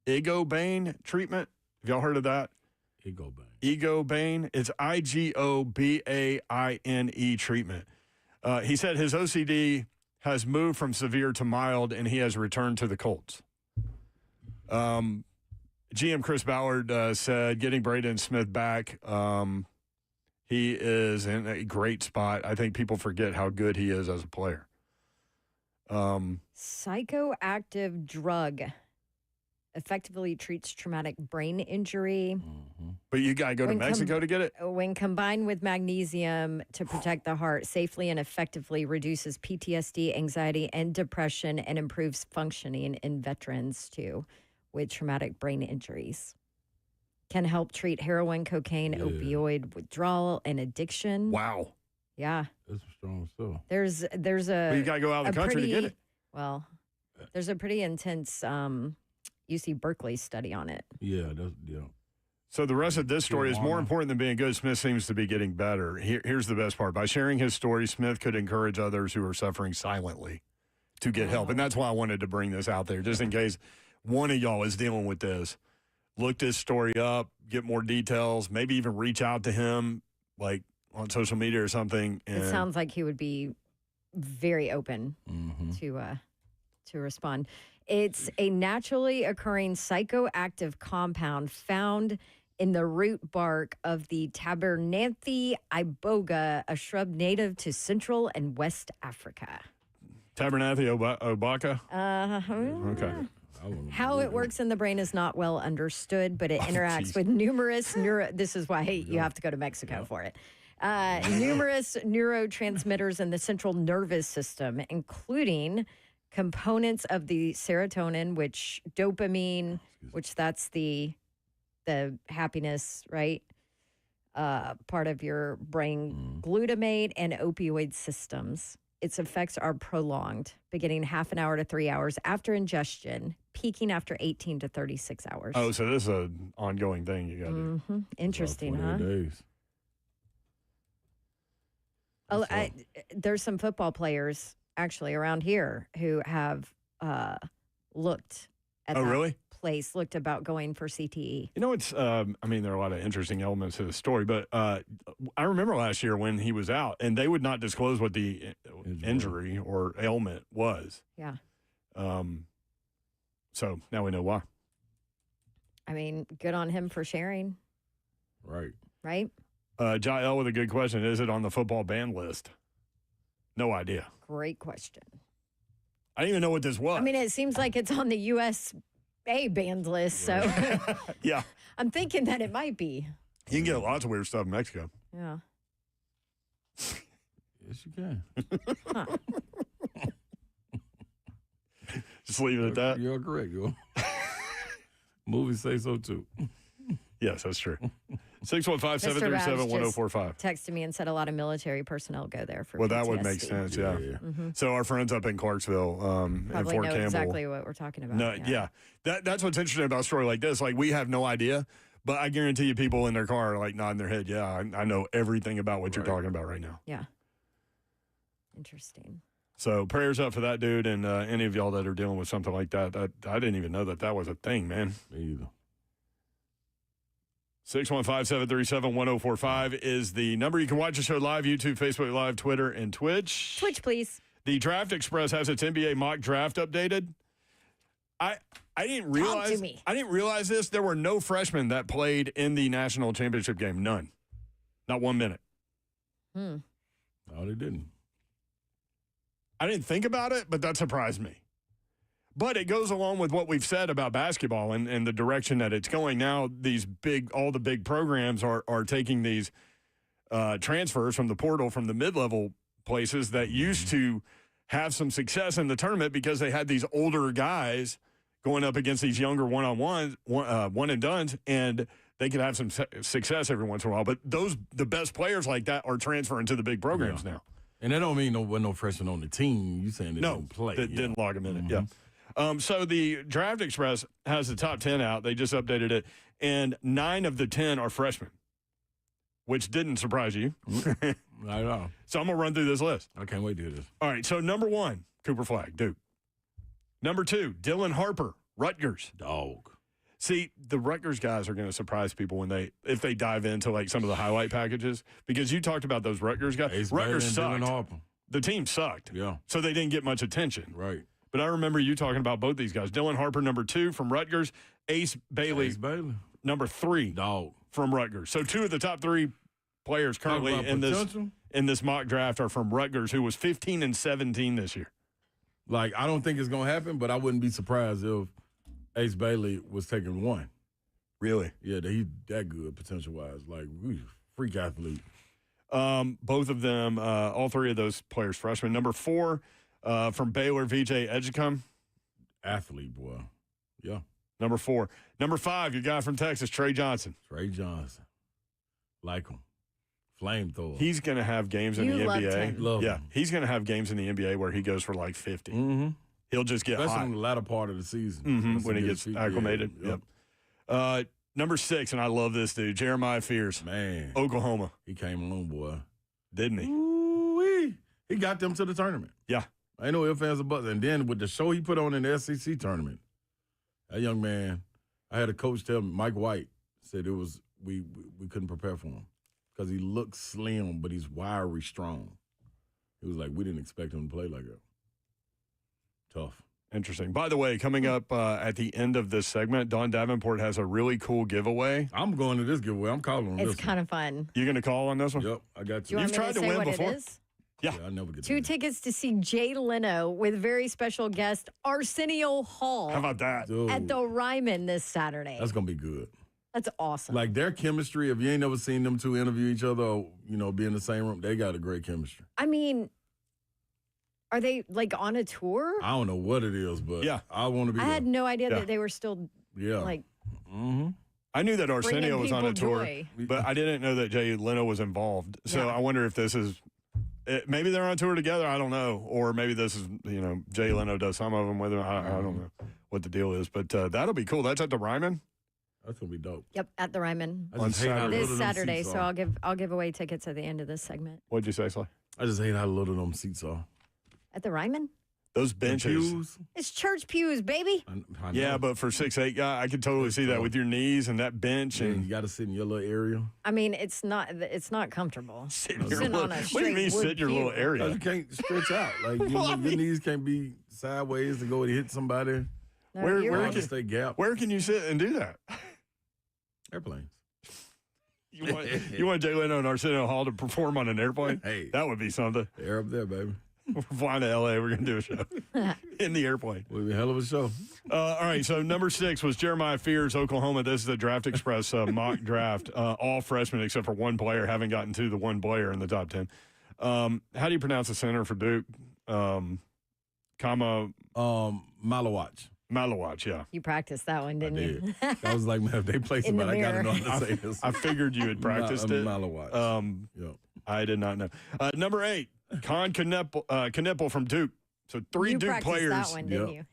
Igobane treatment. Have y'all heard of that? Igobane. It's IGOBAINE treatment. He said his OCD has moved from severe to mild, and he has returned to the Colts. GM Chris Ballard said getting Braden Smith back, he is in a great spot. I think people forget how good he is as a player. Psychoactive drug effectively treats traumatic brain injury. But you got to go to Mexico to get it? When combined with magnesium to protect the heart, safely and effectively reduces PTSD, anxiety, and depression, and improves functioning in veterans, too, with traumatic brain injuries. Can help treat heroin, cocaine, opioid withdrawal, and addiction. Wow. Yeah. That's strong stuff. There's a. Well, you got to go out of the country to get it. Well, there's a pretty intense UC Berkeley study on it. Yeah. So the rest of this story is more important than being good. Smith seems to be getting better. Here's the best part. By sharing his story, Smith could encourage others who are suffering silently to get help. And that's why I wanted to bring this out there, just in case one of y'all is dealing with this. Look this story up, get more details, maybe even reach out to him, like on social media or something. And it sounds like he would be very open to respond. It's a naturally occurring psychoactive compound found in the root bark of the Tabernanthe iboga, a shrub native to Central and West Africa. Tabernanthe obaka? Okay. How it works in the brain is not well understood, but it interacts with numerous this is why you have to go to Mexico for it. Numerous neurotransmitters in the central nervous system, including components of the serotonin, which dopamine, which that's the happiness, right? Part of your brain, glutamate, and opioid systems. Its effects are prolonged, beginning half an hour to 3 hours after ingestion, peaking after 18 to 36 hours. Oh, so this is an ongoing thing you got to do. Interesting, huh? Days. There's some football players actually around here who have looked at that place, looked about going for CTE. You know, it's, there are a lot of interesting elements to the story, but I remember last year when he was out, and they would not disclose what the injury or ailment was. Yeah. So now we know why. I mean, good on him for sharing. Right. Right? Jael with a good question. Is it on the football ban list? No idea. Great question. I didn't even know what this was. I mean, it seems like it's on the USA banned list, so yeah. I'm thinking that it might be. You can get lots of weird stuff in Mexico. Yeah. Yes, you can. Just leave it at that. You're correct, yo. Movies say so too. Yes, that's true. 615-737-1045. Texted me and said a lot of military personnel go there for Well, PTSD. that would make sense, yeah. Mm-hmm. So our friends up in Clarksville and Probably Fort know Campbell. exactly what we're talking about. No, yeah. That's what's interesting about a story like this. Like, we have no idea, but I guarantee you people in their car are like nodding their head. Yeah, I know everything about what you're talking about right now. Yeah. Interesting. So prayers up for that dude and any of y'all that are dealing with something like that. I didn't even know that was a thing, man. Me either. 615-737-1045 is the number. You can watch the show live, YouTube, Facebook Live, Twitter, and Twitch. Twitch, please. The Draft Express has its NBA mock draft updated. I didn't realize. Talk to me. I didn't realize this. There were no freshmen that played in the national championship game. None. Not 1 minute. No, they didn't. I didn't think about it, but that surprised me. But it goes along with what we've said about basketball and the direction that it's going. Now, all the big programs are taking these transfers from the portal from the mid-level places that used to have some success in the tournament because they had these older guys going up against these younger one-on-ones, one-and-dones, and they could have some success every once in a while. But the best players like that are transferring to the big programs now. And that don't mean no freshman on the team. You saying they didn't play. That didn't log them in it, yeah. So the Draft Express has the top 10 out. They just updated it. And 9 of the 10 are freshmen, which didn't surprise you. I know. So I'm going to run through this list. I can't wait to do this. All right. So number 1, Cooper Flagg, Duke. Number 2, Dylan Harper, Rutgers. Dog. See, the Rutgers guys are going to surprise people if they dive into like some of the highlight packages because you talked about those Rutgers guys. Ace Rutgers Bailey and sucked. Dylan Harper. The team sucked. Yeah. So they didn't get much attention. Right. But I remember you talking about both these guys. Dylan Harper, number 2 from Rutgers. Ace Bailey, number 3 Dog. from Rutgers. So 2 of the top 3 players currently in this mock draft are from Rutgers, who was 15-17 this year. Like, I don't think it's going to happen, but I wouldn't be surprised if Ace Bailey was taking 1. Really? Yeah, he's that good potential-wise. Like, freak athlete. Both of them, all 3 of those players, freshmen. Number 4 from Baylor, VJ Edgecombe. Athlete, boy. Yeah. Number 4. Number 5, your guy from Texas, Trey Johnson. Trey Johnson. Like him. Flamethrower. He's going to have games in the NBA. Love him. He's going to have games in the NBA where he goes for like 50. Mm-hmm. He'll just get Especially hot. in the latter part of the season. Mm-hmm. When he gets acclimated. Yep. Number 6, and I love this dude, Jeremiah Fears. Man. Oklahoma. He came along, boy. Didn't he? Ooh-wee. He got them to the tournament. Yeah. I know ifs, ands, or buts. And then with the show he put on in the SEC tournament, that young man, I had a coach tell me, Mike White, said it was, we couldn't prepare for him because he looks slim, but he's wiry strong. He was like, we didn't expect him to play like that. Tough. Interesting. By the way, coming up at the end of this segment, Dawn Davenport has a really cool giveaway. I'm going to this giveaway. I'm calling on this. It's kind of fun. You're going to call on this one? Yep, I got Do you You've want me tried to to say win what before? it is? Yeah. I never get 2 tickets to see Jay Leno with very special guest Arsenio Hall How about that? Dude, at the Ryman this Saturday. that's going to be good. That's awesome. Like their chemistry, if you ain't never seen them two interview each other or, be in the same room, they got a great chemistry. I mean, are they like on a tour? I don't know what it is, but Yeah. I want to be I there. had no idea Yeah. that they were still Yeah. like Mm-hmm. I knew that Arsenio bringing was on a people tour, joy. but I didn't know that Jay Leno was involved. So Yeah. I wonder if this is maybe they're on tour together. I don't know, or maybe this is Jay Leno does some of them with him. I don't know what the deal is, but that'll be cool. That's at the Ryman. That's gonna be dope. Yep, at the Ryman I just hate how this little them Saturday. seats So are. I'll give away tickets at the end of this segment. What'd you say, Sly? I just hate how little them seats are. At the Ryman, Those The benches. pews, it's church pews, baby. I Yeah, know. but for 6'8" guy, I could totally see that with your knees and that bench Man, and you got to sit in your little area. I mean, it's not comfortable. sit in your Sitting little, on a what do you mean straight sit in your wood little pew. area? You can't stretch out. Like your knees can't be sideways to go and hit somebody. No, Where- you're where right. can- Stay gap. Where can you sit and do that? Airplanes. You want Jay Leno and Arsenio Hall to perform on an airplane? Hey. That would be something. They're up there, baby. We're flying to L.A. We're going to do a show in the airplane. Would be a hell of a show. All right, so number 6 was Jeremiah Fears, Oklahoma. This is the Draft Express mock draft. All freshmen except for one player haven't gotten to the one player in the top 10. How do you pronounce the center for Duke? Malawatch. Malawatch, yeah. You practiced that one, didn't you? I was like, man, if they play In the somebody, I got to know mirror. how to say this. I figured you had practiced it. Malawatch. Yep. I did not know. Number 8, Con Knippel from Duke. So 3 You Duke practiced players. that one, didn't you?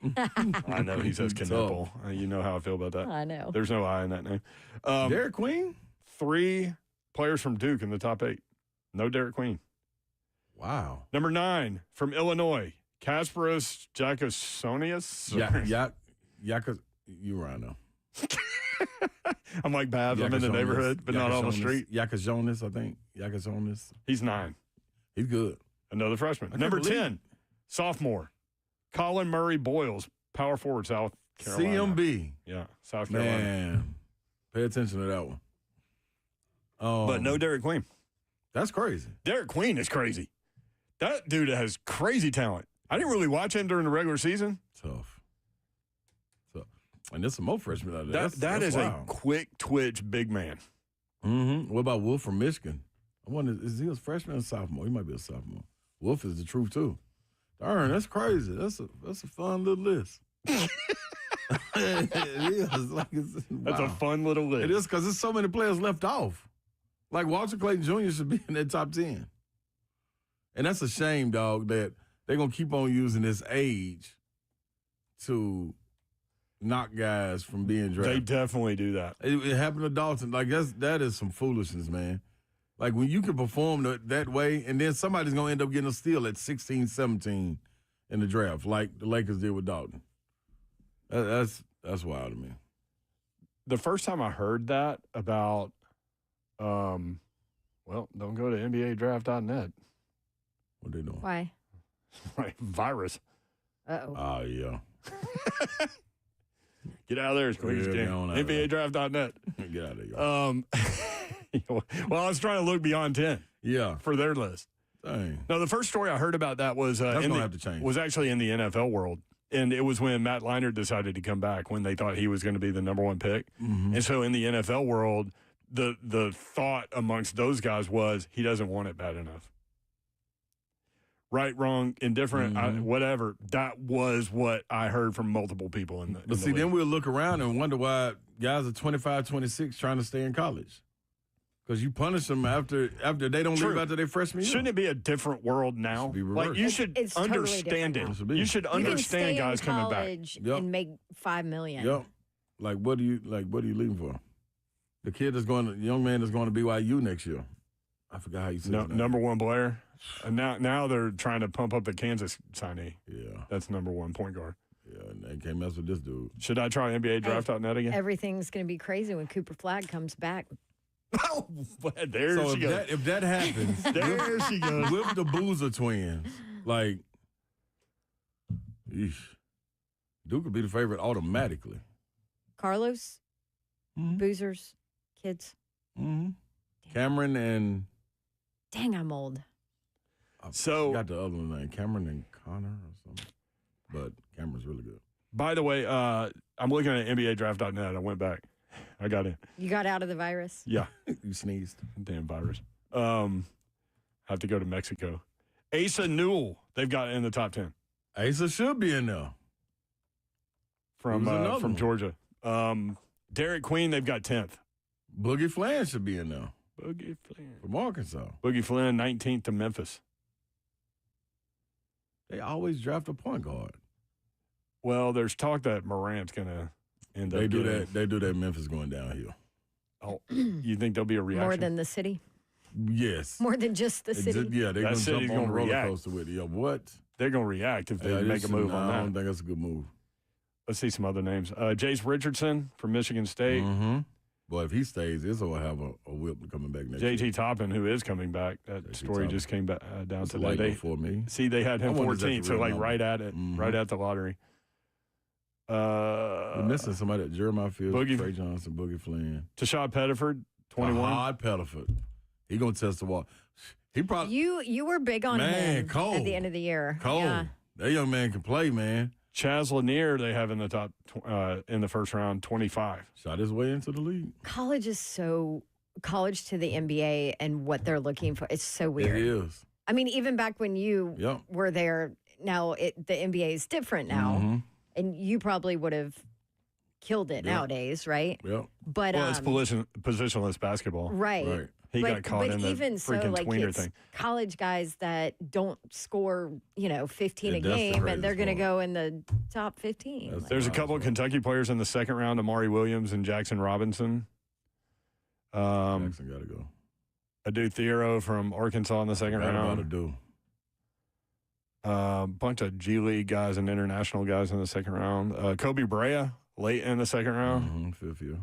I know he says Knippel. You know how I feel about that. I know. There's no I in that name. Derek Queen? 3 players from Duke in the top 8. No Derek Queen. Wow. Number 9 from Illinois, Kasparas Jakosonius. You right now. I'm like Babs. I'm in the neighborhood, but not on the street. Yakajonis, I think. Yakajonis. He's 9. He's good. Another freshman. Number 10, sophomore, Colin Murray Boyles, power forward, South Carolina. CMB. Yeah, South Carolina. Man, pay attention to that one. But no Derek Queen. That's crazy. Derek Queen is crazy. That dude has crazy talent. I didn't really watch him during the regular season. Tough. And there's some more freshmen out there. That is a quick twitch big man. Mm-hmm. What about Wolf from Michigan? I wonder, is he a freshman or sophomore? He might be a sophomore. Wolf is the truth too. Darn, that's crazy. That's a fun little list. It is. That's a fun little list. It is because there's so many players left off. Like Walter Clayton Jr. should be in that top 10. And that's a shame, dog, that they're going to keep on using this age to knock guys from being They drafted. definitely do that. It happened to Dalton. Like, that is some foolishness, man. Like, when you can perform that way, and then somebody's going to end up getting a steal at 16, 17 in the draft, like the Lakers did with Dalton. That's wild to me. The first time I heard that about, don't go to NBADraft.net. What they doing? Why? Right, virus. Uh-oh. Oh, yeah. Get out of there as quick as you Yeah, can. get on out of NBADraft.net. Get out of there, y'all. Well, I was trying to look beyond 10 Yeah. for their list. Dang. No, the first story I heard about that was That's gonna have to change. was actually in the NFL world. And it was when Matt Leinart decided to come back when they thought he was going to be the number 1 pick. Mm-hmm. And so in the NFL world, the thought amongst those guys was he doesn't want it bad enough. Right, wrong, indifferent, whatever. That was what I heard from multiple people in the But see, then we'll look around and wonder why guys are 25, 26 trying to stay in college. Because you punish them after they don't leave after their freshman year. Shouldn't it be a different world now? be Like reversed. you should It's totally understand different it. now. You should You can understand stay guys in coming back. college Yep. and make $5 million. Yep. Like what are you leaving for? The young man is going to BYU next year. I forgot how you said that. Number 1 player. And now they're trying to pump up the Kansas signee. Yeah. That's number 1 point guard. Yeah, and they can't mess with this dude. Should I try NBADraft.net again? Everything's going to be crazy when Cooper Flagg comes back. Oh, there So she goes. if that happens, There she goes. with the Boozer twins, like, eesh. Duke would be the favorite automatically. Carlos, Boozers, kids. Mm-hmm. Cameron and... Dang, I'm old. I got the other name, Cameron and Connor or something. But Cameron's really good. By the way, I'm looking at NBADraft.net. I went back. I got in. You got out of the virus? Yeah. You sneezed. Damn virus. Have to go to Mexico. Asa Newell, they've got in the top 10. Asa should be in there. From Georgia. Derek Queen, they've got 10th. Boogie Flynn should be in there. Boogie Flynn. From Arkansas. Boogie Flynn, 19th to Memphis. They always draft a point guard. Well, there's talk that Morant's going to end up getting. They do that Memphis going downhill. Oh, you think there'll be a reaction? More than the city? Yes. More than just the city? Yeah, they're going to jump on the roller react. coaster with you. What? They're going to react if they make a move on that. I don't think that's a good move. Let's see some other names. Jace Richardson from Michigan State. Mm-hmm. Boy, if he stays, Izzo will have a whip coming back next year. JT Toppin, who is coming back. That story just came back down today. Before me. See, they had him 14th, so like right at it, right at the lottery. We're missing somebody. Jeremiah Fields, Trey Johnson, Boogie Flynn. Tashad Pettiford, 21. Tashad Pettiford. He going to test the wall. He probably. You were big on him Cole. at the end of the year. Cole. Yeah. That young man can play, man. Chaz Lanier, they have in the top in the first round, 25. Shot his way into the league. College to the NBA and what they're looking for. It's so weird. It is. I mean, even back when you were there, now the NBA is different now. Mm-hmm. And you probably would have killed it nowadays, right? Yep. But it's positionless basketball. Right. He got caught in the freaking tweener thing. College guys that don't score, 15 a game, and they're going to go in the top 15. There's a couple of Kentucky players in the second round, Amari Williams and Jackson Robinson. Jackson got to go. Adu Thiero from Arkansas in the second round. Bunch of G League guys and international guys in the second round. Kobe Brea late in the second round. Fifth year.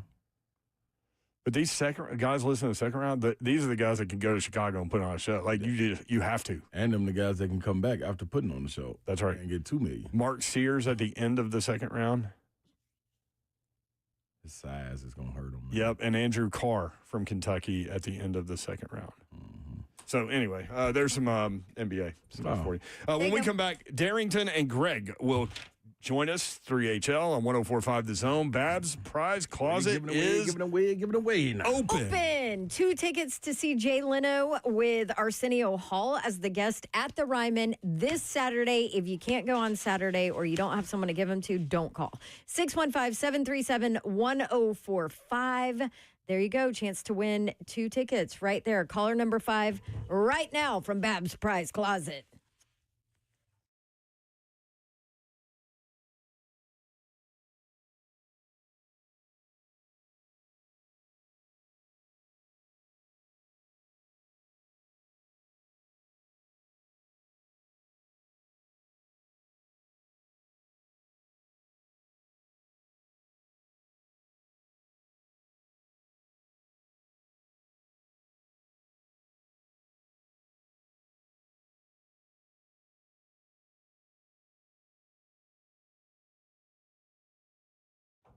But these guys listening to the second round, these are the guys that can go to Chicago and put on a show. Like you have to. And them the guys that can come back after putting on the show. That's right. And get $2 million. Mark Sears at the end of the second round. His size is going to hurt him. Man. Yep, and Andrew Carr from Kentucky at the end of the second round. So anyway, there's some NBA stuff for you. When we come back, Darrington and Greg will join us, 3HL on 104.5 The Zone. Babs Prize Closet is giving away now. Open. 2 tickets to see Jay Leno with Arsenio Hall as the guest at the Ryman this Saturday. If you can't go on Saturday or you don't have someone to give them to, don't call. 615-737-1045. There you go. Chance to win 2 tickets right there. Caller number 5 right now from Babs Prize Closet.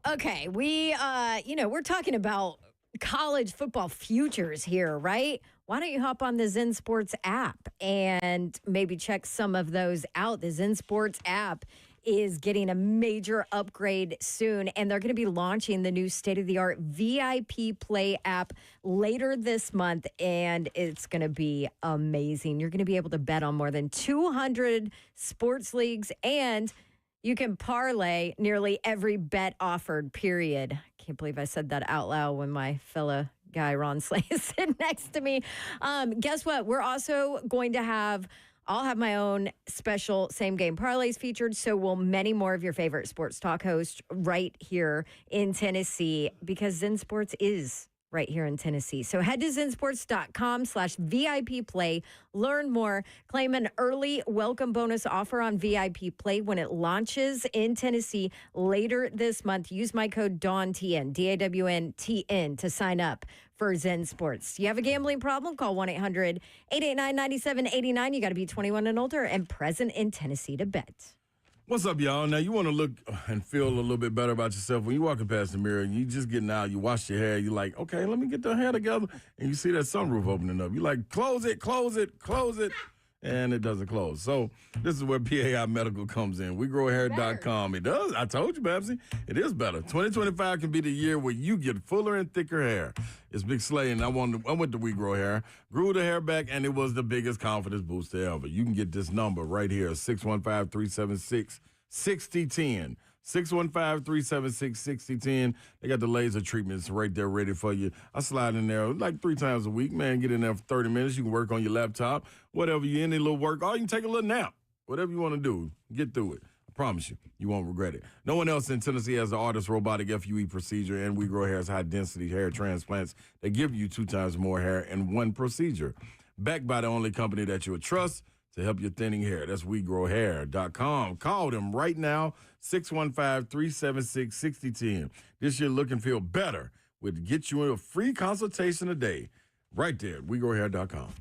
Okay, we're talking about college football futures here, right? Why don't you hop on the Zen Sports app and maybe check some of those out? The Zen Sports app is getting a major upgrade soon, and they're going to be launching the new state-of-the-art VIP Play app later this month, and it's going to be amazing. You're going to be able to bet on more than 200 sports leagues, and you can parlay nearly every bet offered, period. Can't believe I said that out loud when my fellow guy, Ron Slay, is sitting next to me. Guess what? We're also going to I'll have my own special same game parlays featured. So will many more of your favorite sports talk hosts right here in Tennessee, because Zen Sports is right here in Tennessee. So head to zensports.com/VIP play. Learn more. Claim an early welcome bonus offer on VIP Play when it launches in Tennessee later this month. Use my code DAWNTN, DAWNTN, to sign up for Zen Sports. You have a gambling problem? Call 1-800-889-9789. You got to be 21 and older and present in Tennessee to bet. What's up, y'all? Now, you want to look and feel a little bit better about yourself. When you're walking past the mirror, you just getting out, you wash your hair, you're like, okay, let me get the hair together. And you see that sunroof opening up. You're like, close it, close it, close it. And it doesn't close. So this is where PAI Medical comes in. WeGrowHair.com. It does. I told you, Babsy. It is better. 2025 can be the year where you get fuller and thicker hair. It's Big Slay, and I went to We Grow Hair, grew the hair back, and it was the biggest confidence booster ever. You can get this number right here, 615-376-6010. 615-376-6010. They got the laser treatments right there ready for you. I slide in there like 3 times a week, man. Get in there for 30 minutes. You can work on your laptop, whatever you any little work, or you can take a little nap. Whatever you want to do, get through it. I promise you won't regret it. No one else in Tennessee has the ARTIS robotic FUE procedure, and We Grow Hair's high-density hair transplants that give you 2 times more hair in one procedure. Backed by the only company that you would trust to help your thinning hair. That's WeGrowHair.com. Call them right now, 615-376-6010. This year, look and feel better with get you a free consultation a day right there at WeGrowHair.com.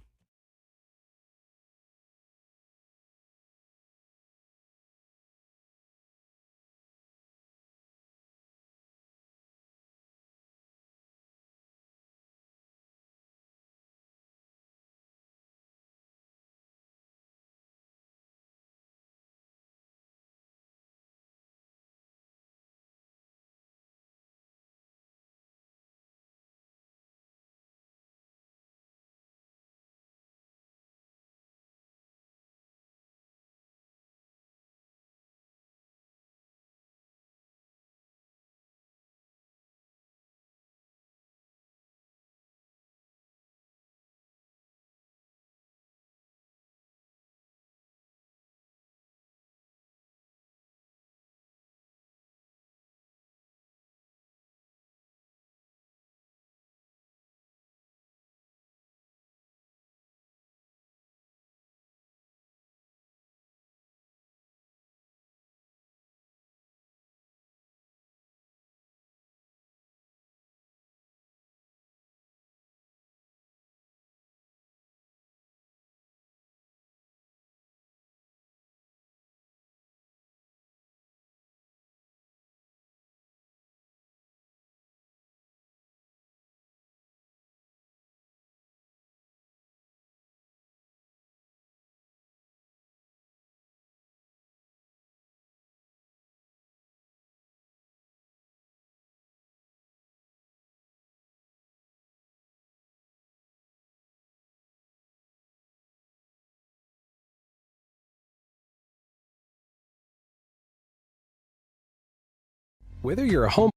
Whether you're a home...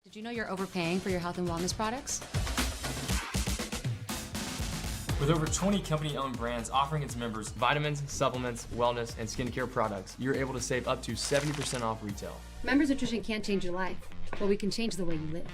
Did you know you're overpaying for your health and wellness products? With over 20 company-owned brands offering its members vitamins, supplements, wellness, and skincare products, you're able to save up to 70% off retail. Members Nutrition can't change your life, but we can change the way you live.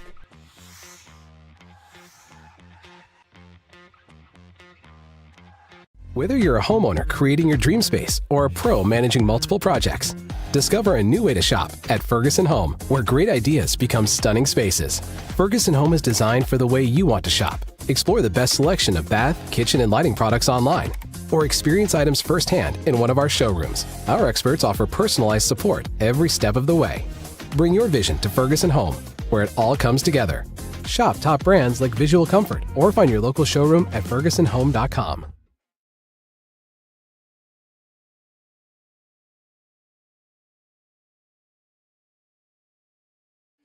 Whether you're a homeowner creating your dream space or a pro managing multiple projects, discover a new way to shop at Ferguson Home, where great ideas become stunning spaces. Ferguson Home is designed for the way you want to shop. Explore the best selection of bath, kitchen, and lighting products online, or experience items firsthand in one of our showrooms. Our experts offer personalized support every step of the way. Bring your vision to Ferguson Home, where it all comes together. Shop top brands like Visual Comfort or find your local showroom at fergusonhome.com.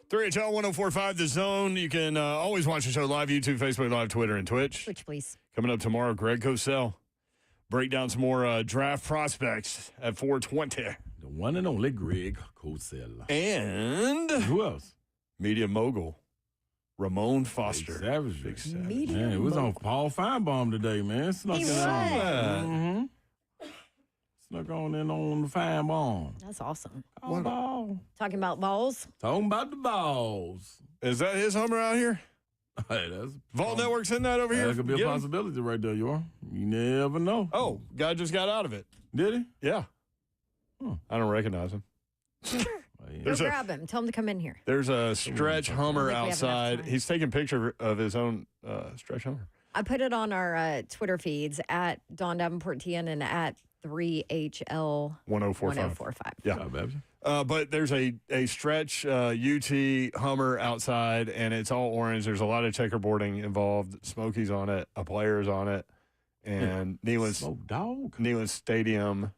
3HL 1045 The Zone. You can always watch the show live, YouTube, Facebook Live, Twitter, and Twitch. Twitch, please. Coming up tomorrow, Greg Cosell. Break down some more draft prospects at 420. The one and only Greg Cosell. And who else? Media mogul, Ramon Foster. Big Savage. Big Savage. Man, it was on Paul Feinbaum today, man. Snuck in on. Snuck on in on the Feinbaum. That's awesome. Ball. Talking about balls? Talking about the balls. Is that his homer out here? Hey, that's Vault Network's in that over here? That could be a possibility right there, you are. You never know. Oh, guy just got out of it. Did he? Yeah. I don't recognize him. Go grab him. Tell him to come in here. There's a stretch Hummer I don't think we have enough outside. time. He's taking a picture of his own stretch Hummer. I put it on our Twitter feeds at Dawn Davenport TN and at 3HL 1045. 1045. Yeah. But there's a stretch UT Hummer outside, and it's all orange. There's a lot of checkerboarding involved. Smokies on it, a player's on it, and Neyland Stadium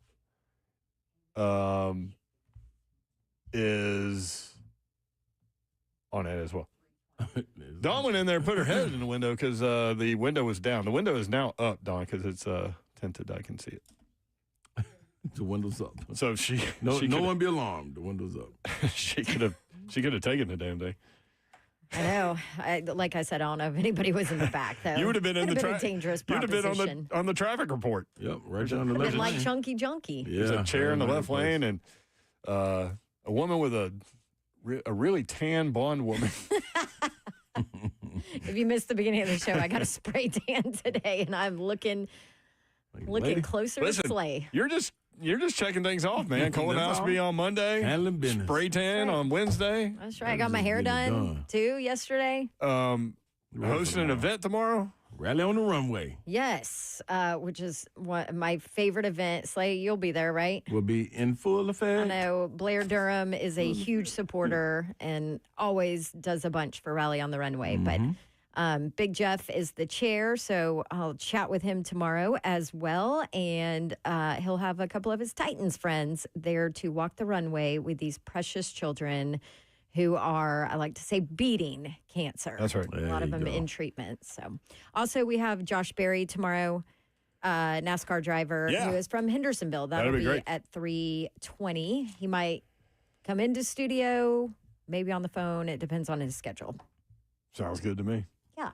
is on it as well. Dawn went in there and put her head in the window because the window was down. The window is now up, Dawn, because it's tinted. I can see it. The window's up. So no one be alarmed. The window's up. she could have taken the damn thing. I know. Like I said, I don't know if anybody was in the back though. You would have been in the dangerous You would have proposition. been on the traffic report. Yep, right down the left Been like lane. Chunky Junkie. There's a chair in the left lane, and a woman with a really tan blonde woman. If you missed the beginning of the show, I got a spray tan today, and I'm looking closer to Slay. You're just checking things off, man. Colonoscopy on Monday. Handling business. Spray tan on Wednesday. That's right. I got my hair done too yesterday. Hosting an event tomorrow. Rally on the runway. Yes, which is my favorite event. Slay, you'll be there, right? We'll be in full effect. I know Blair Durham is a huge supporter and always does a bunch for Rally on the Runway. But Big Jeff is the chair, so I'll chat with him tomorrow as well. And he'll have a couple of his Titans friends there to walk the runway with these precious children who are, I like to say, beating cancer. That's right. A lot of them in treatment. So, also we have Josh Berry tomorrow, NASCAR driver who is from Hendersonville. That'll be great. at 3:20. He might come into studio, maybe on the phone. It depends on his schedule. Sounds good to me. Yeah,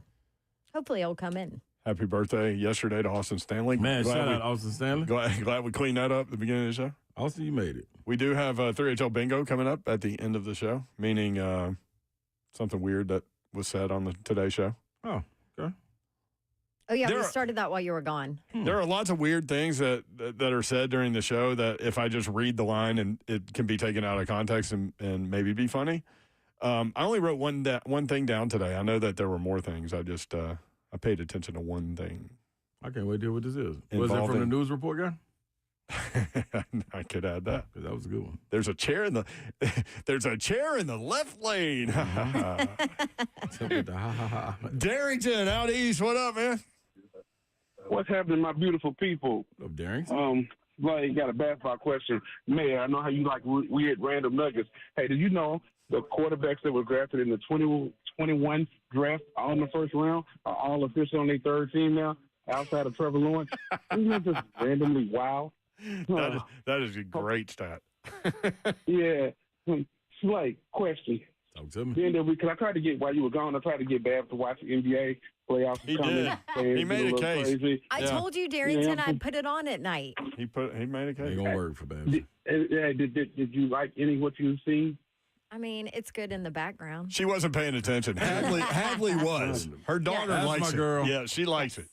hopefully he'll come in. Happy birthday yesterday to Austin Stanley. Man, shout out Austin Stanley. Glad we cleaned that up at the beginning of the show. Austin, you made it. We do have 3HL bingo coming up at the end of the show, meaning something weird that was said on the Today Show. Oh, okay. Oh, yeah, we started that while you were gone. There are lots of weird things that are said during the show that if I just read the line and it can be taken out of context and maybe be funny. I only wrote one thing down today. I know that there were more things. I just I paid attention to one thing. I can't wait to hear what this is. Was it from the news report guy? I could add that. That was a good one. There's a chair in the left lane. Darrington out east. What up, man? What's happening, my beautiful people? Up, Darrington. Like, got a basketball question. Mayor, I know how you like weird random nuggets. Hey, did you know the quarterbacks that were drafted in the 21 draft all in the first round are all official on their third team now, outside of Trevor Lawrence? Isn't that just randomly wild? That is a great stat. Yeah. Slay, question. Talk to me. Because I tried to get, while you were gone, I tried to get Bab to watch the NBA playoffs. He did. He made a case. Crazy. I told you, Darrington, I'd put it on at night. He made a case. Ain't gonna work for Babs. Did you like any of what you've seen? I mean, it's good in the background. She wasn't paying attention. Hadley was. Her daughter likes my it. girl. Yeah, she likes it.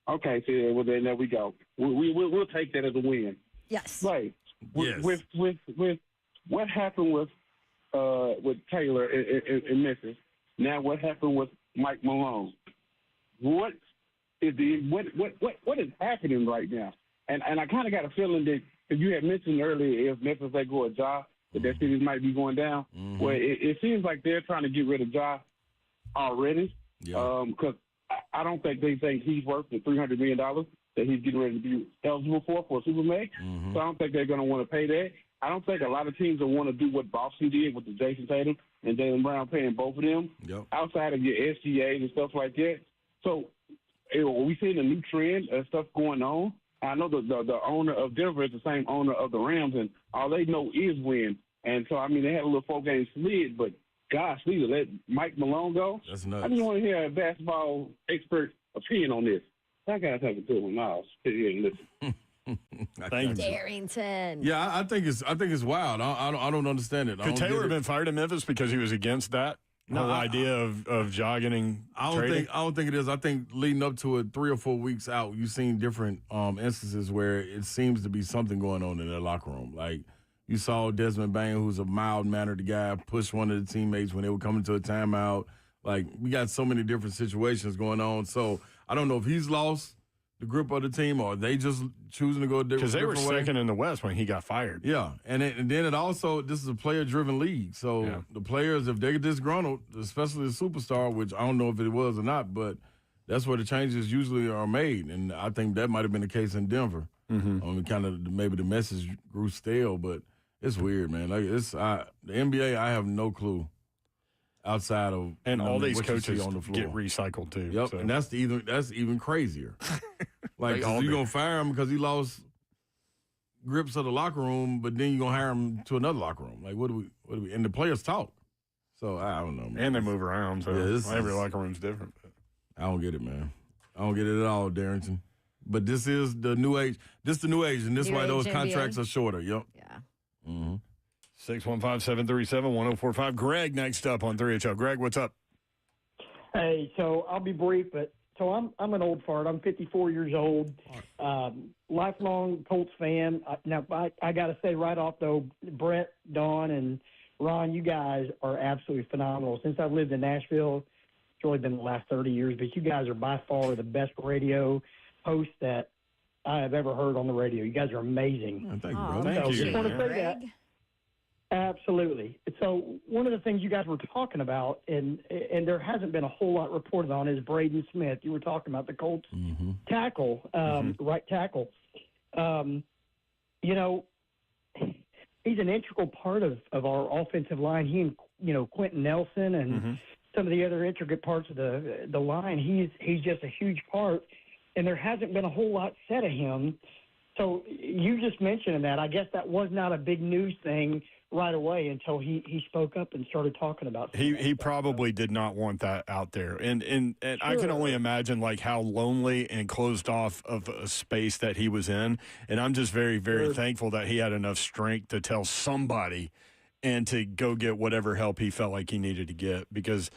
Okay, so well then there we go. We'll take that as a win. Yes. Right. Yes. With what happened with Taylor and Memphis. Now what happened with Mike Malone? What is happening right now? And I kind of got a feeling that, because you had mentioned earlier, if Memphis let go of Ja, that series might be going down. Mm-hmm. Well, it seems like they're trying to get rid of Ja already. Yeah. Because I don't think they think he's worth the $300 million that he's getting ready to be eligible for a Super Max. Mm-hmm. So I don't think they're going to want to pay that. I don't think a lot of teams will want to do what Boston did with the Jason Tatum and Jaylen Brown, paying both of them outside of your SGAs and stuff like that. So are we seeing a new trend of stuff going on? I know the owner of Denver is the same owner of the Rams, and all they know is win. And so, I mean, they had a little 4-game slid, but gosh, to let Mike Malone go. That's nuts. I just want to hear a basketball expert opinion on this. That guy's having a good one. I'll sit here and listen. Thank you. Darrington. Yeah, I think it's wild. I don't understand it. Could Taylor have been fired in Memphis because he was against that whole idea of Ja getting traded? I don't think it is. I think leading up to it, 3 or 4 weeks out, you've seen different instances where it seems to be something going on in their locker room. Like you saw Desmond Bain, who's a mild-mannered guy, push one of the teammates when they were coming to a timeout. Like we got so many different situations going on. So I don't know if he's lost the grip of the team, or they just choosing to go a different way? Because they were second in the West when he got fired. Yeah, and then it also, this is a player-driven league. So the players, if they get disgruntled, especially the superstar, which I don't know if it was or not, but that's where the changes usually are made. And I think that might have been the case in Denver. Only kind of maybe the message grew stale, but it's weird, man. Like the NBA, I have no clue outside of all these what you see coaches on the floor. get recycled too. Yep, so. and that's even crazier. Like, all you're do. gonna fire him because he lost grips of the locker room, but then you're gonna hire him to another locker room. Like, what do we? And the players talk. So I don't know, man. And they move around, so every locker room's different. But. I don't get it, man. I don't get it at all, Darrington. But this is the new age. This is the new age, and this is why those contracts are shorter. Yep. Yeah. 615-737-1045. Greg next up on 3HL. Greg, what's up? Hey, so I'll be brief, but I'm an old fart. I'm 54 years old, lifelong Colts fan. Now I got to say right off though, Brett, Dawn, and Ron, you guys are absolutely phenomenal. Since I've lived in Nashville, it's really been the last 30 years, but you guys are by far the best radio hosts that I have ever heard on the radio. You guys are amazing. Thank you, bro. Thank you. Just want to say that. Absolutely. So one of the things you guys were talking about, and there hasn't been a whole lot reported on, is Braden Smith. You were talking about the Colts tackle, right tackle. You know, he's an integral part of our offensive line. He and, Quentin Nelson and some of the other intricate parts of the line. He's just a huge part, and there hasn't been a whole lot said of him. So you just mentioned that. I guess that was not a big news thing right away until he spoke up and started talking about He probably did not want that out there. And I can only imagine like how lonely and closed off of a space that he was in. And I'm just very, very thankful that he had enough strength to tell somebody and to go get whatever help he felt like he needed to get. Because,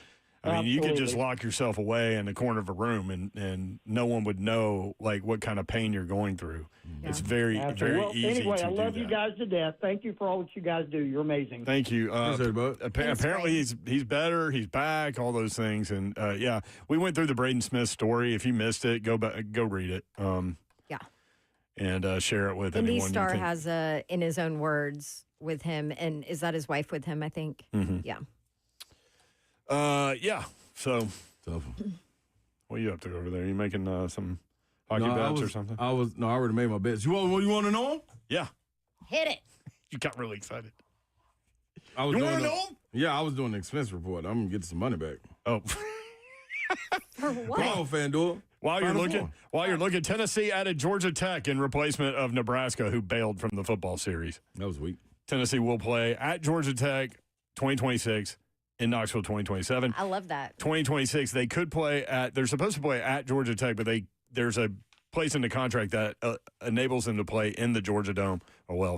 I mean, you could just lock yourself away in the corner of a room and no one would know like what kind of pain you're going through. Yeah. It's very, very easy anyway, to I love do you that. guys to death. Thank you for all that you guys do. You're amazing. Thank you. Apparently he's better. He's back. All those things, and we went through the Braden Smith story. If you missed it, go back, go read it. And share it with anyone. IndyStar has in his own words with him, and is that his wife with him? I think. Yeah. So, what are you up to over there? You making some hockey bets or something? I already made my bets. You want to know them? Yeah. Hit it. You got really excited. You want to know them? Yeah, I was doing the expense report. I'm gonna get some money back. Oh. For what? Come on, FanDuel. While you're looking, Tennessee added Georgia Tech in replacement of Nebraska, who bailed from the football series. That was weak. Tennessee will play at Georgia Tech 2026. In Knoxville 2027. I love that. 2026, they could play they're supposed to play at Georgia Tech, but there's a place in the contract that enables them to play in the Georgia Dome,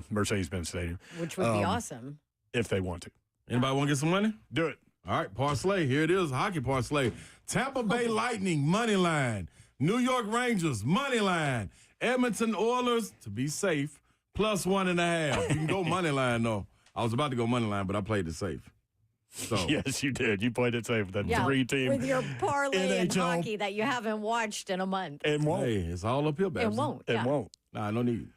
Mercedes-Benz Stadium. Which would be awesome. If they want to. Anybody want to get some money? Do it. All right, parlay. Here it is, hockey parlay. Tampa Bay Lightning, money line. New York Rangers, money line. Edmonton Oilers, to be safe, plus 1.5. You can go money line, though. I was about to go money line, but I played it safe. So. Yes, you did. You played it safe. That 3-team. With your parlay in hockey that you haven't watched in a month. It won't. Hey, it's all uphill, baby. It won't. It won't. Nah, no need.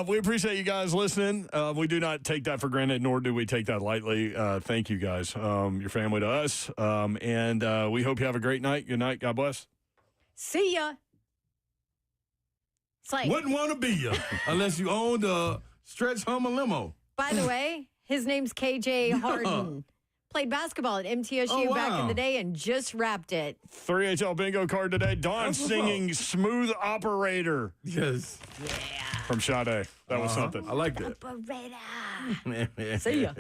We appreciate you guys listening. We do not take that for granted, nor do we take that lightly. Thank you guys, your family to us. And we hope you have a great night. Good night. God bless. See ya. Slay. Wouldn't want to be you unless you owned a Stretch Hummer limo. By the way, his name's KJ Harden. Played basketball at MTSU back in the day and just wrapped it. 3HL bingo card today. Dawn singing Smooth Operator. Yes. Yeah. From Sade. That was something. I like that. Operator. See ya.